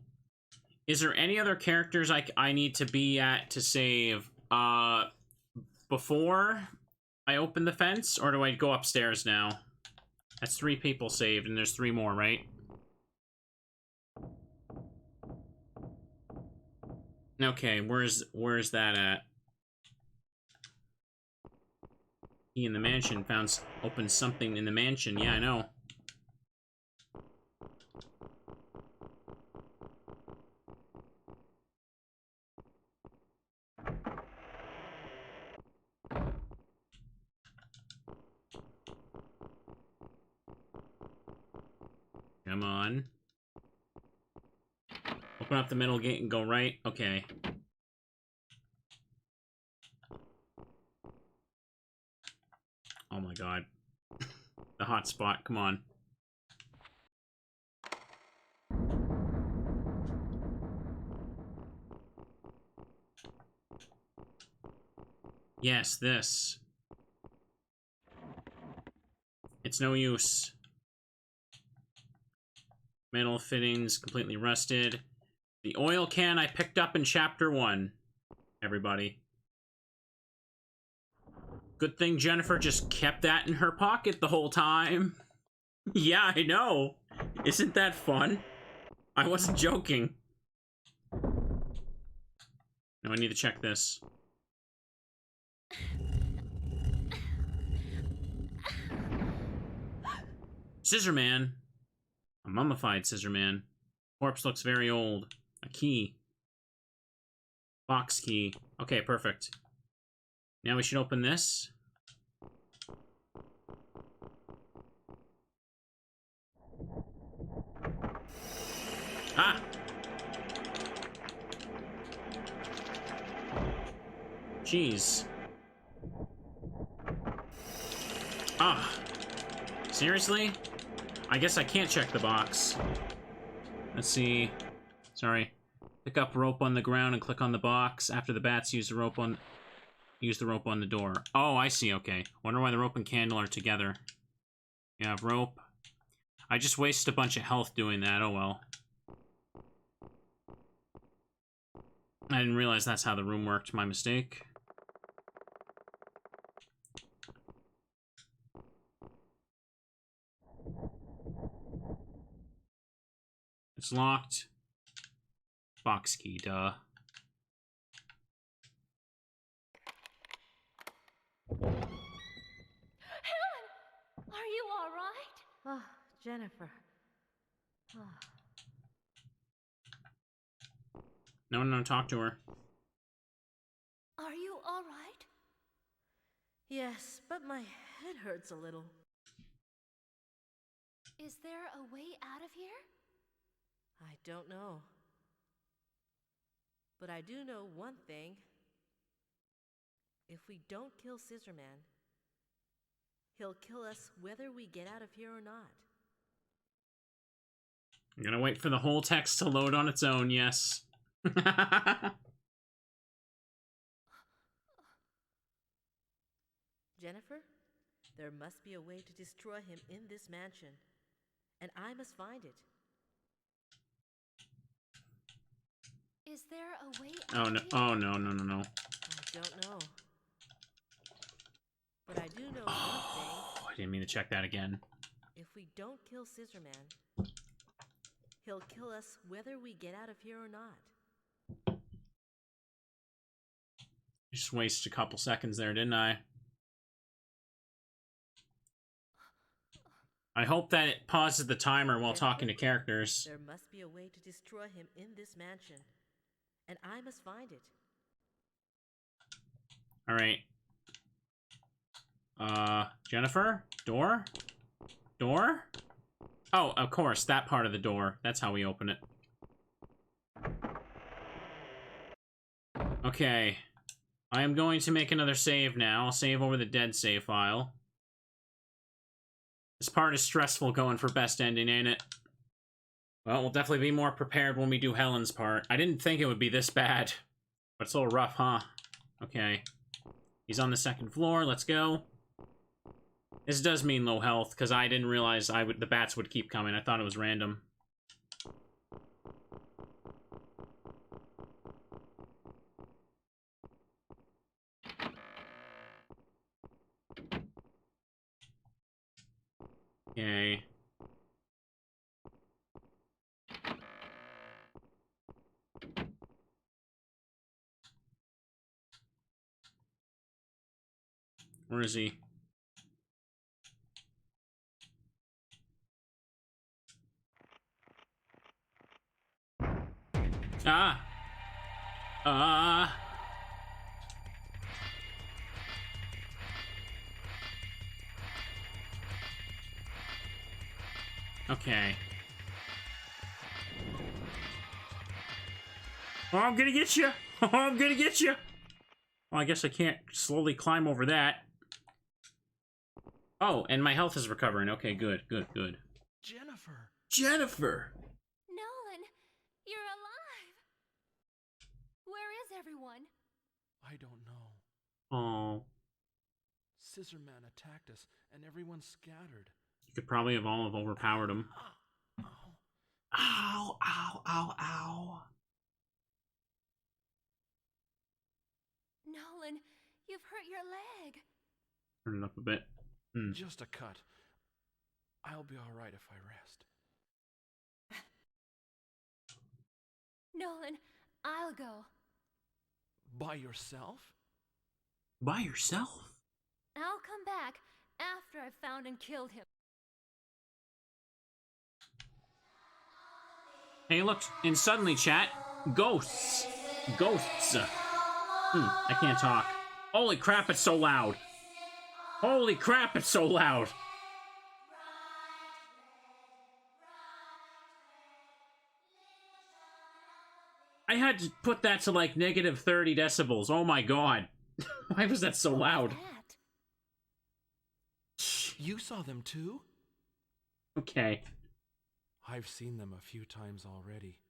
is there any other characters I need to be at to save before I open the fence? Or do I go upstairs now? That's 3 people saved, and there's 3 more, right? Okay, where's that at? He in the mansion opened something in the mansion. Yeah, I know. Come on. Open up the middle gate and go right. Okay. Oh my god. The hot spot, come on. Yes, this. It's no use. Metal fittings completely rusted. The oil can I picked up in chapter 1. Everybody. Good thing Jennifer just kept that in her pocket the whole time. Yeah, I know. Isn't that fun? I wasn't joking. No, I need to check this. Scissorman. A mummified Scissorman. Corpse looks very old. A key. Box key. Okay, perfect. Now we should open this. Ah! Jeez. Ah! Seriously? I guess I can't check the box. Let's see. Sorry. Pick up rope on the ground and click on the box. After the bats use the rope on the door. Oh, I see, okay. Wonder why the rope and candle are together. You have rope. I just wasted a bunch of health doing that, oh well. I didn't realize that's how the room worked, my mistake. It's locked. Box key, duh. Helen! Are you alright? Oh, Jennifer. Oh. No, talk to her. Are you alright? Yes, but my head hurts a little. Is there a way out of here? I don't know. But I do know one thing. If we don't kill Scissorman, he'll kill us whether we get out of here or not. I'm gonna wait for the whole text to load on its own, yes. Jennifer, there must be a way to destroy him in this mansion, and I must find it. Is there a way Oh out no! of here? Oh no! I don't know. But I do know one thing. I didn't mean to check that again. If we don't kill Scissorman, he'll kill us whether we get out of here or not. Just wasted a couple seconds there, didn't I? I hope that it pauses the timer while talking to characters. There must be a way to destroy him in this mansion, and I must find it. Alright. Jennifer? Door? Door? Oh, of course, that part of the door. That's how we open it. Okay. I am going to make another save now. I'll save over the dead save file. This part is stressful going for best ending, ain't it? Well, we'll definitely be more prepared when we do Helen's part. I didn't think it would be this bad. But it's a little rough, huh? Okay. He's on the second floor. Let's go. This does mean low health, because I didn't realize the bats would keep coming. I thought it was random. Okay. Where is he? Ah! Ah! Okay. Oh, I'm gonna get you! Oh, I'm gonna get you! Well, I guess I can't slowly climb over that. Oh, and my health is recovering. Okay, good, good, good. Jennifer! Jennifer! Nolan, you're alive. Where is everyone? I don't know. Oh. Scissorman attacked us, and everyone scattered. You could probably have all overpowered him. Ow. Ow, ow, ow, ow. Nolan, you've hurt your leg. Turn it up a bit. Just a cut. I'll be all right if I rest. Nolan, I'll go. By yourself? By yourself? I'll come back after I've found and killed him. Hey, look, and suddenly, chat, ghosts. Ghosts. I can't talk. Holy crap, it's so loud. Holy crap, it's so loud. I had to put that to like negative 30 decibels. Oh my god. Why was that so loud? You saw them too? Okay. I've seen them a few times already.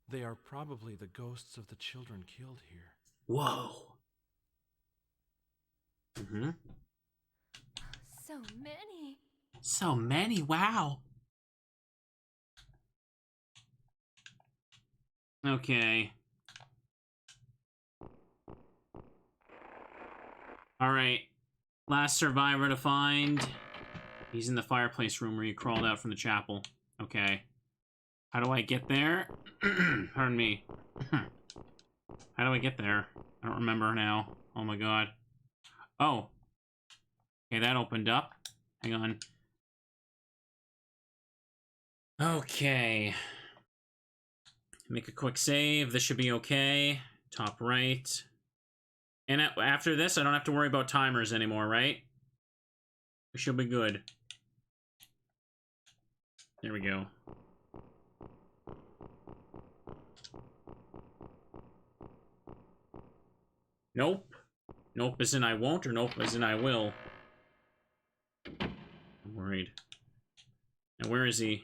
They are probably the ghosts of the children killed here. Whoa. Mm-hmm. So many. So many, wow. Okay. Alright. Last survivor to find. He's in the fireplace room where you crawled out from the chapel. Okay. How do I get there? Pardon me. How do I get there? I don't remember now. Oh my god. Oh. Okay, that opened up. Hang on. Okay. Make a quick save. This should be okay. Top right. And after this, I don't have to worry about timers anymore, right? We should be good. There we go. Nope. Nope as in I won't, or nope as in I will. I'm worried. Now, where is he?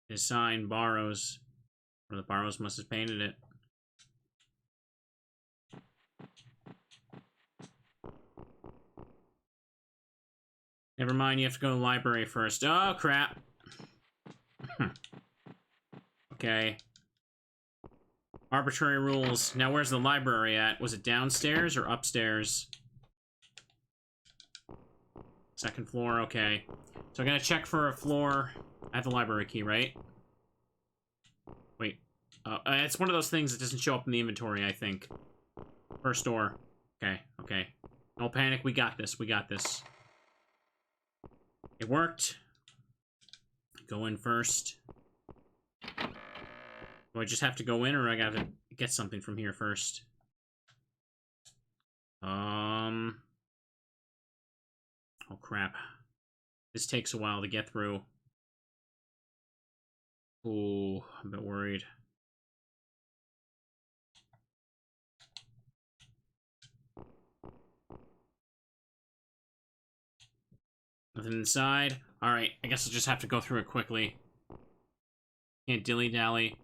His sign, Barrows. Or the Barrows must have painted it. Never mind, you have to go to the library first. Oh, crap. Okay. Arbitrary rules. Now, where's the library at? Was it downstairs or upstairs? Second floor, okay. So I'm gonna check for a floor. I have the library key, right? Wait. It's one of those things that doesn't show up in the inventory, I think. First door. Okay, okay. No panic, we got this, we got this. It worked. Go in first. Do I just have to go in, or I gotta get something from here first? Oh crap. This takes a while to get through. Ooh, I'm a bit worried. Nothing inside. Alright, I guess I'll just have to go through it quickly. Can't dilly-dally.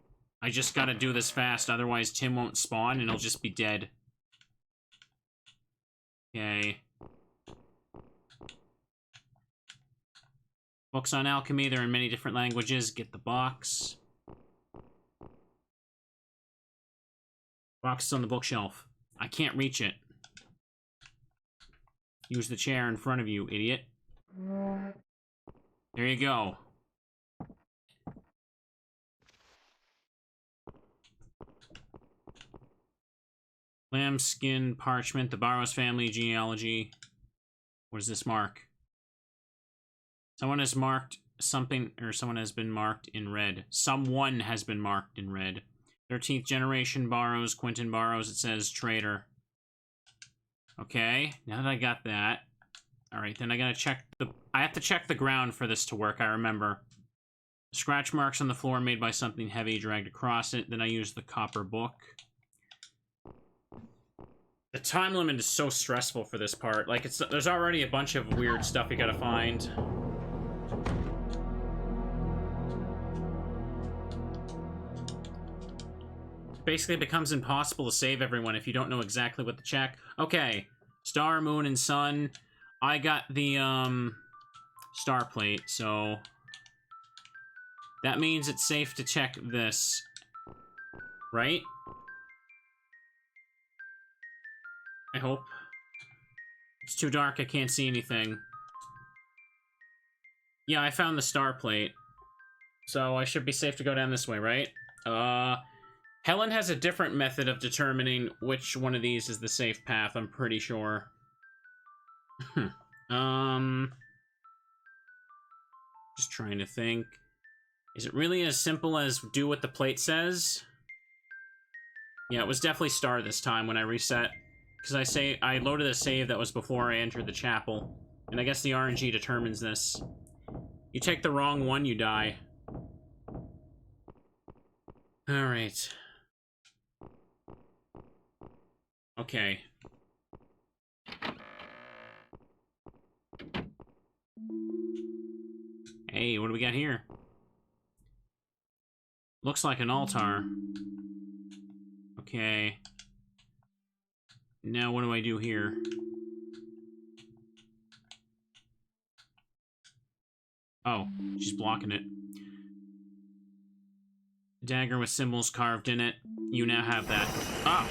I just gotta do this fast, otherwise Tim won't spawn and he'll just be dead. Okay. Books on alchemy, they're in many different languages. Get the box. Box is on the bookshelf. I can't reach it. Use the chair in front of you, idiot. There you go. Lambskin parchment, the Barrows family genealogy. What does this mark? Someone has marked something, or someone has been marked in red. Someone has been marked in red. 13th generation Barrows, Quentin Barrows, it says traitor. Okay, now that I got that. Alright, then I gotta check the... I have to check the ground for this to work, I remember. Scratch marks on the floor made by something heavy dragged across it. Then I use the copper book. The time limit is so stressful for this part. Like, there's already a bunch of weird stuff you gotta find. Basically, it becomes impossible to save everyone if you don't know exactly what to check. Okay, star, moon, and sun. I got the, star plate, so... that means it's safe to check this. Right? I hope. It's too dark, I can't see anything. Yeah, I found the star plate. So I should be safe to go down this way, right? Helen has a different method of determining which one of these is the safe path, I'm pretty sure. Just trying to think. Is it really as simple as do what the plate says? Yeah, it was definitely star this time when I reset. Because I loaded a save that was before I entered the chapel. And I guess the RNG determines this. You take the wrong one, you die. Alright. Okay. Hey, what do we got here? Looks like an altar. Okay. Now what do I do here? Oh, she's blocking it. Dagger with symbols carved in it. You now have that. Ah!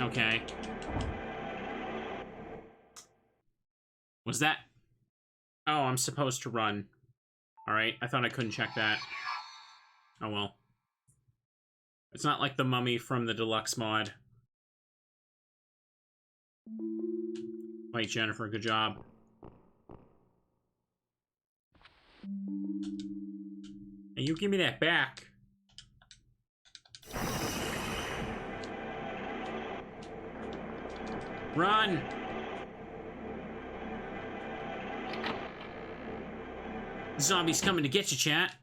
Okay. Was that... oh, I'm supposed to run. Alright, I thought I couldn't check that. Oh well. It's not like the mummy from the deluxe mod. Wait, Jennifer, good job. Hey, you give me that back. Run! Zombies coming to get you, chat.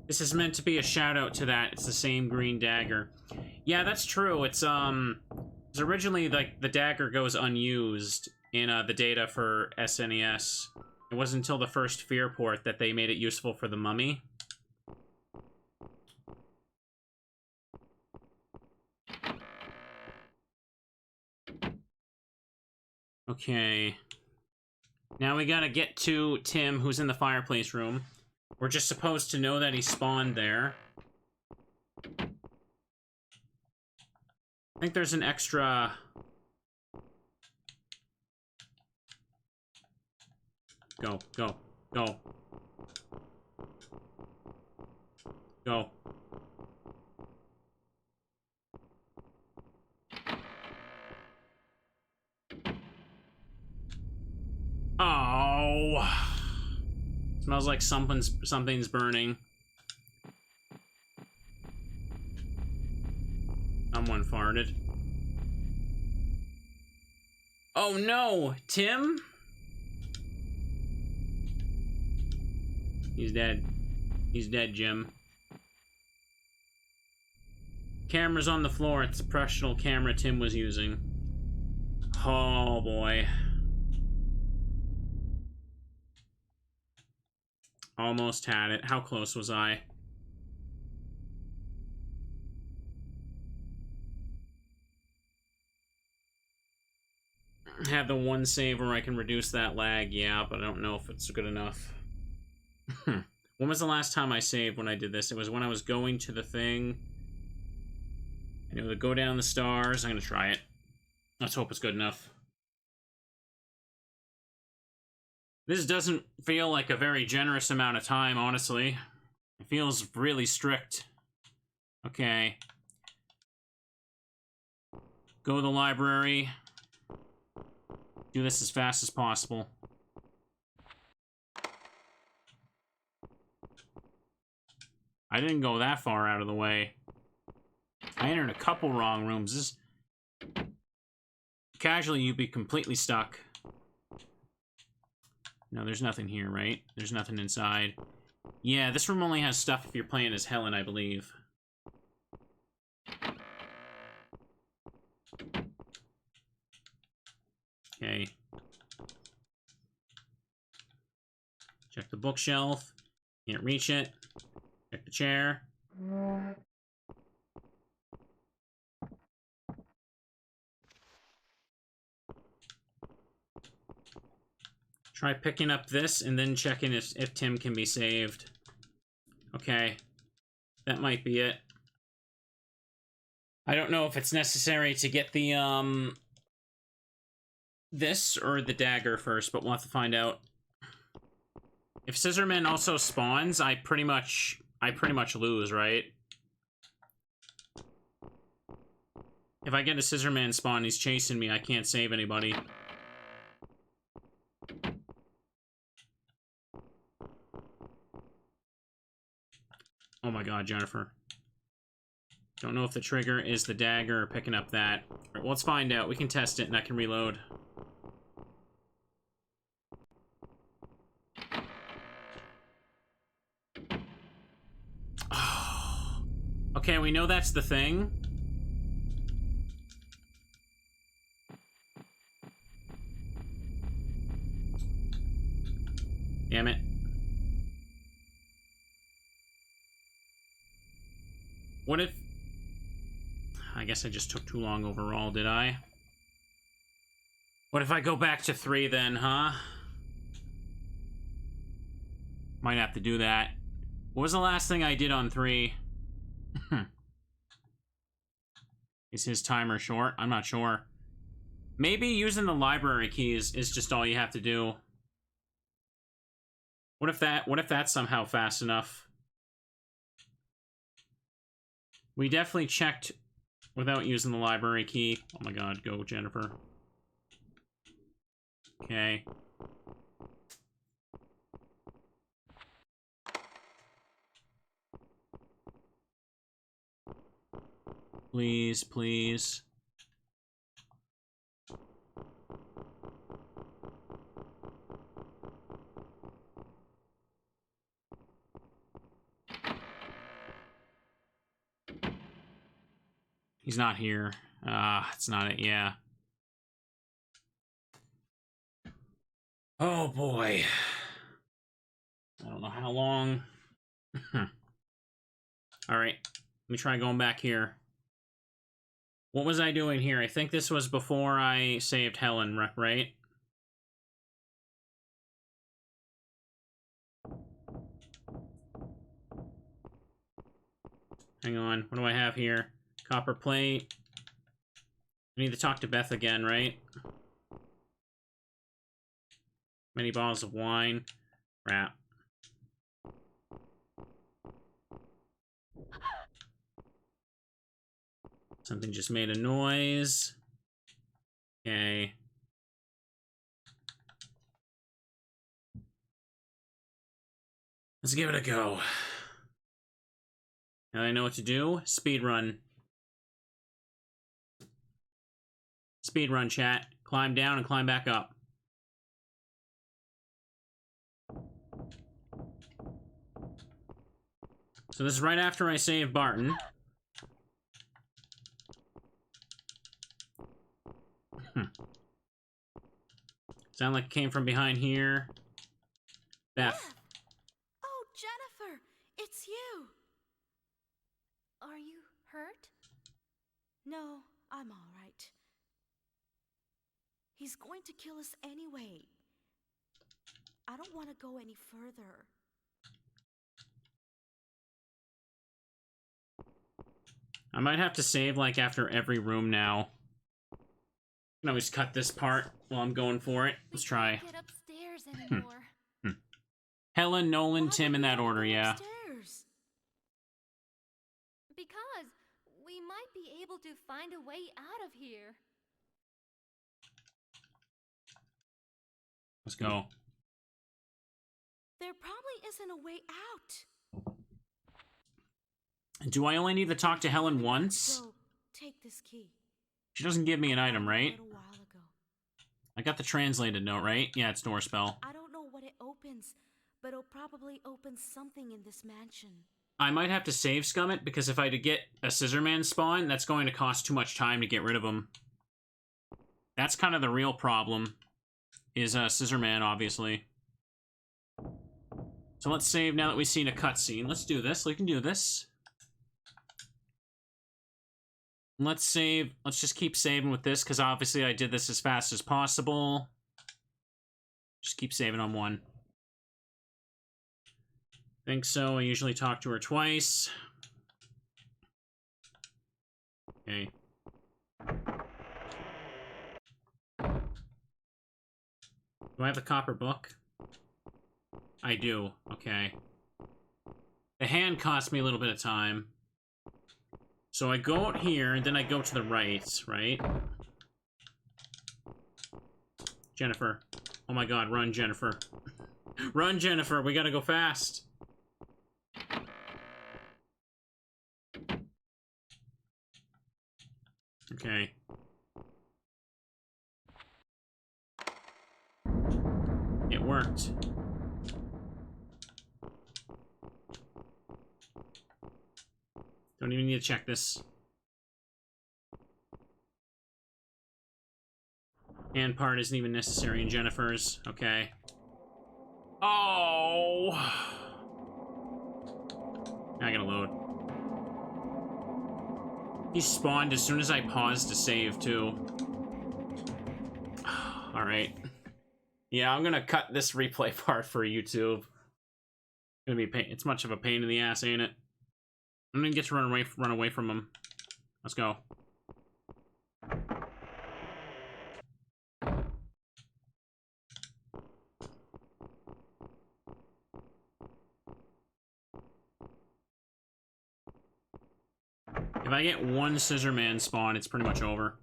This is meant to be a shout out to that. It's the same green dagger. Yeah, that's true. It's originally like the dagger goes unused in the data for SNES. It wasn't until the first Fear port that they made it useful for the mummy. Okay. Now we gotta get to Tim, who's in the fireplace room. We're just supposed to know that he spawned there. I think there's an extra... Go, go, go. Go. Oh. Smells like something's burning. Someone farted. Oh no, Tim? He's dead. He's dead, Jim. Camera's on the floor. It's the professional camera Tim was using. Oh, boy. Almost had it. How close was I? Have the one save where I can reduce that lag, yeah, but I don't know if it's good enough. When was the last time I saved when I did this? It was when I was going to the thing. And it would go down the stars. I'm gonna try it. Let's hope it's good enough. This doesn't feel like a very generous amount of time, honestly. It feels really strict. Okay. Go to the library. Do this as fast as possible. I didn't go that far out of the way. I entered a couple wrong rooms. This... Casually, you'd be completely stuck. No, there's nothing here, right? There's nothing inside. Yeah, this room only has stuff if you're playing as Helen, I believe. Okay. Check the bookshelf. Can't reach it. Check the chair. Try picking up this and then checking if Tim can be saved. Okay. That might be it. I don't know if it's necessary to get the, this or the dagger first, but we'll have to find out. If Scissorman also spawns, I pretty much lose, right? If I get a Scissorman spawn, he's chasing me, I can't save anybody. Oh my god, Jennifer. Don't know if the trigger is the dagger or picking up that. Alright, well, let's find out. We can test it and I can reload. Oh. Okay, we know that's the thing. Damn it. What if... I guess I just took too long overall, did I? What if I go back to 3 then, huh? Might have to do that. What was the last thing I did on 3? Is his timer short? I'm not sure. Maybe using the library keys is just all you have to do. What if that's somehow fast enough? We definitely checked without using the library key. Oh my god, go Jennifer. Okay. Please, please. He's not here. It's not it, yeah. Oh boy. I don't know how long. Alright, let me try going back here. What was I doing here? I think this was before I saved Helen, right? Hang on, what do I have here? Copper plate. I need to talk to Beth again, right? Many bottles of wine. Crap. Something just made a noise. Okay. Let's give it a go. Now I know what to do. Speed run. Speed run, chat. Climb down and climb back up. So this is right after I save Barton. Sound like it came from behind here. Beth. Oh, Jennifer, it's you. Are you hurt? No, I'm all right. He's going to kill us anyway. I don't want to go any further. I might have to save, like, after every room now. I can always cut this part while I'm going for it. Let's try. Get upstairs anymore. Helen, Nolan, Why Tim would in we that wanna order, go yeah. upstairs? Because we might be able to find a way out of here. Let's go. There probably isn't a way out. Do I only need to talk to Helen once? So, take this key. She doesn't give me an item, A right? little while ago. I got the translated note, right? Yeah, it's door spell. I don't know what it opens, but it'll probably open something in this mansion. I might have to save scum it, because if I to get a Scissorman spawn, that's going to cost too much time to get rid of him. That's kind of the real problem, is Scissorman, obviously. So let's save now that we've seen a cutscene. Let's do this. We can do this. Let's save. Let's just keep saving with this, because obviously I did this as fast as possible. Just keep saving on one. Think so. I usually talk to her twice. Okay. Do I have the copper book? I do. Okay. The hand cost me a little bit of time. So I go out here, and then I go to the right, right? Jennifer. Oh my god, run, Jennifer. Run, Jennifer! We gotta go fast! Okay. It worked. Don't even need to check this. Hand part isn't even necessary in Jennifer's. Okay. Oh! I gotta load. He spawned as soon as I paused to save, too. Alright. Yeah, I'm gonna cut this replay part for YouTube. It's gonna be pain. It's much of a pain in the ass, ain't it? I'm gonna get to run away from him. Let's go. If I get one Scissorman spawn, it's pretty much over.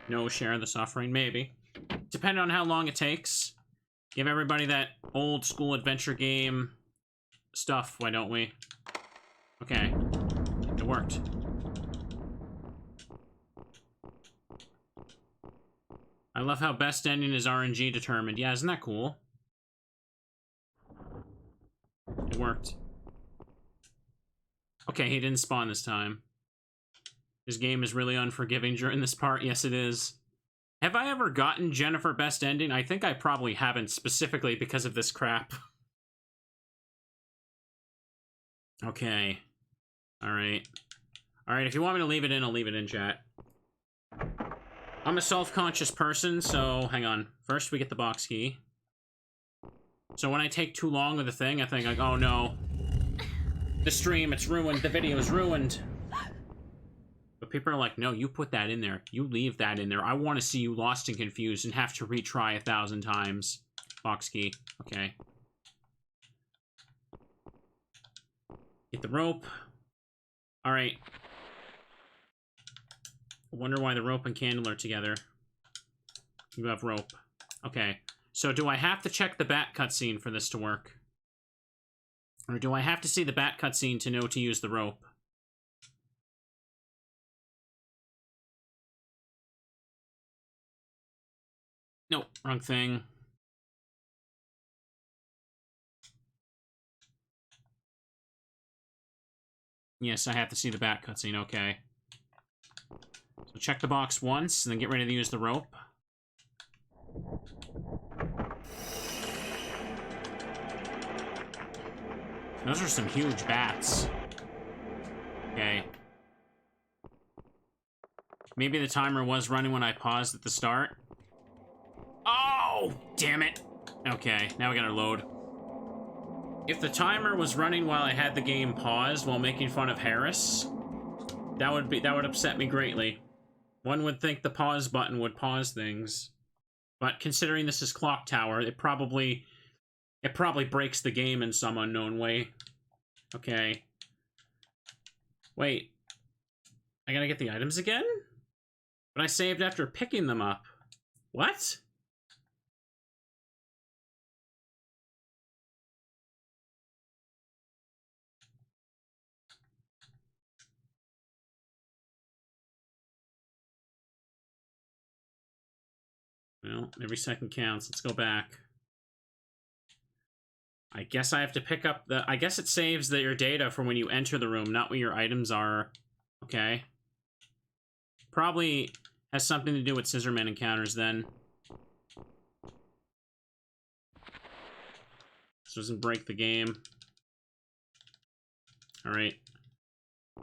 No, share the suffering, maybe. Depending on how long it takes. Give everybody that old school adventure game stuff, why don't we? Okay. It worked. I love how best ending is RNG determined. Yeah, isn't that cool? It worked. Okay, he didn't spawn this time. This game is really unforgiving during this part. Yes, it is. Have I ever gotten Jennifer best ending? I think I probably haven't, specifically because of this crap. Okay. Alright. Alright, if you want me to leave it in, I'll leave it in, chat. I'm a self-conscious person, so hang on. First, we get the box key. So when I take too long with the thing, I think, like, oh no. The stream, it's ruined. The video is ruined. But people are like, no, you put that in there. You leave that in there. I want to see you lost and confused and have to retry 1,000 times. Box key. Okay. Get the rope. Alright. I wonder why the rope and candle are together. You have rope. Okay. So do I have to check the bat cutscene for this to work? Or do I have to see the bat cutscene to know to use the rope? Nope, wrong thing. Yes, I have to see the bat cutscene, okay. So check the box once, and then get ready to use the rope. Those are some huge bats. Okay. Maybe the timer was running when I paused at the start. Oh, damn it. Okay, now we gotta load. If the timer was running while I had the game paused while making fun of Harris, that would upset me greatly. One would think the pause button would pause things. But considering this is Clock Tower, it probably breaks the game in some unknown way. Okay. Wait. I gotta get the items again? But I saved after picking them up. What? Well, every second counts. Let's go back. I guess I have to pick up the... I guess it saves your data for when you enter the room, not what your items are. Okay. Probably has something to do with Scissorman encounters then. This doesn't break the game. Alright.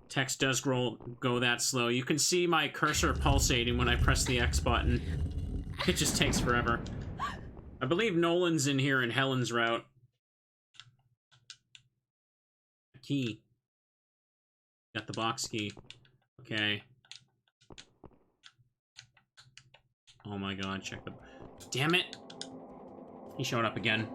Text does go that slow. You can see my cursor pulsating when I press the X button. It just takes forever. I believe Nolan's in here in Helen's route. A key. Got the box key. Okay. Oh my god, check the... Damn it! He showed up again.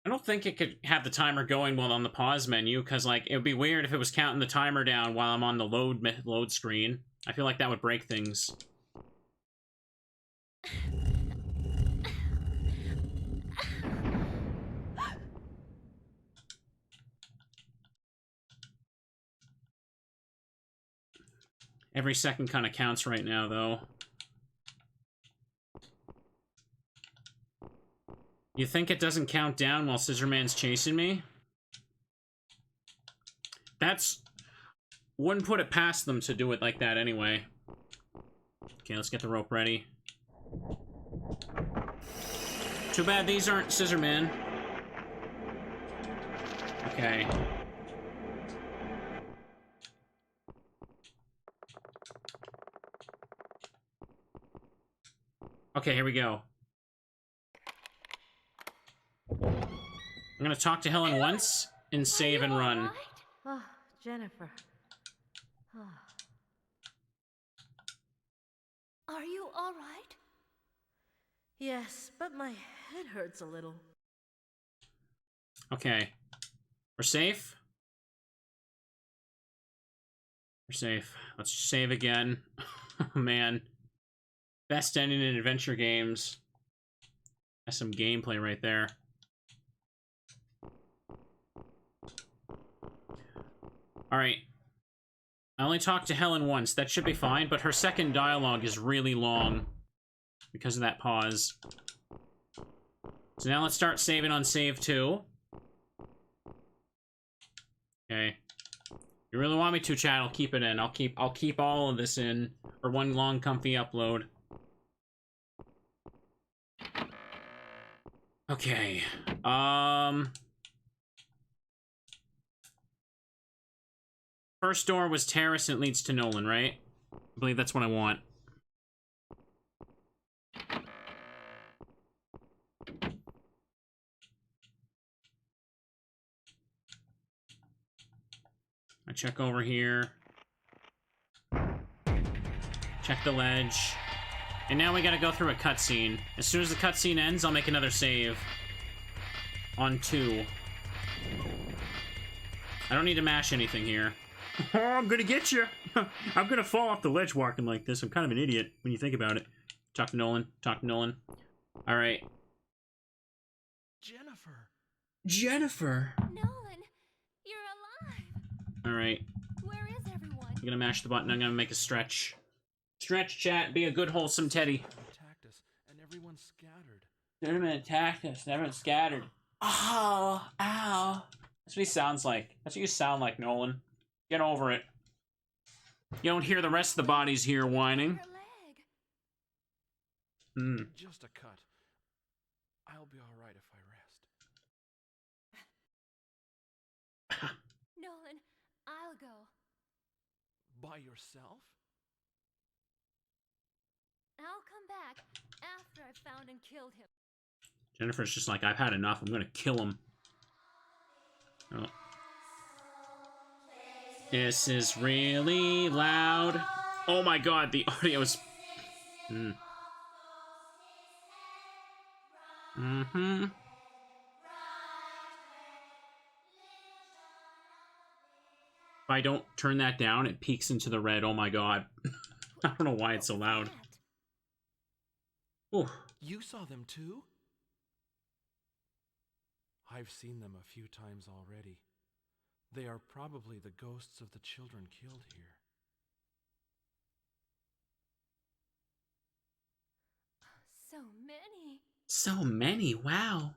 I don't think it could have the timer going while on the pause menu, because, like, it would be weird if it was counting the timer down while I'm on the load screen. I feel like that would break things. Every second kind of counts right now, though. You think it doesn't count down while Scissorman's chasing me? Wouldn't put it past them to do it like that anyway. Okay, let's get the rope ready. Too bad these aren't Scissorman. Okay. Okay, here we go. I'm gonna talk to Helen once and save and run. Oh, Jennifer. Oh. Are you all right? Yes, but my head hurts a little. Okay. We're safe? We're safe. Let's save again. Oh, man. Best ending in adventure games. That's some gameplay right there. Alright. I only talked to Helen once. That should be fine, but her second dialogue is really long because of that pause. So now let's start saving on save 2. Okay. You really want me to, chat? I'll keep it in. I'll keep all of this in for one long comfy upload. Okay. First door was terrace and it leads to Nolan, right? I believe that's what I want. I check over here. Check the ledge. And now we gotta go through a cutscene. As soon as the cutscene ends, I'll make another save. On 2. I don't need to mash anything here. Oh, I'm gonna get you. I'm gonna fall off the ledge walking like this. I'm kind of an idiot when you think about it. Talk to Nolan. Talk to Nolan. All right. Jennifer. Nolan, you're alive. All right. Where is everyone? I'm gonna mash the button. I'm gonna make a stretch. Stretch, chat. Be a good, wholesome teddy. Attacked us, and Everyone's scattered. Scissorman attacked us, and everyone's scattered. Oh, ow. That's what he sounds like. That's what you sound like, Nolan. Get over it. You don't hear the rest of the bodies here whining. Just a cut. I'll be all right if I rest. Nolan, I'll go. By yourself? I'll come back after I've found and killed him. Jennifer's just like, I've had enough. I'm gonna kill him. Oh. This is really loud. Oh my god, the audio is... If I don't turn that down, it peaks into the red. Oh my god. I don't know why it's so loud. Ooh. You saw them too? I've seen them a few times already. They are probably the ghosts of the children killed here. So many. So many, wow.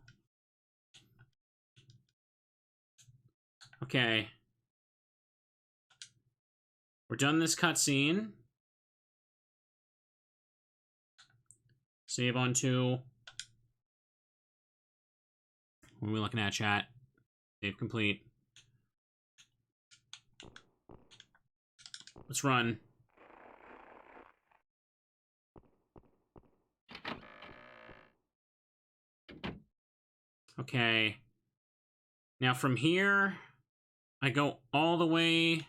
Okay. We're done this cutscene. Save on 2. What are we looking at, chat? Save complete. Let's run. Okay. Now from here, I go all the way...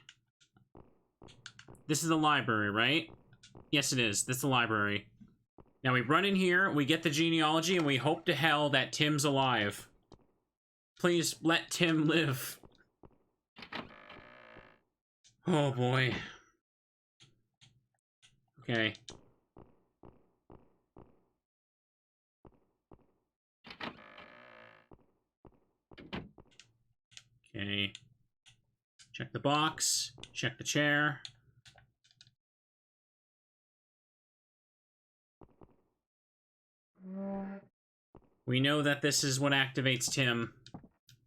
This is the library, right? Yes, it is. This is the library. Now we run in here, we get the genealogy, and we hope to hell that Tim's alive. Please let Tim live. Oh boy. Okay. Okay. Check the box. Check the chair. We know that this is what activates Tim.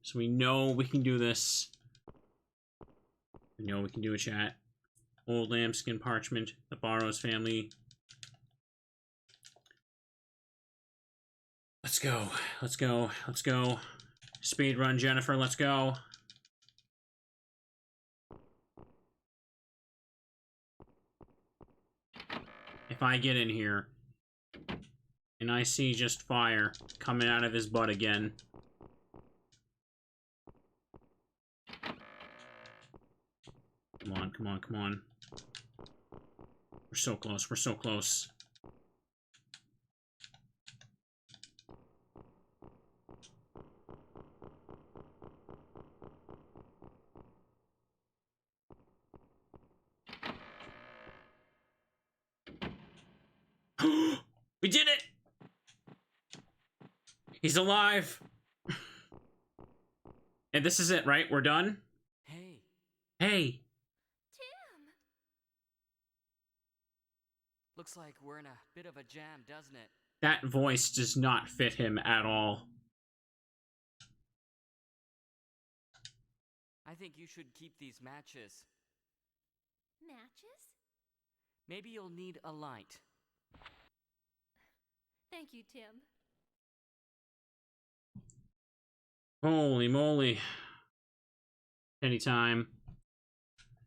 So we know we can do this. We know we can do a chat. Old lambskin parchment. The Barrows family. Let's go. Let's go. Let's go. Speed run, Jennifer. Let's go. If I get in here and I see just fire coming out of his butt again. Come on, come on, come on. We're so close, we're so close. We did it! He's alive! And this is it, right? We're done? Hey. Hey! Tim! Looks like we're in a bit of a jam, doesn't it? That voice does not fit him at all. I think you should keep these matches. Matches? Maybe you'll need a light. Thank you, Tim. Holy moly. Anytime.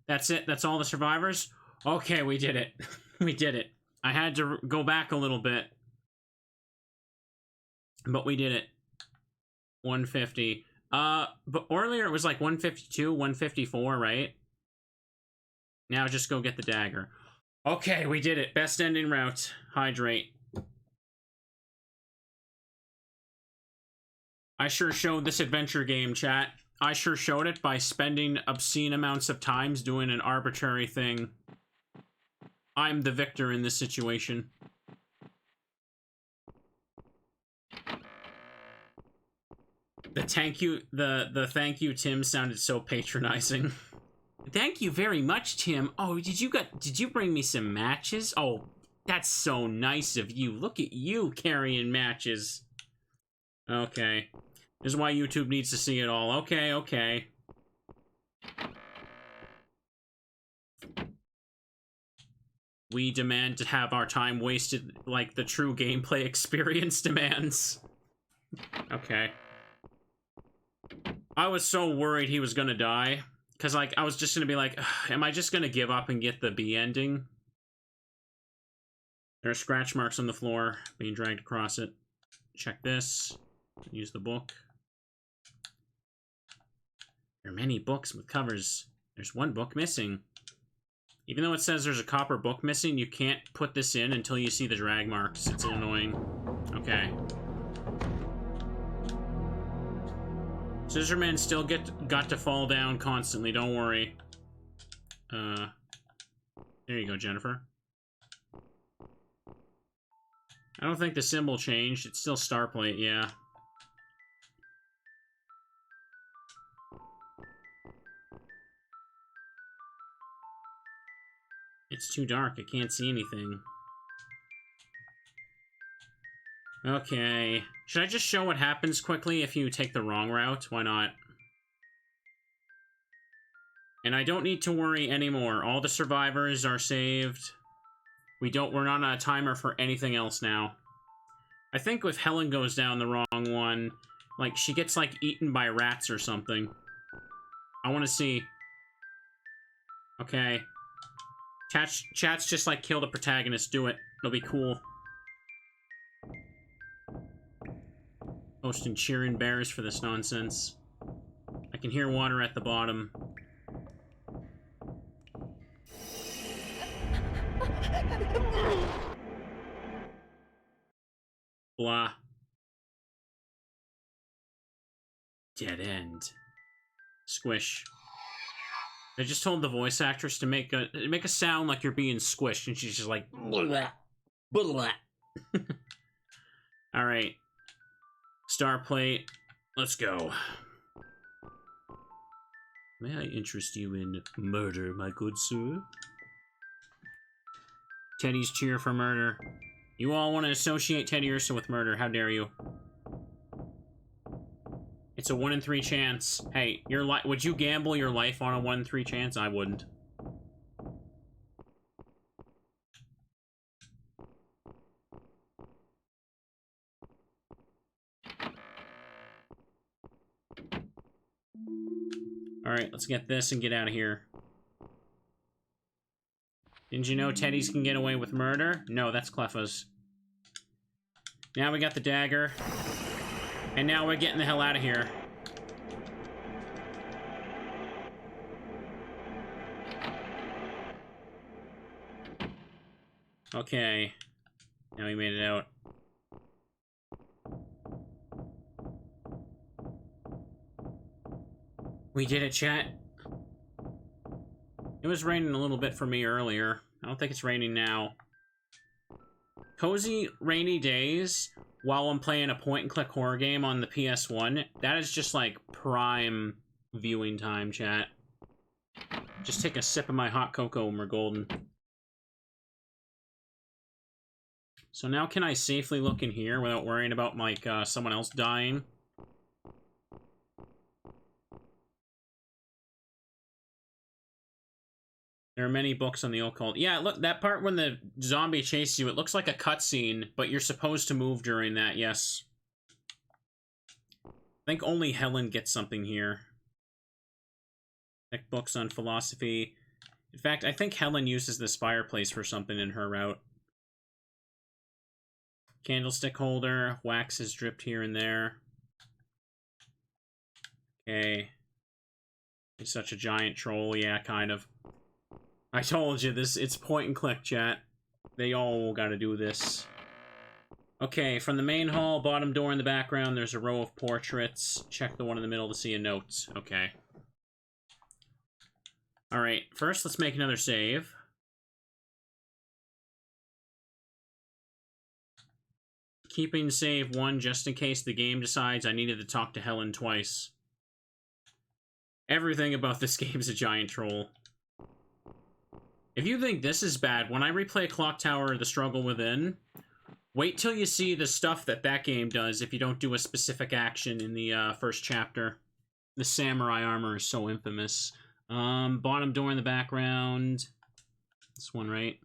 That's it? That's all the survivors? Okay, we did it. We did it. I had to go back a little bit. But we did it. 150. But earlier it was like 152, 154, right? Now just go get the dagger. Okay, we did it. Best ending route. Hydrate. I sure showed this adventure game, chat. I sure showed it by spending obscene amounts of times doing an arbitrary thing. I'm the victor in this situation. The thank you, Tim, sounded so patronizing. Thank you very much, Tim. Oh, did you bring me some matches? Oh, That's so nice of you. Look at you carrying matches. Okay. This is why YouTube needs to see it all. Okay, okay. We demand to have our time wasted like the true gameplay experience demands. Okay. I was so worried he was gonna die. Because, like, I was just gonna be like, am I just gonna give up and get the B ending? There are scratch marks on the floor being dragged across it. Check this. Use the book. There are many books with covers. There's one book missing. Even though it says there's a copper book missing, you can't put this in until you see the drag marks. It's annoying. Okay. Scissorman still got to fall down constantly, don't worry. There you go, Jennifer. I don't think the symbol changed. It's still Starplate, yeah. It's too dark. I can't see anything. Okay. Should I just show what happens quickly if you take the wrong route? Why not? And I don't need to worry anymore. All the survivors are saved. We're not on a timer for anything else now. I think if Helen goes down the wrong one, like, she gets, like, eaten by rats or something. I want to see. Okay. Chat's just, like, kill the protagonist. Do it. It'll be cool. Posting cheering bears for this nonsense. I can hear water at the bottom. Blah. Dead end. Squish. I just told the voice actress to make a sound like you're being squished, and she's just like, blah, blah. All right. Starplate. Let's go. May I interest you in murder, my good sir? Teddy's cheer for murder. You all want to associate Teddy Ursa with murder. How dare you? It's a 1 in 3 chance. Hey, would you gamble your life on a 1 in 3 chance? I wouldn't. Alright, let's get this and get out of here. Didn't you know Teddy's can get away with murder? No, that's Cleffa's. Now we got the dagger. And now we're getting the hell out of here. Okay. Now we made it out. We did it, chat. It was raining a little bit for me earlier. I don't think it's raining now. Cozy rainy days while I'm playing a point-and-click horror game on the PS1, that is just like prime viewing time, chat. Just take a sip of my hot cocoa and we're golden. So now can I safely look in here without worrying about, like, someone else dying? There are many books on the occult. Yeah, look, that part when the zombie chases you, it looks like a cutscene, but you're supposed to move during that, yes. I think only Helen gets something here. Thick books on philosophy. In fact, I think Helen uses this fireplace for something in her route. Candlestick holder. Wax is dripped here and there. Okay. He's such a giant troll. Yeah, kind of. I told you, it's point and click, chat. They all gotta do this. Okay, from the main hall, bottom door in the background, there's a row of portraits. Check the one in the middle to see a note. Okay. Alright, first let's make another save. Keeping save 1 just in case the game decides I needed to talk to Helen twice. Everything about this game is a giant troll. If you think this is bad, when I replay Clock Tower: The Struggle Within, wait till you see the stuff that that game does if you don't do a specific action in the first chapter. The samurai armor is so infamous. Bottom door in the background. This one, right?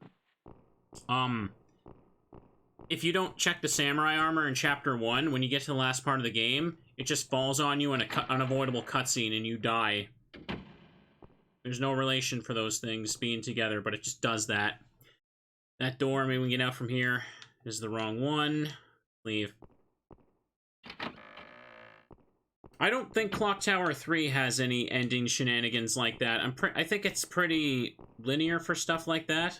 If you don't check the samurai armor in chapter 1, when you get to the last part of the game, it just falls on you in an unavoidable cutscene and you die. There's no relation for those things being together, but it just does that. That door, maybe we can get out from here, is the wrong one. Leave. I don't think Clock Tower 3 has any ending shenanigans like that. I think it's pretty linear for stuff like that.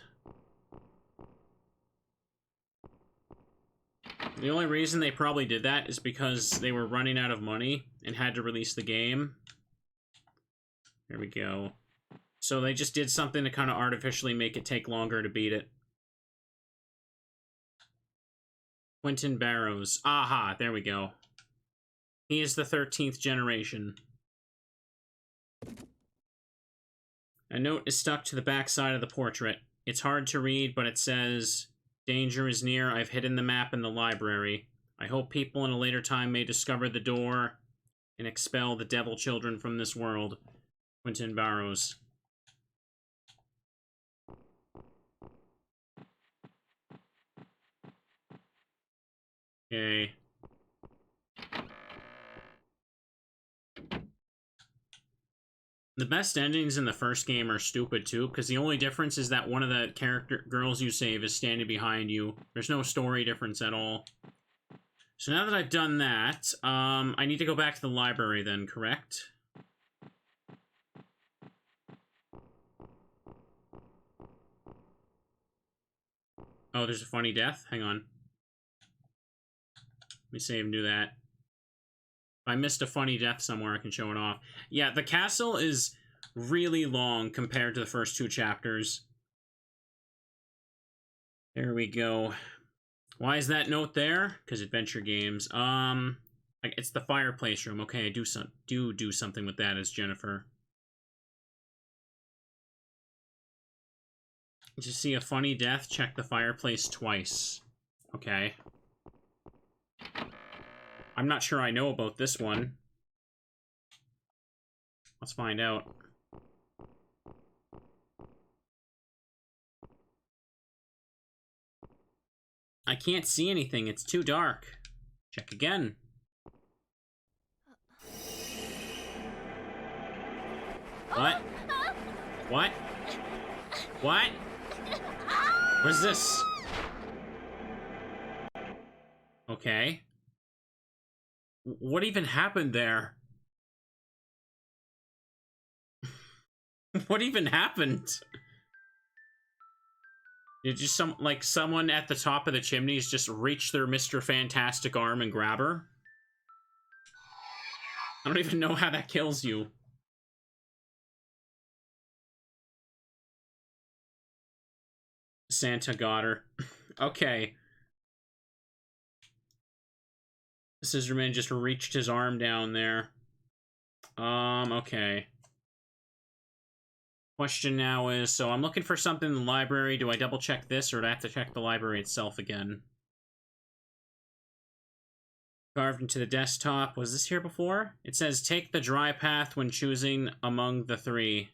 The only reason they probably did that is because they were running out of money and had to release the game. There we go. So they just did something to kind of artificially make it take longer to beat it. Quentin Barrows. Aha, there we go. He is the 13th generation. A note is stuck to the back side of the portrait. It's hard to read, but it says, "Danger is near. I've hidden the map in the library. I hope people in a later time may discover the door and expel the devil children from this world." Quentin Barrows. Okay. The best endings in the first game are stupid too, because the only difference is that one of the girls you save is standing behind you. There's no story difference at all. So now that I've done that, I need to go back to the library then, correct? Oh, there's a funny death? Hang on. Let me save and do that. If I missed a funny death somewhere, I can show it off. Yeah, the castle is really long compared to the first 2 chapters. There we go. Why is that note there? Because adventure games. It's the fireplace room. Okay, I do something with that as Jennifer. Did you see a funny death? Check the fireplace twice. Okay. I'm not sure I know about this one. Let's find out. I can't see anything. It's too dark. Check again. What? What? What? What is this? Okay. What even happened there? What even happened? Did just someone at the top of the chimneys just reach their Mr. Fantastic arm and grab her? I don't even know how that kills you. Santa got her. Okay. Scissorman just reached his arm down there. Okay. Question now is, so I'm looking for something in the library. Do I double check this, or do I have to check the library itself again? Carved into the desktop. Was this here before? It says, take the dry path when choosing among the 3.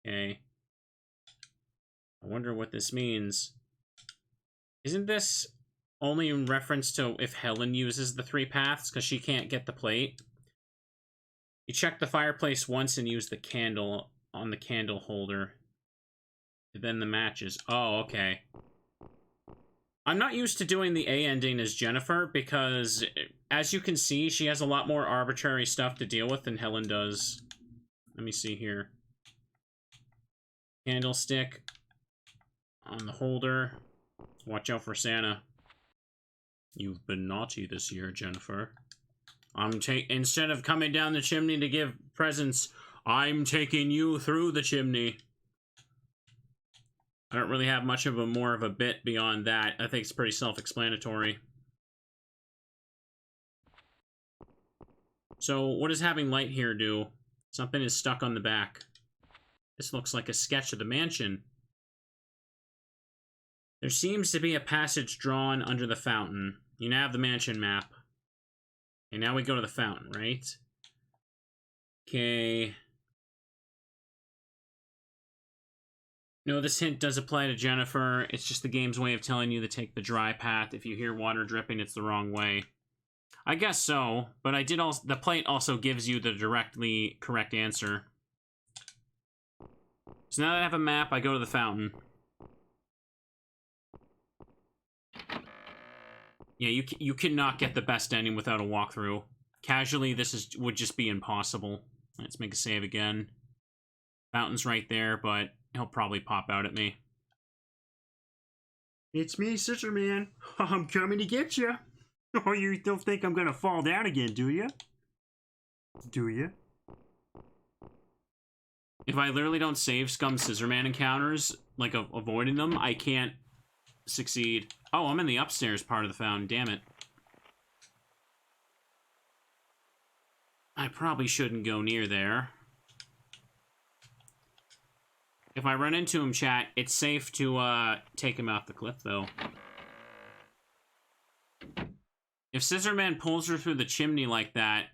Okay. I wonder what this means. Isn't this only in reference to if Helen uses the 3 paths, because she can't get the plate? You check the fireplace once and use the candle on the candle holder. Then the matches. Oh, okay. I'm not used to doing the A ending as Jennifer, because, as you can see, she has a lot more arbitrary stuff to deal with than Helen does. Let me see here. Candlestick on the holder. Watch out for Santa. You've been naughty this year, Jennifer. Instead of coming down the chimney to give presents, I'm taking you through the chimney. I don't really have much of more of a bit beyond that. I think it's pretty self-explanatory. So, what does having light here do? Something is stuck on the back. This looks like a sketch of the mansion. There seems to be a passage drawn under the fountain. You now have the mansion map. And now we go to the fountain, right? Okay. No, this hint does apply to Jennifer. It's just the game's way of telling you to take the dry path. If you hear water dripping, it's the wrong way. I guess so, but I did also. The plate also gives you the directly correct answer. So now that I have a map, I go to the fountain. Yeah, you cannot get the best ending without a walkthrough. Casually, would just be impossible. Let's make a save again. Fountain's right there, but he'll probably pop out at me. It's me, Scissorman. I'm coming to get you. Oh, you don't think I'm gonna fall down again, do you? Do you? If I literally don't save Scum Scissorman encounters, like avoiding them, I can't succeed. Oh, I'm in the upstairs part of the fountain, damn it. I probably shouldn't go near there. If I run into him, chat, it's safe to take him off the cliff, though. If Scissorman pulls her through the chimney like that,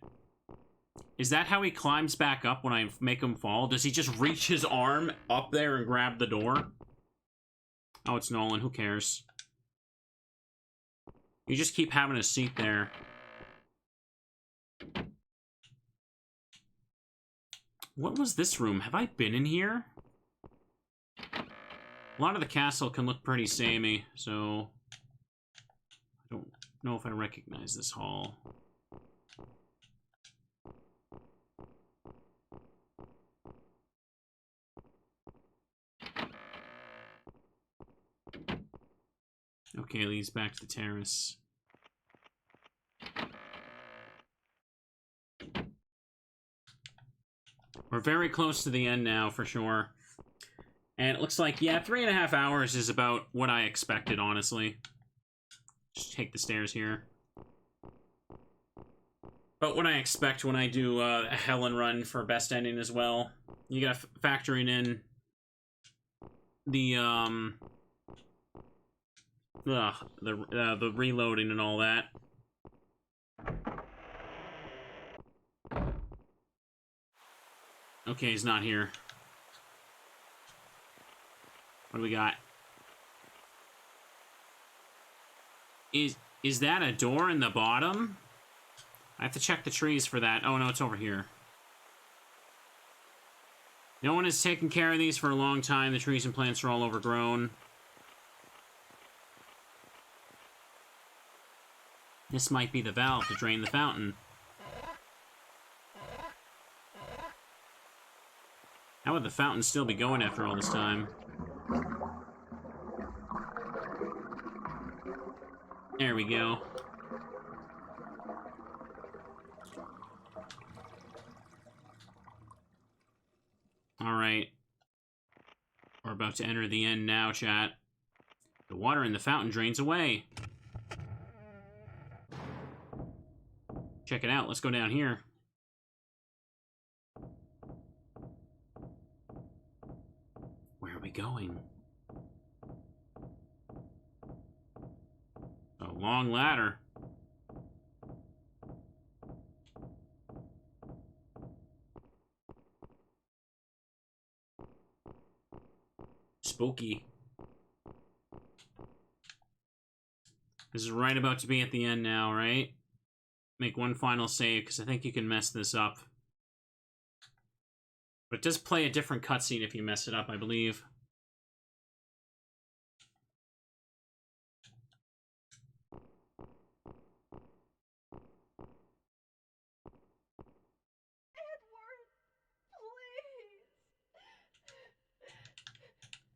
is that how he climbs back up when I make him fall? Does he just reach his arm up there and grab the door? Oh, it's Nolan. Who cares? You just keep having a seat there. What was this room? Have I been in here? A lot of the castle can look pretty samey, so I don't know if I recognize this hall. Okay, leads back to the terrace. We're very close to the end now, for sure. And it looks like, yeah, 3.5 hours is about what I expected, honestly. Just take the stairs here. But what I expect when I do a Helen run for best ending as well. You gotta factoring in the reloading and all that. Okay, he's not here. What do we got? Is that a door in the bottom? I have to check the trees for that. Oh, no, it's over here. No one has taken care of these for a long time. The trees and plants are all overgrown. This might be the valve to drain the fountain. How would the fountain still be going after all this time? There we go. Alright. We're about to enter the end now, chat. The water in the fountain drains away. Check it out. Let's go down here. Where are we going? A long ladder. Spooky. This is right about to be at the end now, right? Make one final save, because I think you can mess this up. But it does play a different cutscene if you mess it up, I believe.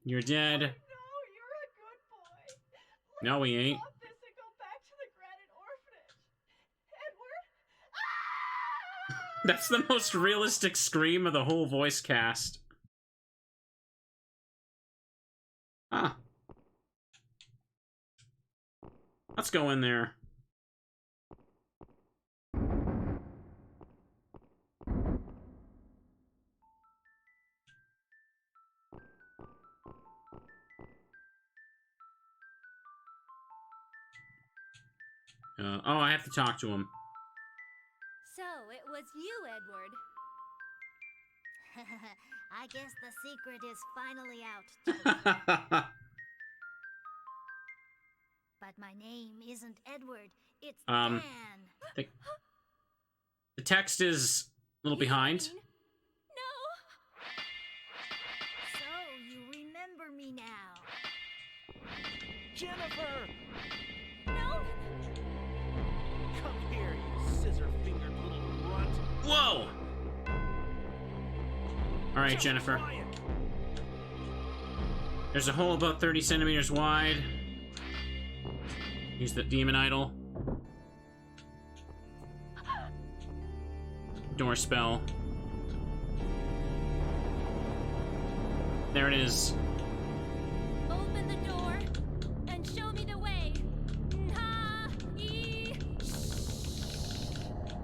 You're dead. No, you're a good boy. No, we ain't. Stop this and go back to the Granite Orphanage. Edward? That's the most realistic scream of the whole voice cast. Ah. Let's go in there. Oh, I have to talk to him. So, it was you, Edward. I guess the secret is finally out, Jennifer. But my name isn't Edward, it's Dan. The text is a little behind. No! So, you remember me now. Jennifer! No! Come here, you scissor-fingered little runt. Whoa! Alright, Jennifer. There's a hole about 30 centimeters wide. Use the demon idol. Door spell. There it is. Open the door and show me the way. Ha-ee.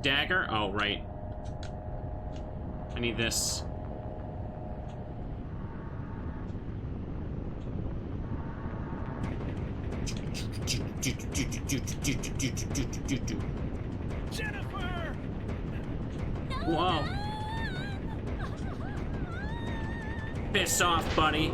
Dagger? Oh, right. I need this. Jennifer! Whoa. Piss off, buddy.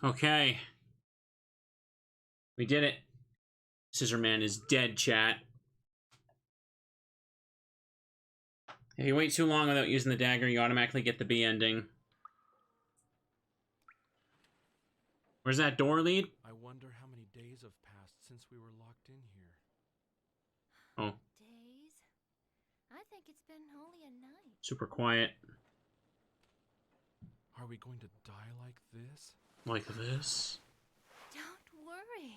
Okay. We did it. Scissorman is dead, chat. If you wait too long without using the dagger, you automatically get the B ending. Where's that door lead? I wonder how many days have passed since we were locked in here. Oh. Days? I think it's been only a night. Super quiet. Are we going to die like this? Like this? Don't worry.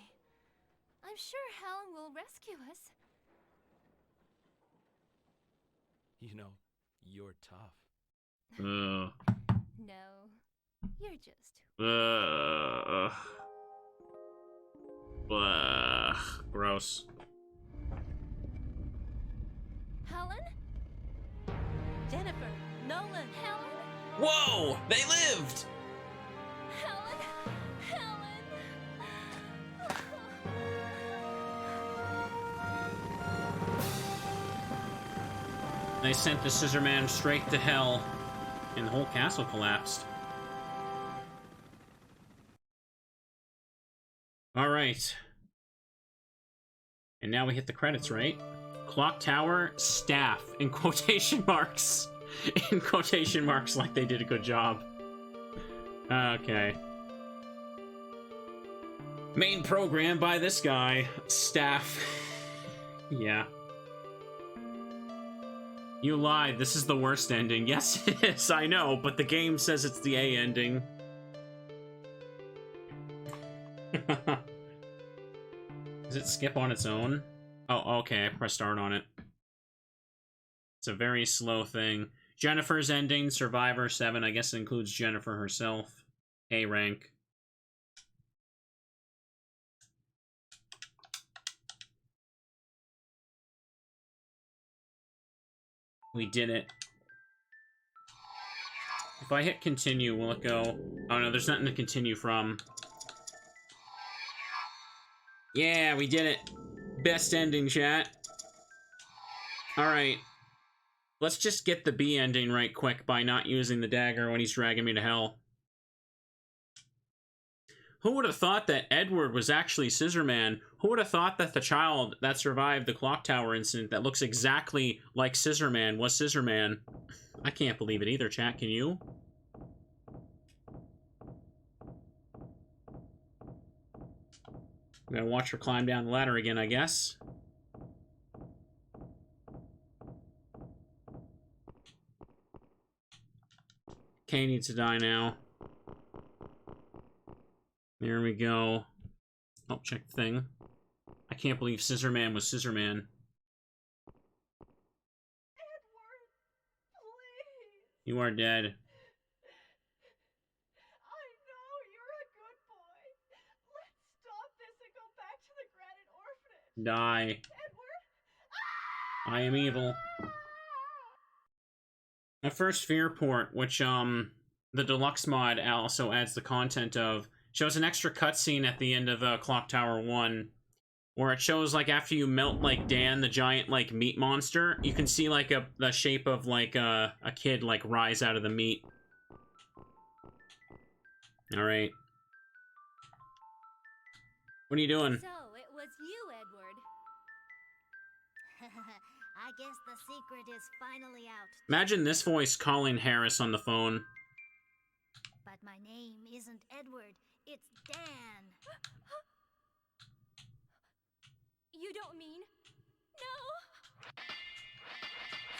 I'm sure Helen will rescue us. You know, you're tough. No, you're just... Gross. Helen? Jennifer, Nolan, Helen? Whoa! They lived! Helen? Helen? They sent the Scissorman straight to hell, and the whole castle collapsed. Alright. And now we hit the credits, right? Clock Tower, staff, in quotation marks. In quotation marks, like they did a good job. Okay. Main program by this guy. Staff. Yeah. You lied. This is the worst ending. Yes, it is. I know, but the game says it's the A ending. Does it skip on its own? Oh, okay. I pressed start on it. It's a very slow thing. Jennifer's ending, Survivor 7. I guess it includes Jennifer herself. A rank. We did it. If I hit continue, will it go? Oh no, there's nothing to continue from. Yeah, we did it. Best ending, chat. Alright. Let's just get the B ending right quick by not using the dagger when he's dragging me to hell. Who would have thought that Edward was actually Scissorman? Who would have thought that the child that survived the clock tower incident that looks exactly like Scissorman was Scissorman? I can't believe it either, chat. Can you? I'm gonna watch her climb down the ladder again, I guess. Kay needs to die now. There we go. Oh, check the thing. I can't believe Scissorman was Scissorman. Edward, please. You are dead. I know you're a good boy. Let's stop this and go back Die. I am evil. My first fear port, which, the deluxe mod also adds the content of, shows an extra cutscene at the end of, Clock Tower 1, where it shows, like, after you melt, like, Dan, the giant, like, meat monster, you can see, like, the shape of, like, a kid, like, rise out of the meat. Alright. What are you doing? So, it was you, Edward. I guess the secret is finally out. Imagine this voice calling Harris on the phone. But my name isn't Edward, it's Dan. You don't mean... No!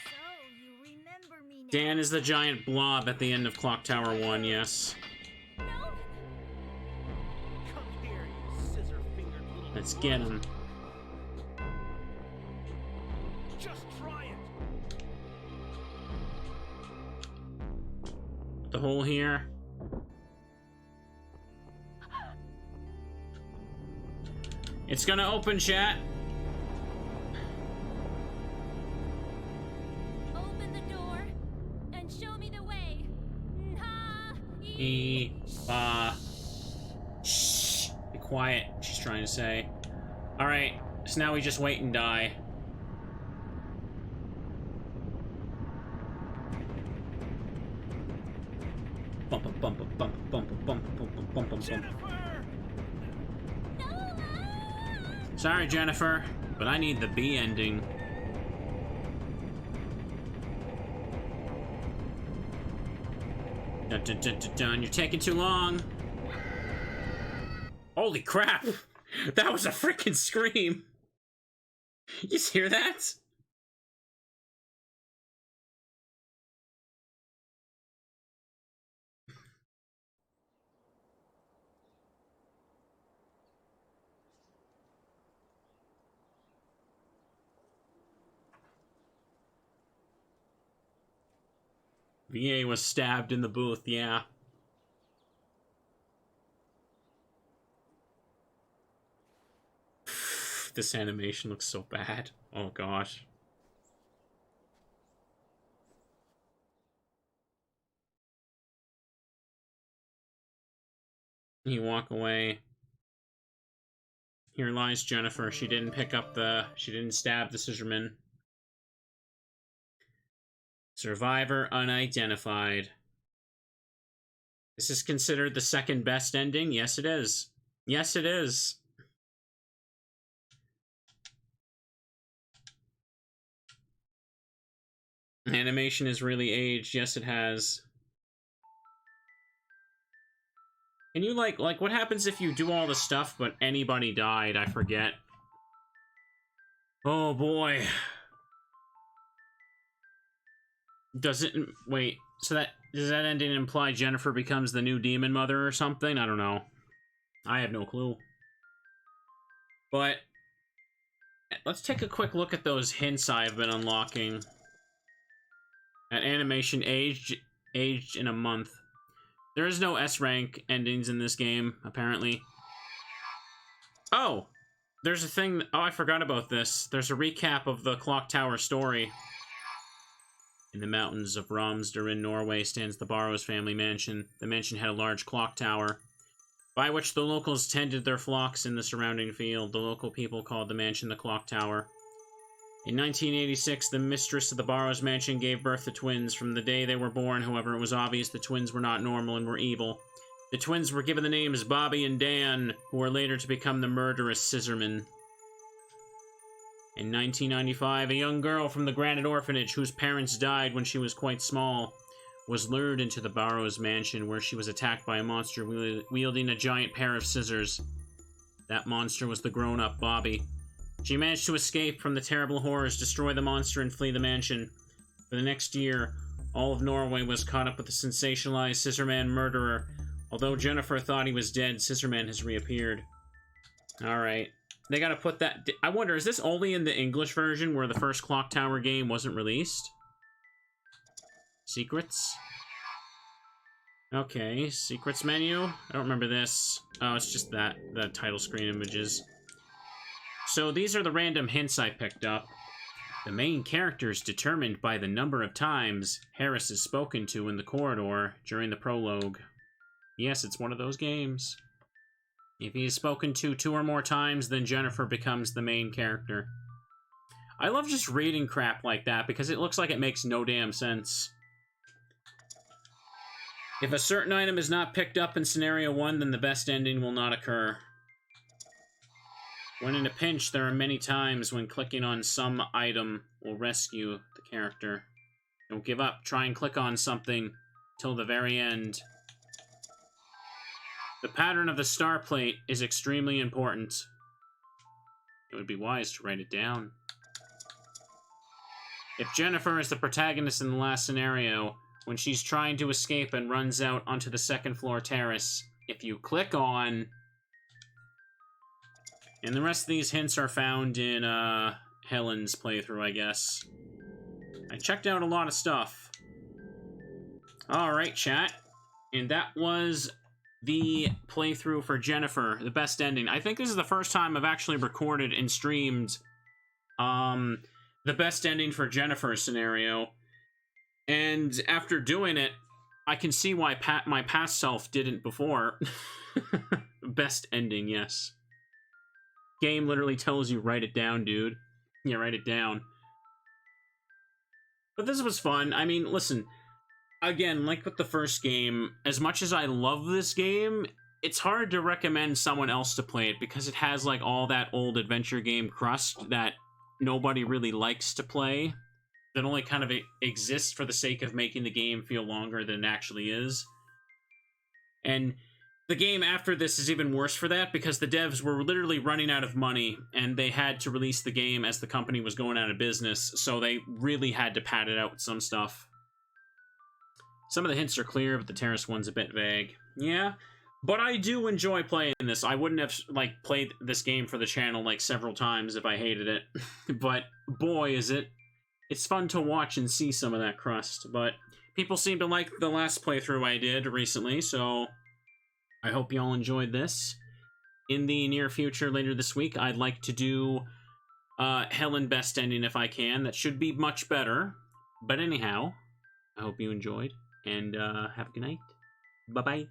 So, you remember me now. Dan is the giant blob at the end of Clock Tower 1, yes. No! Come here, you scissor-fingered little... Let's get him. Just try it! The hole here. It's gonna open, chat. Open the door and show me the way. Shh. Be quiet, she's trying to say. Alright, so now we just wait and die. Bump, bump, bump, bump, bump, bump, bump, bump, bump, bump. Sorry, Jennifer, but I need the B ending. Dun, dun, dun, dun, dun. You're taking too long. Holy crap! That was a freaking scream! You just hear that? VA was stabbed in the booth, yeah. This animation looks so bad. Oh gosh. You walk away. Here lies Jennifer. She didn't stab the Scissorman. Survivor unidentified. This is considered the second best ending? Yes, it is. Yes, it is. Animation is really aged. Yes, it has. Can you, like, what happens if you do all the stuff, but anybody died? I forget. Oh, boy. Does it... Wait, so does that ending imply Jennifer becomes the new demon mother or something? I don't know. I have no clue. But... let's take a quick look at those hints I've been unlocking. That animation aged in a month. There is no S-rank endings in this game, apparently. Oh! There's a thing... Oh, I forgot about this. There's a recap of the Clock Tower story. In the mountains of Romsdal in Norway stands the Barrows family mansion. The mansion had a large clock tower, by which the locals tended their flocks in the surrounding field. The local people called the mansion the Clock Tower. In 1986, the mistress of the Barrows mansion gave birth to twins. From the day they were born, however, it was obvious the twins were not normal and were evil. The twins were given the names Bobby and Dan, who were later to become the murderous Scissorman. In 1995, a young girl from the Granite Orphanage, whose parents died when she was quite small, was lured into the Barrows mansion, where she was attacked by a monster wielding a giant pair of scissors. That monster was the grown-up Bobby. She managed to escape from the terrible horrors, destroy the monster, and flee the mansion. For the next year, all of Norway was caught up with the sensationalized Scissorman murderer. Although Jennifer thought he was dead, Scissorman has reappeared. Alright. They gotta put that... I wonder, is this only in the English version where the first Clock Tower game wasn't released? Secrets? Okay, secrets menu. I don't remember this. Oh, it's just that, the title screen images. So these are the random hints I picked up. The main character is determined by the number of times Harris is spoken to in the corridor during the prologue. Yes, it's one of those games. If he is spoken to 2 or more times, then Jennifer becomes the main character. I love just reading crap like that because it looks like it makes no damn sense. If a certain item is not picked up in Scenario 1, then the best ending will not occur. When in a pinch, there are many times when clicking on some item will rescue the character. Don't give up. Try and click on something till the very end. The pattern of the star plate is extremely important. It would be wise to write it down. If Jennifer is the protagonist in the last scenario, when she's trying to escape and runs out onto the second floor terrace, if you click on... And the rest of these hints are found in Helen's playthrough, I guess. I checked out a lot of stuff. Alright, chat. And that was the playthrough for Jennifer, the best ending. I think this is the first time I've actually recorded and streamed the best ending for Jennifer's scenario. And after doing it, I can see why my past self didn't before. Best ending, yes. Game literally tells you, write it down, dude. Yeah, write it down. But this was fun. I mean, listen, again, like with the first game, as much as I love this game, it's hard to recommend someone else to play it because it has, like, all that old adventure game crust that nobody really likes to play. That only kind of exists for the sake of making the game feel longer than it actually is. And the game after this is even worse for that because the devs were literally running out of money and they had to release the game as the company was going out of business, so they really had to pad it out with some stuff. Some of the hints are clear, but the terrace one's a bit vague. Yeah, but I do enjoy playing this. I wouldn't have, like, played this game for the channel, like, several times if I hated it. But, boy, is it. It's fun to watch and see some of that crust. But people seem to like the last playthrough I did recently, so I hope you all enjoyed this. In the near future, later this week, I'd like to do Helen Best Ending if I can. That should be much better. But anyhow, I hope you enjoyed, and have a good night. Bye-bye.